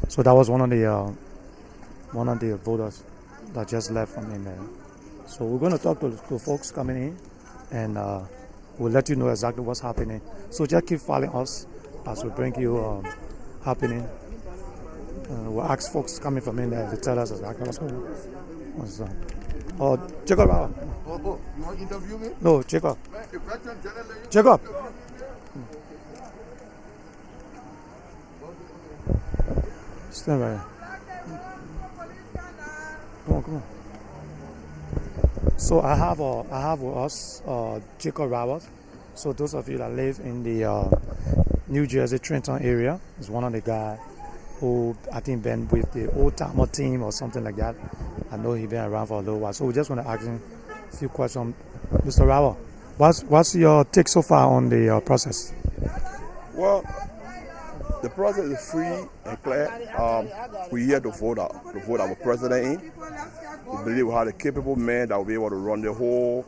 So that was one of the voters that just left from in there. So we're going to talk to folks coming in, and we'll let you know exactly what's happening. So just keep following us as we bring you happening. We'll ask folks coming from in there to tell us exactly what's on. Oh, Jacob. Oh, you want to interview me? No, Jacob. Man, a veteran journalist. Jacob. Stand right here. Come on. So I have with us Jacob Roberts. So those of you that live in the New Jersey Trenton area is one of the guys who I think been with the old timer team or something like that. I know he's been around for a little while. So we just want to ask him a few questions. Mr. Robert, what's your take so far on the process? Well, the process is free and clear. We're here to vote our president in. We believe we have a capable man that will be able to run the whole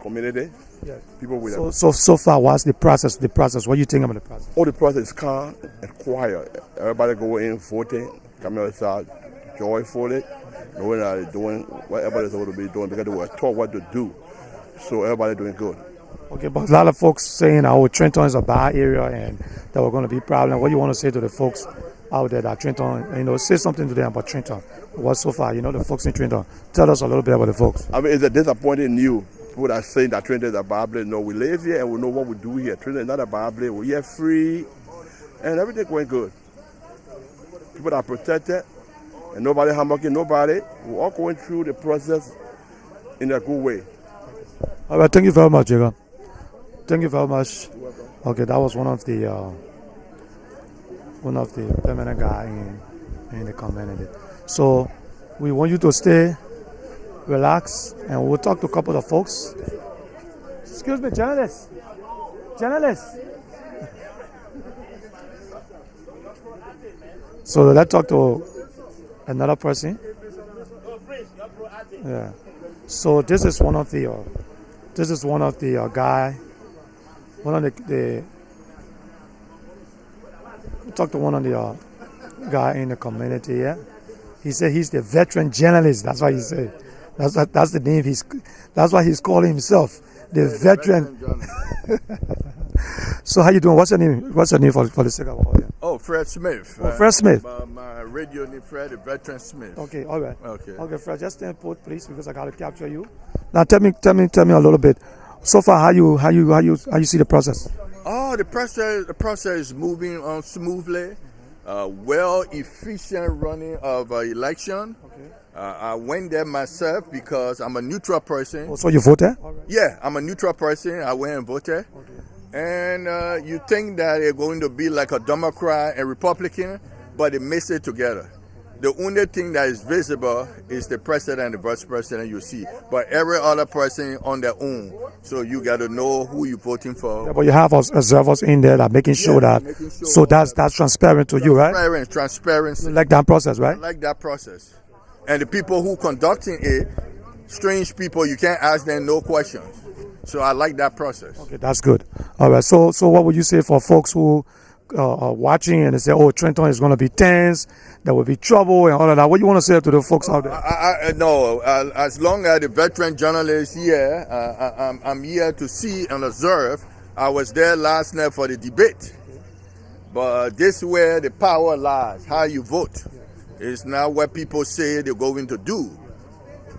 community. Yes. People with So far, what's the process? What do you think about the process? Oh, the process is calm and quiet. Everybody go in voting, coming outside joyfully, knowing that they're doing whatever they're supposed to be doing because they were taught what to do. So everybody doing good. Okay, but a lot of folks saying Trenton is a bad area and that we're going to be problem. What do you want to say to the folks out there that Trenton, say something to them about Trenton? What so far, the folks in Trenton? Tell us a little bit about the folks. I mean, it's a disappointing news. People that are saying that Trenton is a bad place. No, we live here and we know what we do here. Trenton is not a bad place. We're here free and everything going good. People are protected and nobody hammocking nobody. We're all going through the process in a good way. All right, thank you very much, Jacob. Thank you very much. Okay, that was one of the permanent guy in the community. So we want you to stay relaxed, and we'll talk to a couple of folks. Excuse me, journalists. So let's talk to another person. Yeah. So this is one of the guy. One of the talk to one of the guy in the community. Yeah, he said he's the veteran journalist. That's what he said. That's the name that's what he's calling himself, the veteran. So how you doing? What's your name? What's your name for the sake of our audience? Oh, Fred Smith. Fred Smith. My radio name, Fred, the veteran Smith. Okay, all right. Okay, Fred, just stand put, please, because I got to capture you. Now, tell me a little bit. So far, how you see the process? Oh, the process is moving on smoothly. Efficient running of election. Okay. I went there myself because I'm a neutral person. Oh, so you voted? Yeah, I'm a neutral person. I went and voted. Okay. And you think that they're going to be like a Democrat and Republican, but they mix it together. The only thing that is visible is the president and the vice president you see, but every other person on their own. So you got to know who you're voting for. Yeah, but you have observers in there that making sure that. So that's transparent to you, right? Transparency. You like that process, right? I like that process. And the people who conducting it, strange people, you can't ask them no questions. So I like that process. Okay, that's good. All right. So what would you say for folks who watching and they say, oh, Trenton is going to be tense, there will be trouble and all of that. What do you want to say to the folks out there? No, as long as the veteran journalist here, I'm here to see and observe. I was there last night for the debate. But this is where the power lies, how you vote. It's not what people say they're going to do.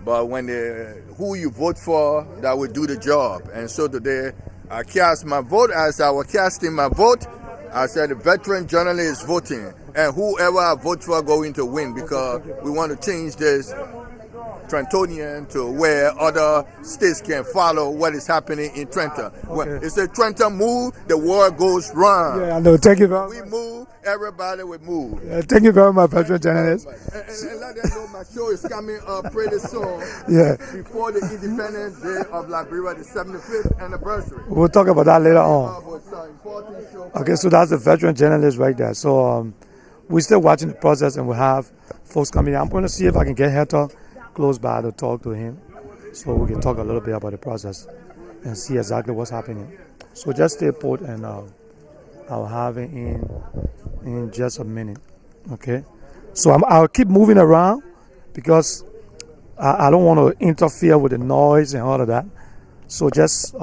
But when who you vote for, that will do the job. And so today, I cast my vote. As I was casting my vote, I said the veteran journalist is voting. And whoever I vote for going to win, because we want to change this Trentonian to where other states can follow what is happening in Trenton. When it's a Trenton move, the world goes round. Yeah, I know. Thank you very much. We move, everybody will move. Thank you very much, veteran journalist. And let them know my show is coming up pretty soon. Yeah. Before the Independence Day of Liberia, the 75th anniversary. We'll talk about that later on. Okay, so that's the veteran journalist right there. So we're still watching the process and we'll have folks coming in. I'm going to see if I can get Hector close by to talk to him so we can talk a little bit about the process and see exactly what's happening. So just stay put and I'll have it in just a minute. Okay, so I'll keep moving around because I don't want to interfere with the noise and all of that. So just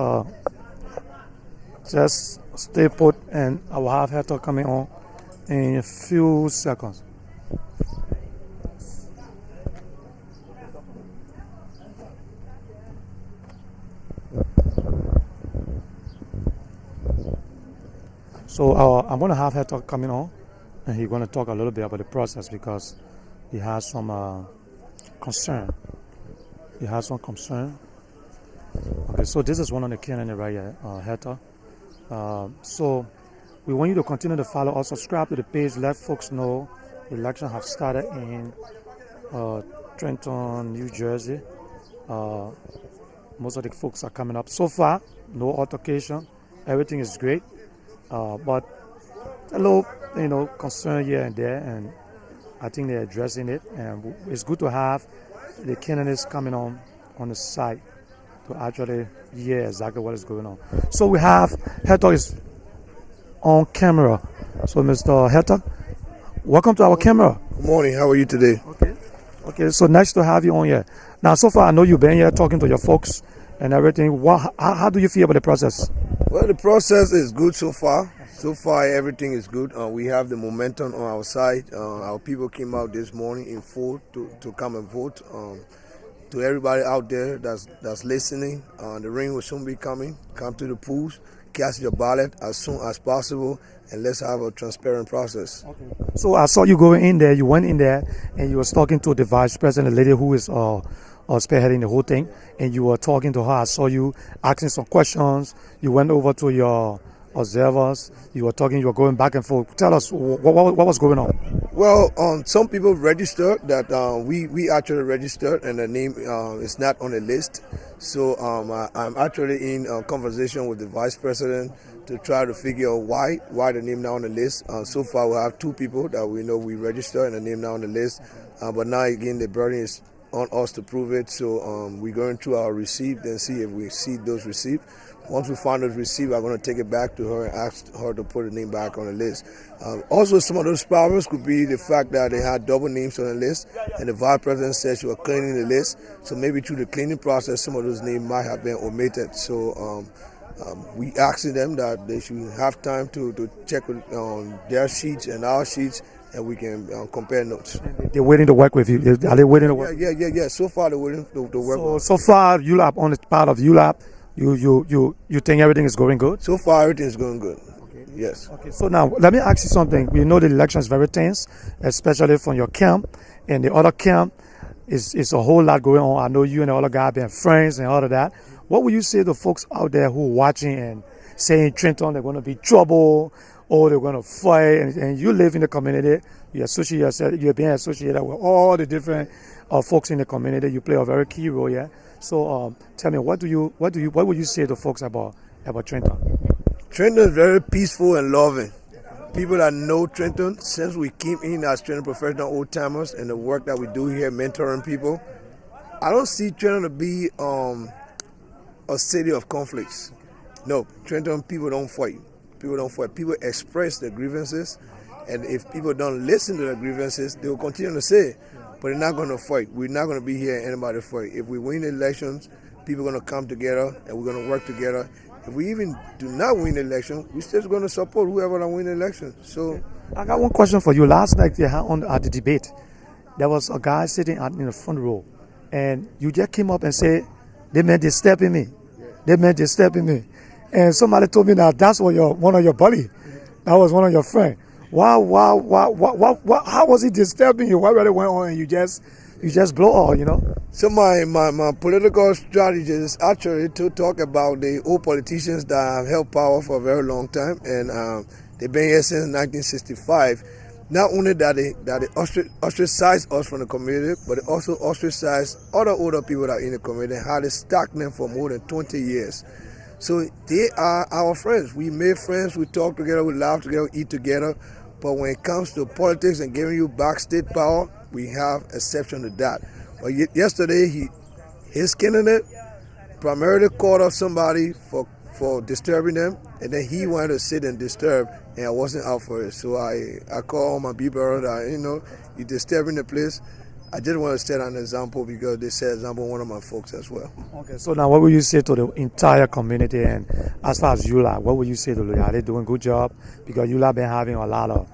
stay put and I will have Hector coming on in a few seconds. So I'm going to have Hector coming on, and he's going to talk a little bit about the process because he has some concern. He has some concern. Okay, so this is one of the candidates right here, Hector. So we want you to continue to follow us, subscribe to the page, let folks know the election have started in Trenton, New Jersey. Most of the folks are coming up. So far, no altercation. Everything is great. But a little, concern here and there, and I think they're addressing it. And it's good to have the candidates coming on the site to actually hear exactly what is going on. So we have Hector is on camera. So Mr. Hector, welcome to our camera. Good morning. How are you today? Okay. So nice to have you on here. Now, so far I know you've been here talking to your folks and everything. How do you feel about the process? Well, the process is good so far. So far, everything is good. We have the momentum on our side. Our people came out this morning in full to come and vote. To everybody out there that's listening, the rain will soon be coming. Come to the pools, cast your ballot as soon as possible, and let's have a transparent process. Okay. So I saw you going in there. You went in there, and you was talking to the vice president, the lady who is spearheading the whole thing, and you were talking to her. I saw you asking some questions. You went over to your observers. You were talking. You were going back and forth. Tell us what was going on. Well, some people registered that we actually registered, and the name is not on the list. So I'm actually in a conversation with the vice president to try to figure out why the name not on the list. So far, we have 2 people that we know we registered and the name not on the list. But now again, the burden is on us to prove it. So we're going through our receipt and see if we see those receipts. Once we find those receipts, I'm going to take it back to her and ask her to put the name back on the list. Also, some of those problems could be the fact that they had double names on the list, and the vice president said she was cleaning the list. So maybe through the cleaning process, some of those names might have been omitted. So we asking them that they should have time to check on their sheets and our sheets, and we can compare notes. They're waiting to work with you. Are they waiting to work? Yeah. So far, they're waiting to work with us. So far, ULAA, on the part of ULAA, you think everything is going good? So far, everything is going good. Okay. Yes. Okay. So now, let me ask you something. We know the election is very tense, especially from your camp, and the other camp is a whole lot going on. I know you and the other guy have been friends and all of that. What would you say to folks out there who are watching and saying Trenton, they're going to be trouble, or they're going to fight, and you live in the community, you associate yourself, you're being associated with all the different folks in the community, you play a very key role here. So tell me, what would you say to folks about Trenton? Trenton is very peaceful and loving. People that know Trenton, since we came in as Trenton professional old timers and the work that we do here, mentoring people, I don't see Trenton to be a city of conflicts. No, Trenton people don't fight. People don't fight. People express their grievances, and if people don't listen to their grievances, they will continue to say, but they're not going to fight. We're not going to be here and anybody fight. If we win the elections, people are going to come together and we're going to work together. If we even do not win the election, we're still going to support whoever will win the election. So, I got one question for you. Last night they had at the debate, there was a guy sitting in the front row, and you just came up and said, they meant they step in me. They meant they step in me. And somebody told me that that's one of your buddy. That was one of your friends. How was he disturbing you? What really went on and you just blow all, you know? So my political strategy is actually to talk about the old politicians that have held power for a very long time, and they've been here since 1965. Not only that they ostracized us from the community, but they also ostracized other older people that are in the community, how they stalked them for more than 20 years. So they are our friends. We made friends, we talk together, we laugh together, we eat together. But when it comes to politics and giving you back state power, we have exception to that. But yesterday, his candidate primarily called up somebody for disturbing them, and then he wanted to sit and disturb, and I wasn't out for it. So I called my people that, you know, you're disturbing the place. I just want to set an example because they set example one of my folks as well. Okay, so now what will you say to the entire community, and as far as ULAA, what will you say to them? Are they doing a good job? Because ULAA been having a lot of,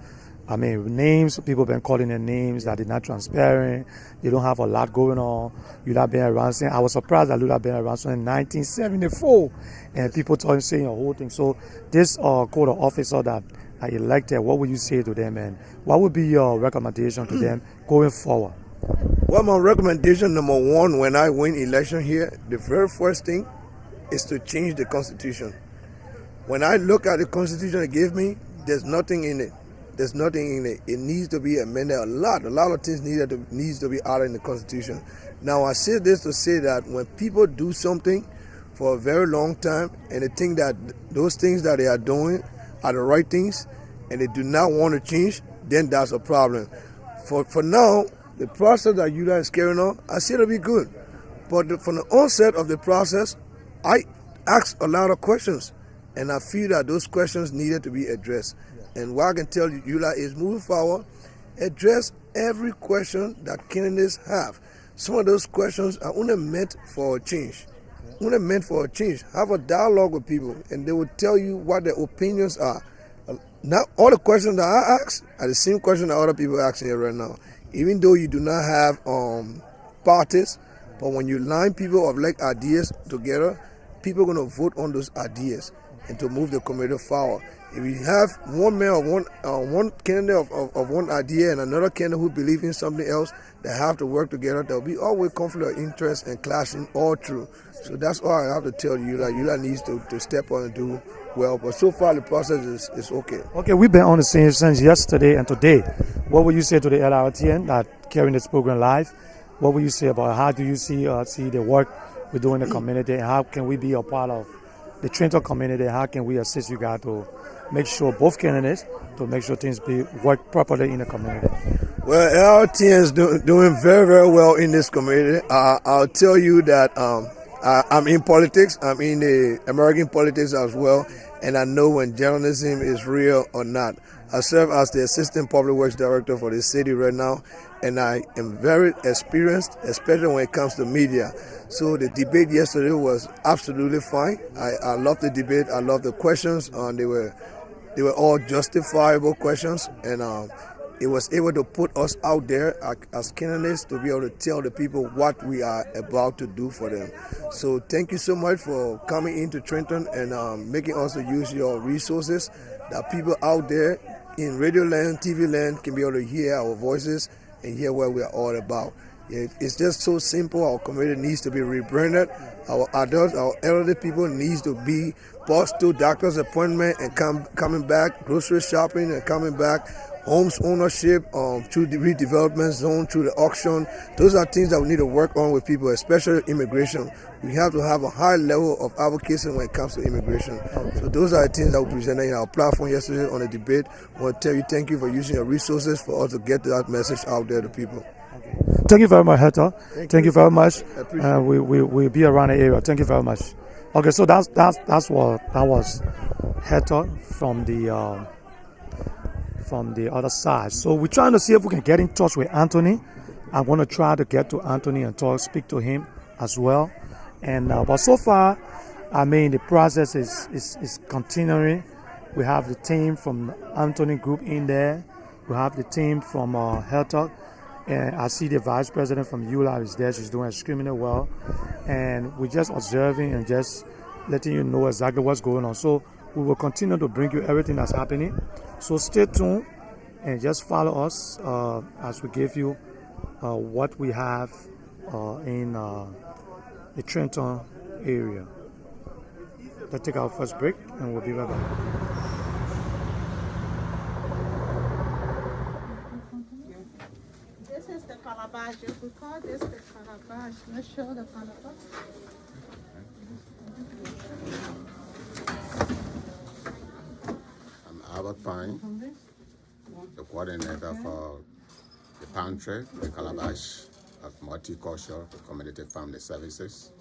names, people been calling their names that they're not transparent, they don't have a lot going on. ULAA been around since, I was surprised that ULAA been around since 1974, and people saying a whole thing. So this code of officer that are elected, what would you say to them, and what would be your recommendation to them going forward? Well, my recommendation number one, when I win election here, the very first thing is to change the Constitution. When I look at the Constitution they gave me, there's nothing in it. There's nothing in it. It needs to be amended a lot of things needs to be added in the Constitution. Now, I say this to say that when people do something for a very long time and they think that those things that they are doing are the right things and they do not want to change, then that's a problem. For now, the process that ULAA is carrying on, I see it'll be good. But from the onset of the process, I asked a lot of questions, and I feel that those questions needed to be addressed. And what I can tell you, ULAA is moving forward, address every question that candidates have. Some of those questions are only meant for a change. Only meant for a change. Have a dialogue with people, and they will tell you what their opinions are. Not all the questions that I ask are the same questions that other people are asking here right now. Even though you do not have parties, but when you line people of like ideas together, people are going to vote on those ideas and to move the community forward. If you have one man or one candidate of one idea and another candidate who believes in something else, they have to work together. There will be always conflict of interest and clashing all through. So that's all I have to tell you. Like ULAA needs to step on and do well. But so far the process is okay. Okay, we've been on the same since yesterday and today. What would you say to the Lrtn that carrying this program live? What would you say about how do you see the work we're doing in the community, and how can we be a part of the Trenton community? How can we assist you guys to make sure both candidates to make sure things work properly in the community? Well, Lrtn is doing very, very well in this community. I'll tell you that I'm in politics. I'm in the American politics as well, and I know when journalism is real or not. I serve as the Assistant Public Works Director for the city right now, and I am very experienced, especially when it comes to media. So the debate yesterday was absolutely fine. I love the debate. I love the questions. They were all justifiable questions, and it was able to put us out there as candidates to be able to tell the people what we are about to do for them. So thank you so much for coming into Trenton and making us use your resources, that people out there in radio land, TV land can be able to hear our voices and hear what we are all about. It's just so simple. Our community needs to be rebranded. Our adults, our elderly people needs to be bused to doctor's appointment and coming back, grocery shopping and coming back, homes ownership through the redevelopment zone, through the auction. Those are things that we need to work on with people, especially immigration. We have to have a high level of advocacy when it comes to immigration. So those are the things that we presented in our platform yesterday on the debate. I want to tell you thank you for using your resources for us to get that message out there to people. Thank you very much, Hector. Thank you very much. We'll be around the area. Thank you very much. Okay, so that was Hector from the other side. So we're trying to see if we can get in touch with Anthony. I'm going to try to get to Anthony and speak to him as well. And but so far, I mean, the process is continuing. We have the team from Anthony Group in there. We have the team from Hector. And I see the vice president from ULAA is there. She's doing extremely well. And we're just observing and just letting you know exactly what's going on. So we will continue to bring you everything that's happening. So stay tuned and just follow us as we give you what we have in the Trenton area. Let's take our first break and we'll be right back. This is the calabash. We call this the calabash. Let's show the calabash. I'm Albert Pine, the coordinator for the pantry, the calabash of multicultural community family services.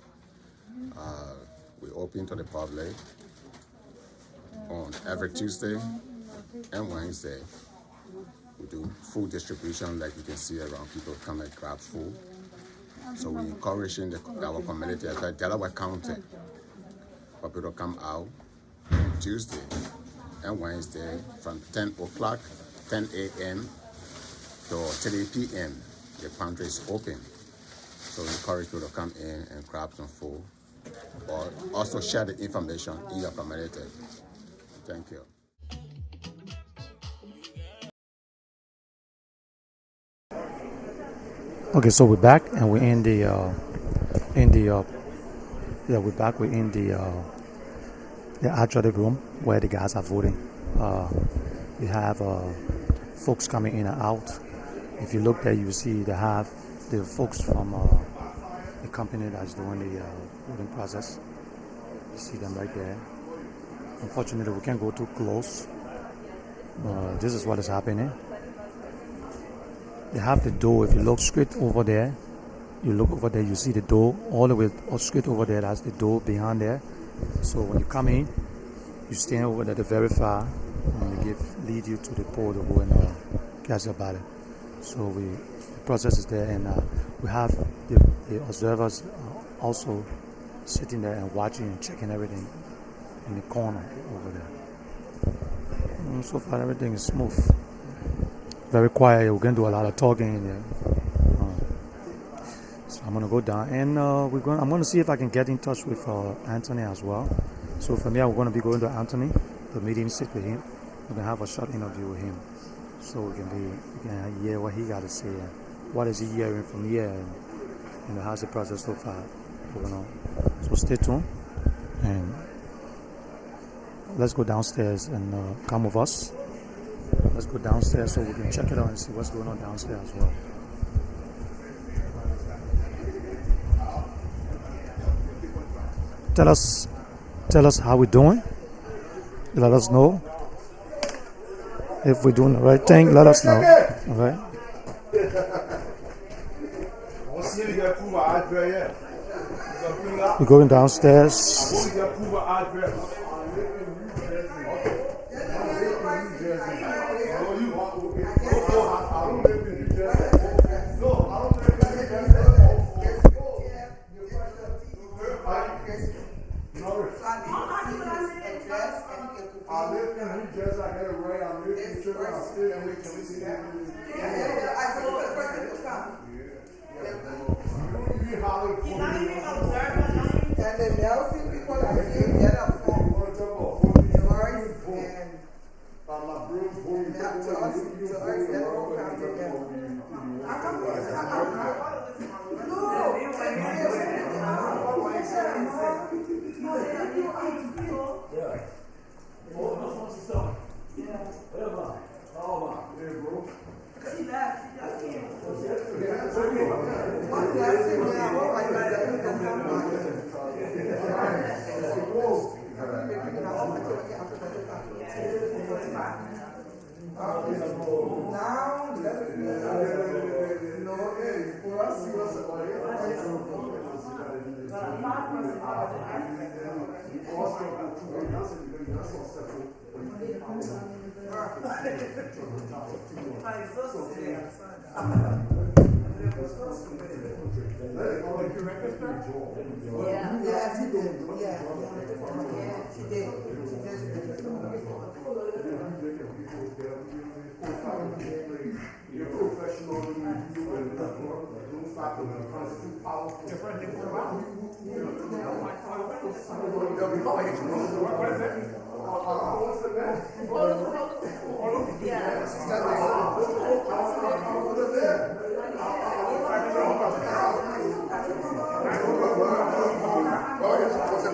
We open to the public on every Tuesday and Wednesday. We do food distribution like you can see around. People come and grab food. So we're encouraging our community, Delaware County, for people to come out on Tuesday and Wednesday from 10 o'clock, 10 a.m. to 3 p.m. The pantry is open. So we encourage people to come in and grab some food or also share the information in your community. Thank you. Okay, so we're back and we're in the actual room where the guys are voting. We have folks coming in and out. If you look there, you see they have the folks from the company that's doing the voting process. You see them right there. Unfortunately, we can't go too close. This is what is happening. They have the door. If you look straight over there, you see the door all the way straight over there. That's the door behind there. So when you come in, you stand over there to verify, and they lead you to the poll to go and cast your ballot. So the process is there, and we have the observers also sitting there and watching and checking everything in the corner over there. And so far, everything is smooth. Very quiet. We're going to do a lot of talking in there. So I'm going to go down and I'm going to see if I can get in touch with Anthony as well. So from here, we're going to be going to Anthony to meet him, sit with him. We're going to have a short interview with him, so we can hear what he got to say and what is he hearing from here, and how's the process so far going on. So stay tuned and let's go downstairs and come with us. Let's go downstairs so we can check it out and see what's going on downstairs as well. Tell us how we're doing. Let us know. If we're doing the right thing, let us know. All right? We're going downstairs. Yeah, she did. Yeah, she did. You're professional, don't stop when it comes too powerful. What is it? What's the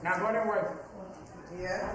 Now go to work. Yeah.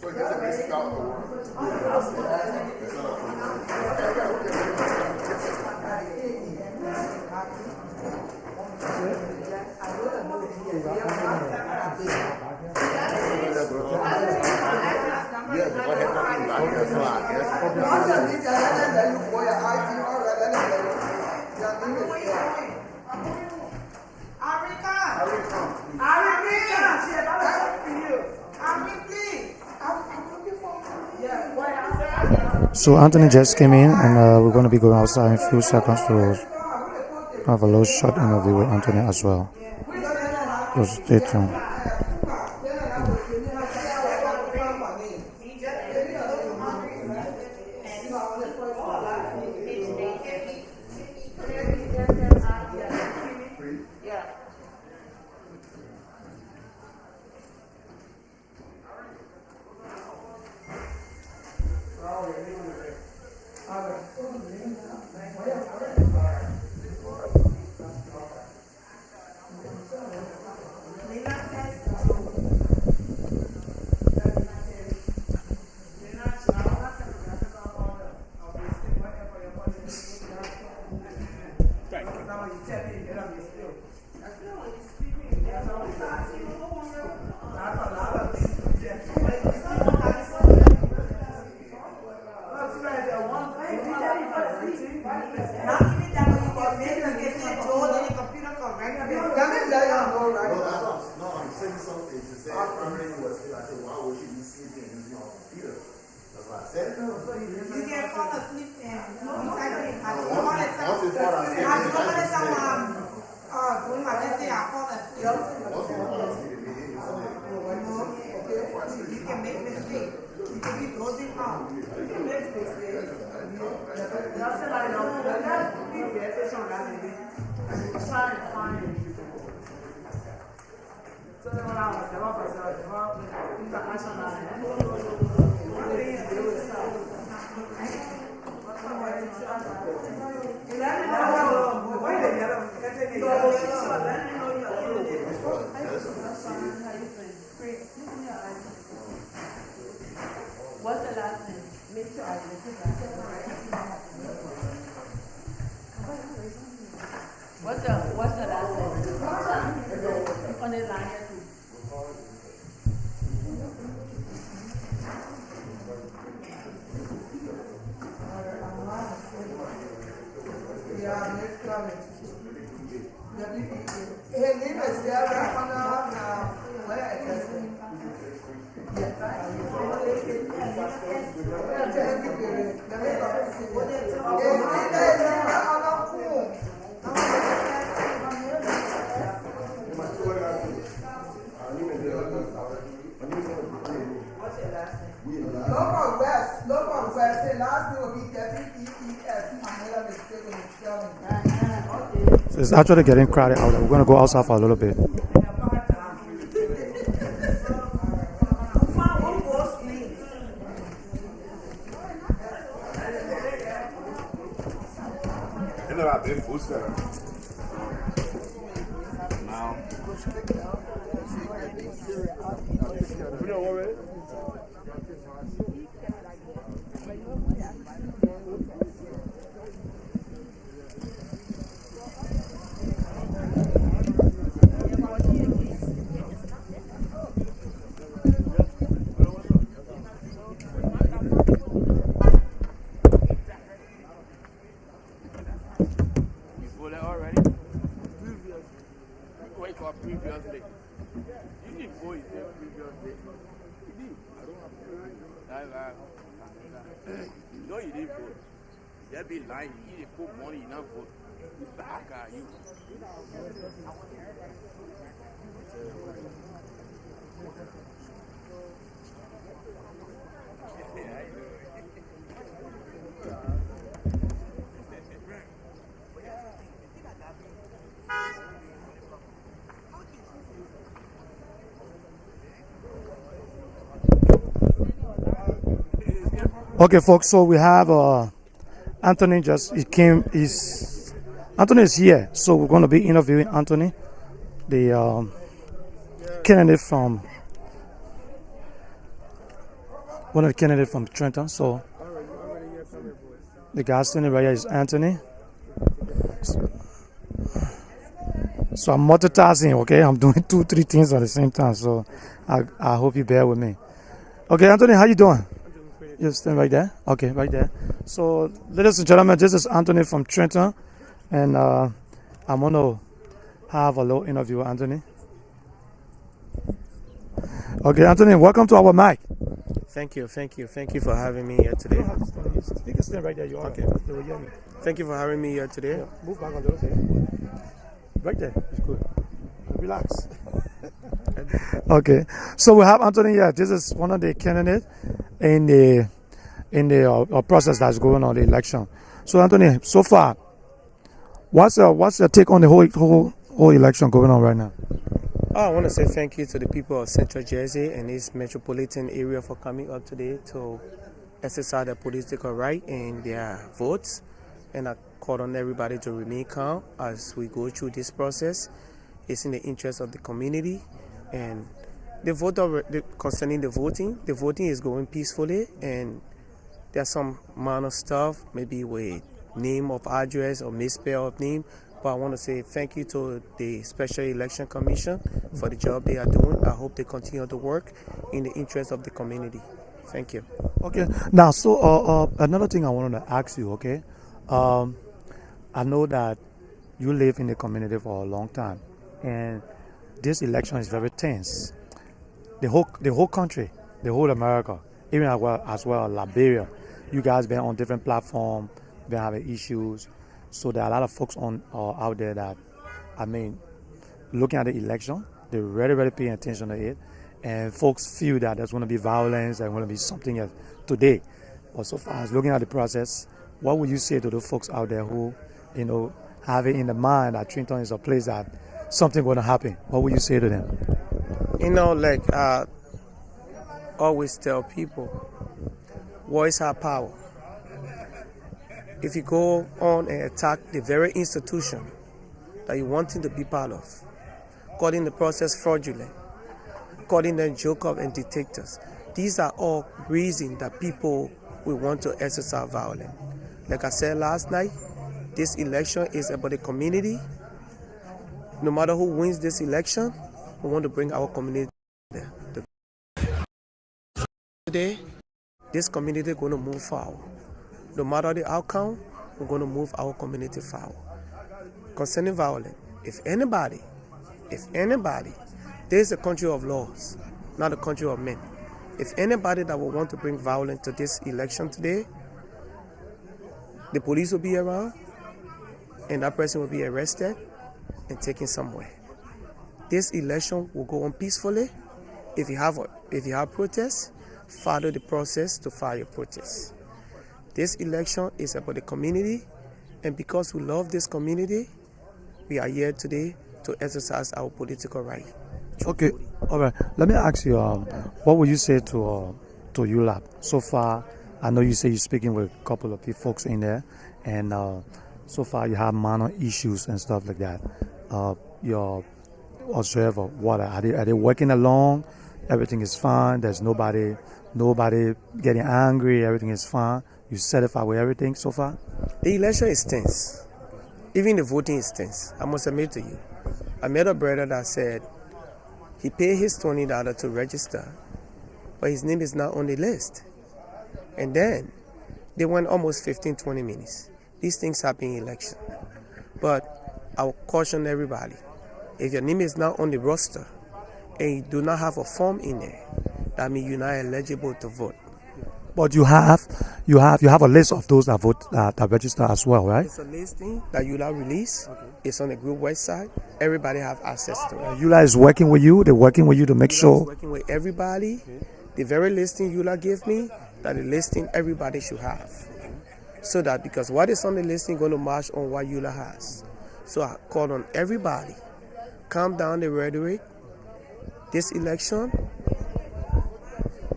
So it doesn't miss out the work. Yeah, because they're talking back here, so I guess. So Anthony just came in, and we're going to be going outside in a few seconds to have a little short interview with Anthony as well. So stay tuned. What's the last name? Make sure I listen to that. What's the last name? On the line here too. So it's actually getting crowded out there. We're going to go outside for a little bit. No, you didn't vote. They'll be lying. You didn't put money, you not vote. Who the heck are you? Okay, folks, so we have Anthony Anthony is here, so we're going to be interviewing Anthony, the candidate from one of the candidates from Trenton. So the guy standing right here is Anthony. So I'm multitasking, okay? I'm doing 2-3 things at the same time. So I hope you bear with me. Okay, Anthony, how you doing? You're standing right there? Okay, right there. So, ladies and gentlemen, this is Anthony from Trenton. And I'm going to have a little interview with Anthony. Okay, Anthony, welcome to our mic. Thank you for having me here today. You can stand right there. You are okay. Thank you for having me here today. Yeah, move back a little bit. Right there. It's good. Relax. Okay. So we have Anthony here. This is one of the candidates in the process that's going on, the election. So Anthony, so far, what's your take on the whole election going on right now? I want to say thank you to the people of Central Jersey and this metropolitan area for coming up today to exercise their political right and their votes. And I call on everybody to remain calm as we go through this process. It's in the interest of the community. And concerning the voting is going peacefully, and there's some minor stuff, maybe with name of address or misspell of name. But I want to say thank you to the Special Election Commission for the job they are doing. I hope they continue to work in the interest of the community. Thank you. Okay. Now, so another thing I wanted to ask you, okay? I know that you live in the community for a long time, and this election is very tense. The whole country, the whole America, even as well Liberia, you guys been on different platforms, been having issues. So there are a lot of folks out there that, I mean, looking at the election, they're really paying attention to it. And folks feel that there's going to be violence, there's going to be something else today. But so far as looking at the process, what would you say to the folks out there who, have it in the mind that Trenton is a place that something going to happen? What would you say to them? Like I always tell people, words have power. If you go on and attack the very institution that you want to be part of, calling the process fraudulent, calling them jokers and dictators, these are all reasons that people will want to exercise violence. Like I said last night, this election is about the community. No matter who wins this election, we want to bring our community together. Today, this community is going to move forward. No matter the outcome, we're going to move our community forward. Concerning violence, if anybody, there is a country of laws, not a country of men. If anybody that will want to bring violence to this election today, the police will be around, and that person will be arrested and taken somewhere. This election will go on peacefully. If you have protests, follow the process to file your protests. This election is about the community, and because we love this community, we are here today to exercise our political right. Okay, all right. Let me ask you, what would you say to ULAA? So far, I know you say you're speaking with a couple of folks in there, and so far you have minor issues and stuff like that. Your observer, what are they working along? Everything is fine. There's nobody getting angry. Everything is fine. You satisfied with everything so far? The election is tense. Even the voting is tense. I must admit to you. I met a brother that said he paid his $20 to register, but his name is not on the list. And then they went almost 15-20 minutes. These things happen in election. But I will caution everybody, if your name is not on the roster and you do not have a form in there, that means you're not eligible to vote. But you have a list of those that vote that register as well, right? It's a listing that ULAA release. Okay. It's on the group website. Everybody have access to it. ULAA is working with you. They're working with you to make sure. Is working with everybody. Okay. The very listing ULAA gave me, that the listing everybody should have. So that because what is on the listing going to match on what ULAA has. So I call on everybody, calm down the rhetoric. This election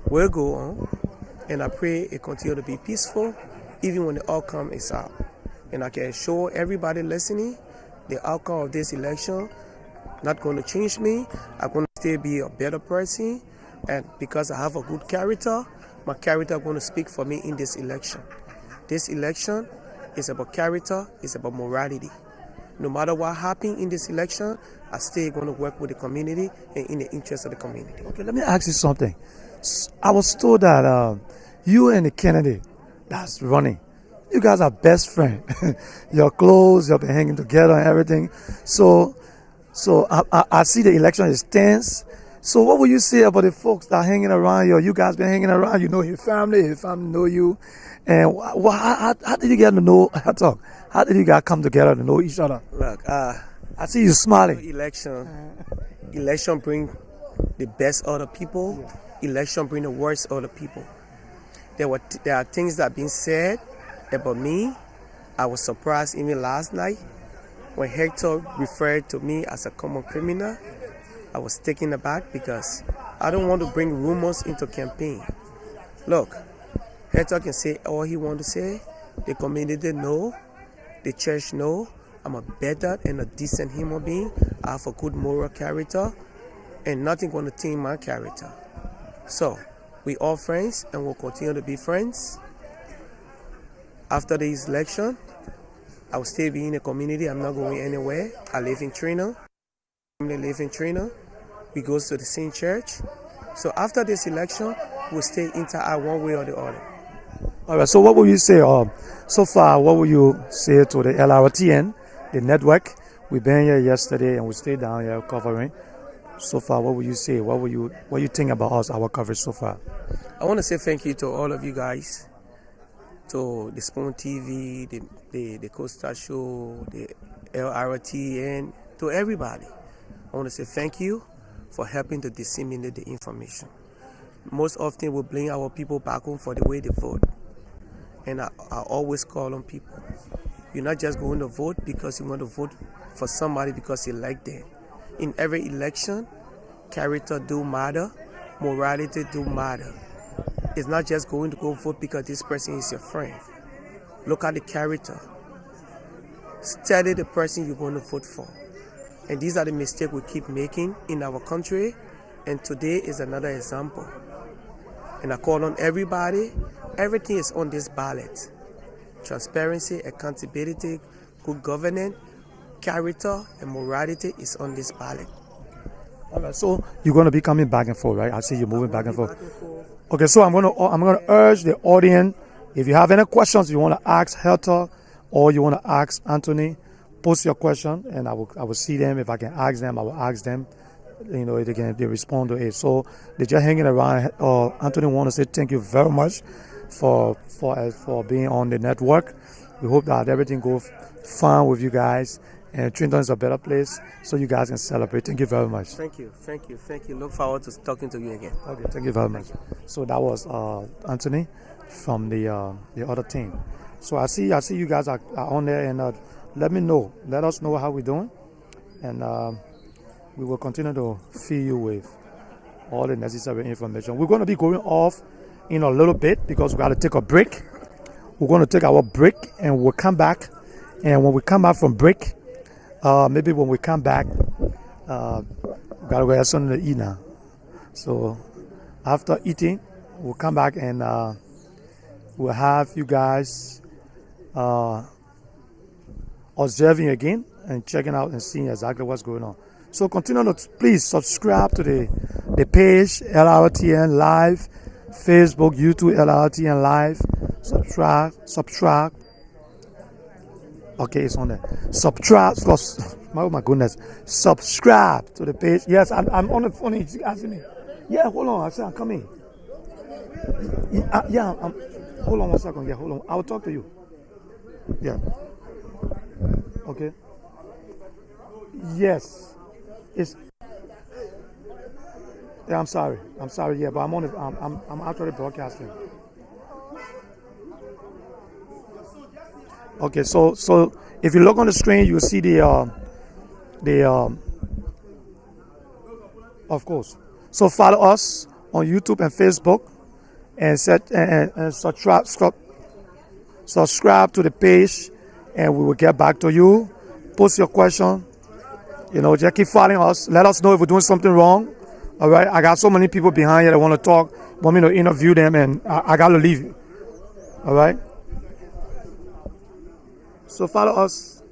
will go on. And I pray it continue to be peaceful, even when the outcome is out. And I can assure everybody listening, the outcome of this election not going to change me. I'm going to still be a better person. And because I have a good character, my character going to speak for me in this election. This election is about character, it's about morality. No matter what happens in this election, I still going to work with the community and in the interest of the community. Okay, let me ask you something. I was told that you and the candidate that's running, you guys are best friends. You're close, you've been hanging together and everything. So I see the election is tense. So what would you say about the folks that are hanging around you? You guys been hanging around, you know his family know you. And how did you get to know, how did you guys come together to know each other? Look, I see you smiling. Election bring the best out of people. Election bring the worst out of people. There are things that are being said about me. I was surprised even last night when Hector referred to me as a common criminal. I was taken aback because I don't want to bring rumors into campaign. Look, Hector can say all he wants to say. The community know, the church know. I'm a better and a decent human being. I have a good moral character, and nothing going to taint my character. So, we all friends, and we'll continue to be friends. After this election, I will still be in the community. I'm not going anywhere. I live in Trina. Family live in Trina. We go to the same church. So after this election, we'll stay interact one way or the other. All right. So what will you say? So far, what will you say to the Lrtn, the network? We've been here yesterday and we stayed down here covering. So far, what will you say? What you think about us, our coverage so far? I want to say thank you to all of you guys, to the Spoon TV, the Costa Show, the Lrtn, to everybody. I want to say thank you for helping to disseminate the information. Most often we blame our people back home for the way they vote. And I always call on people. You're not just going to vote because you want to vote for somebody because you like them. In every election, character do matter, morality do matter. It's not just going to go vote because this person is your friend. Look at the character. Study the person you're going to vote for. And these are the mistakes we keep making in our country. And today is another example. And I call on everybody. Everything is on this ballot. Transparency, accountability, good governance, character, and morality is on this ballot. All right. So you're going to be coming back and forth, right? I see you moving back and forth. Okay. So I'm going to urge the audience. If you have any questions you want to ask Hector or you want to ask Anthony, post your question and I will see them. If I can ask them, I will ask them. You know, they respond to it. So they're just hanging around. Anthony want to say thank you very much for being on the network. We hope that everything goes fine with you guys and Trenton is a better place so you guys can celebrate. Thank you very much. Thank you. Look forward to talking to you again. Okay, thank you very much. So that was Anthony from the other team. So I see you guys are on there and let us know how we're doing and we will continue to feed you with all the necessary information. We're going to be going off in a little bit because we got to take a break. We're going to take our break and we'll come back. And when we come back from break, maybe when we come back, we got to go have something to eat now. So after eating, we'll come back and we'll have you guys observing again and checking out and seeing exactly what's going on. So continue to please subscribe to the page Lrtn Live, Facebook, YouTube Lrtn Live. Subscribe. Okay, it's on there. Subscribe. Oh my goodness. Subscribe to the page. Yes, I'm on the phone. He's asking me. Yeah, hold on. I said I'm coming. Hold on 1 second. Yeah, hold on. I'll talk to you. Yeah. Okay. Yes. Yeah, I'm sorry. Yeah, but I'm actually broadcasting. Okay, so if you look on the screen, you'll see the of course. So follow us on YouTube and Facebook, and subscribe to the page, and we will get back to you. Post your question. You know, just keep following us. Let us know if we're doing something wrong. All right, I got so many people behind here that want to talk, want me to interview them, and I got to leave. All right? So follow us.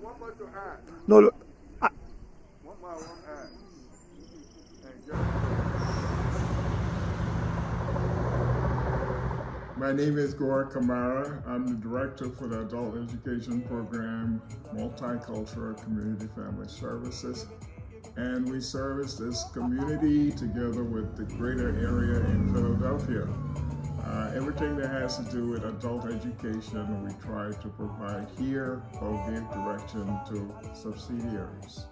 One more to add. No, look, One more add. My name is Gaur Kamara. I'm the director for the Adult Education Program, Multicultural Community Family Services. And we service this community together with the greater area in Philadelphia. Everything that has to do with adult education, we try to provide here or give direction to subsidiaries.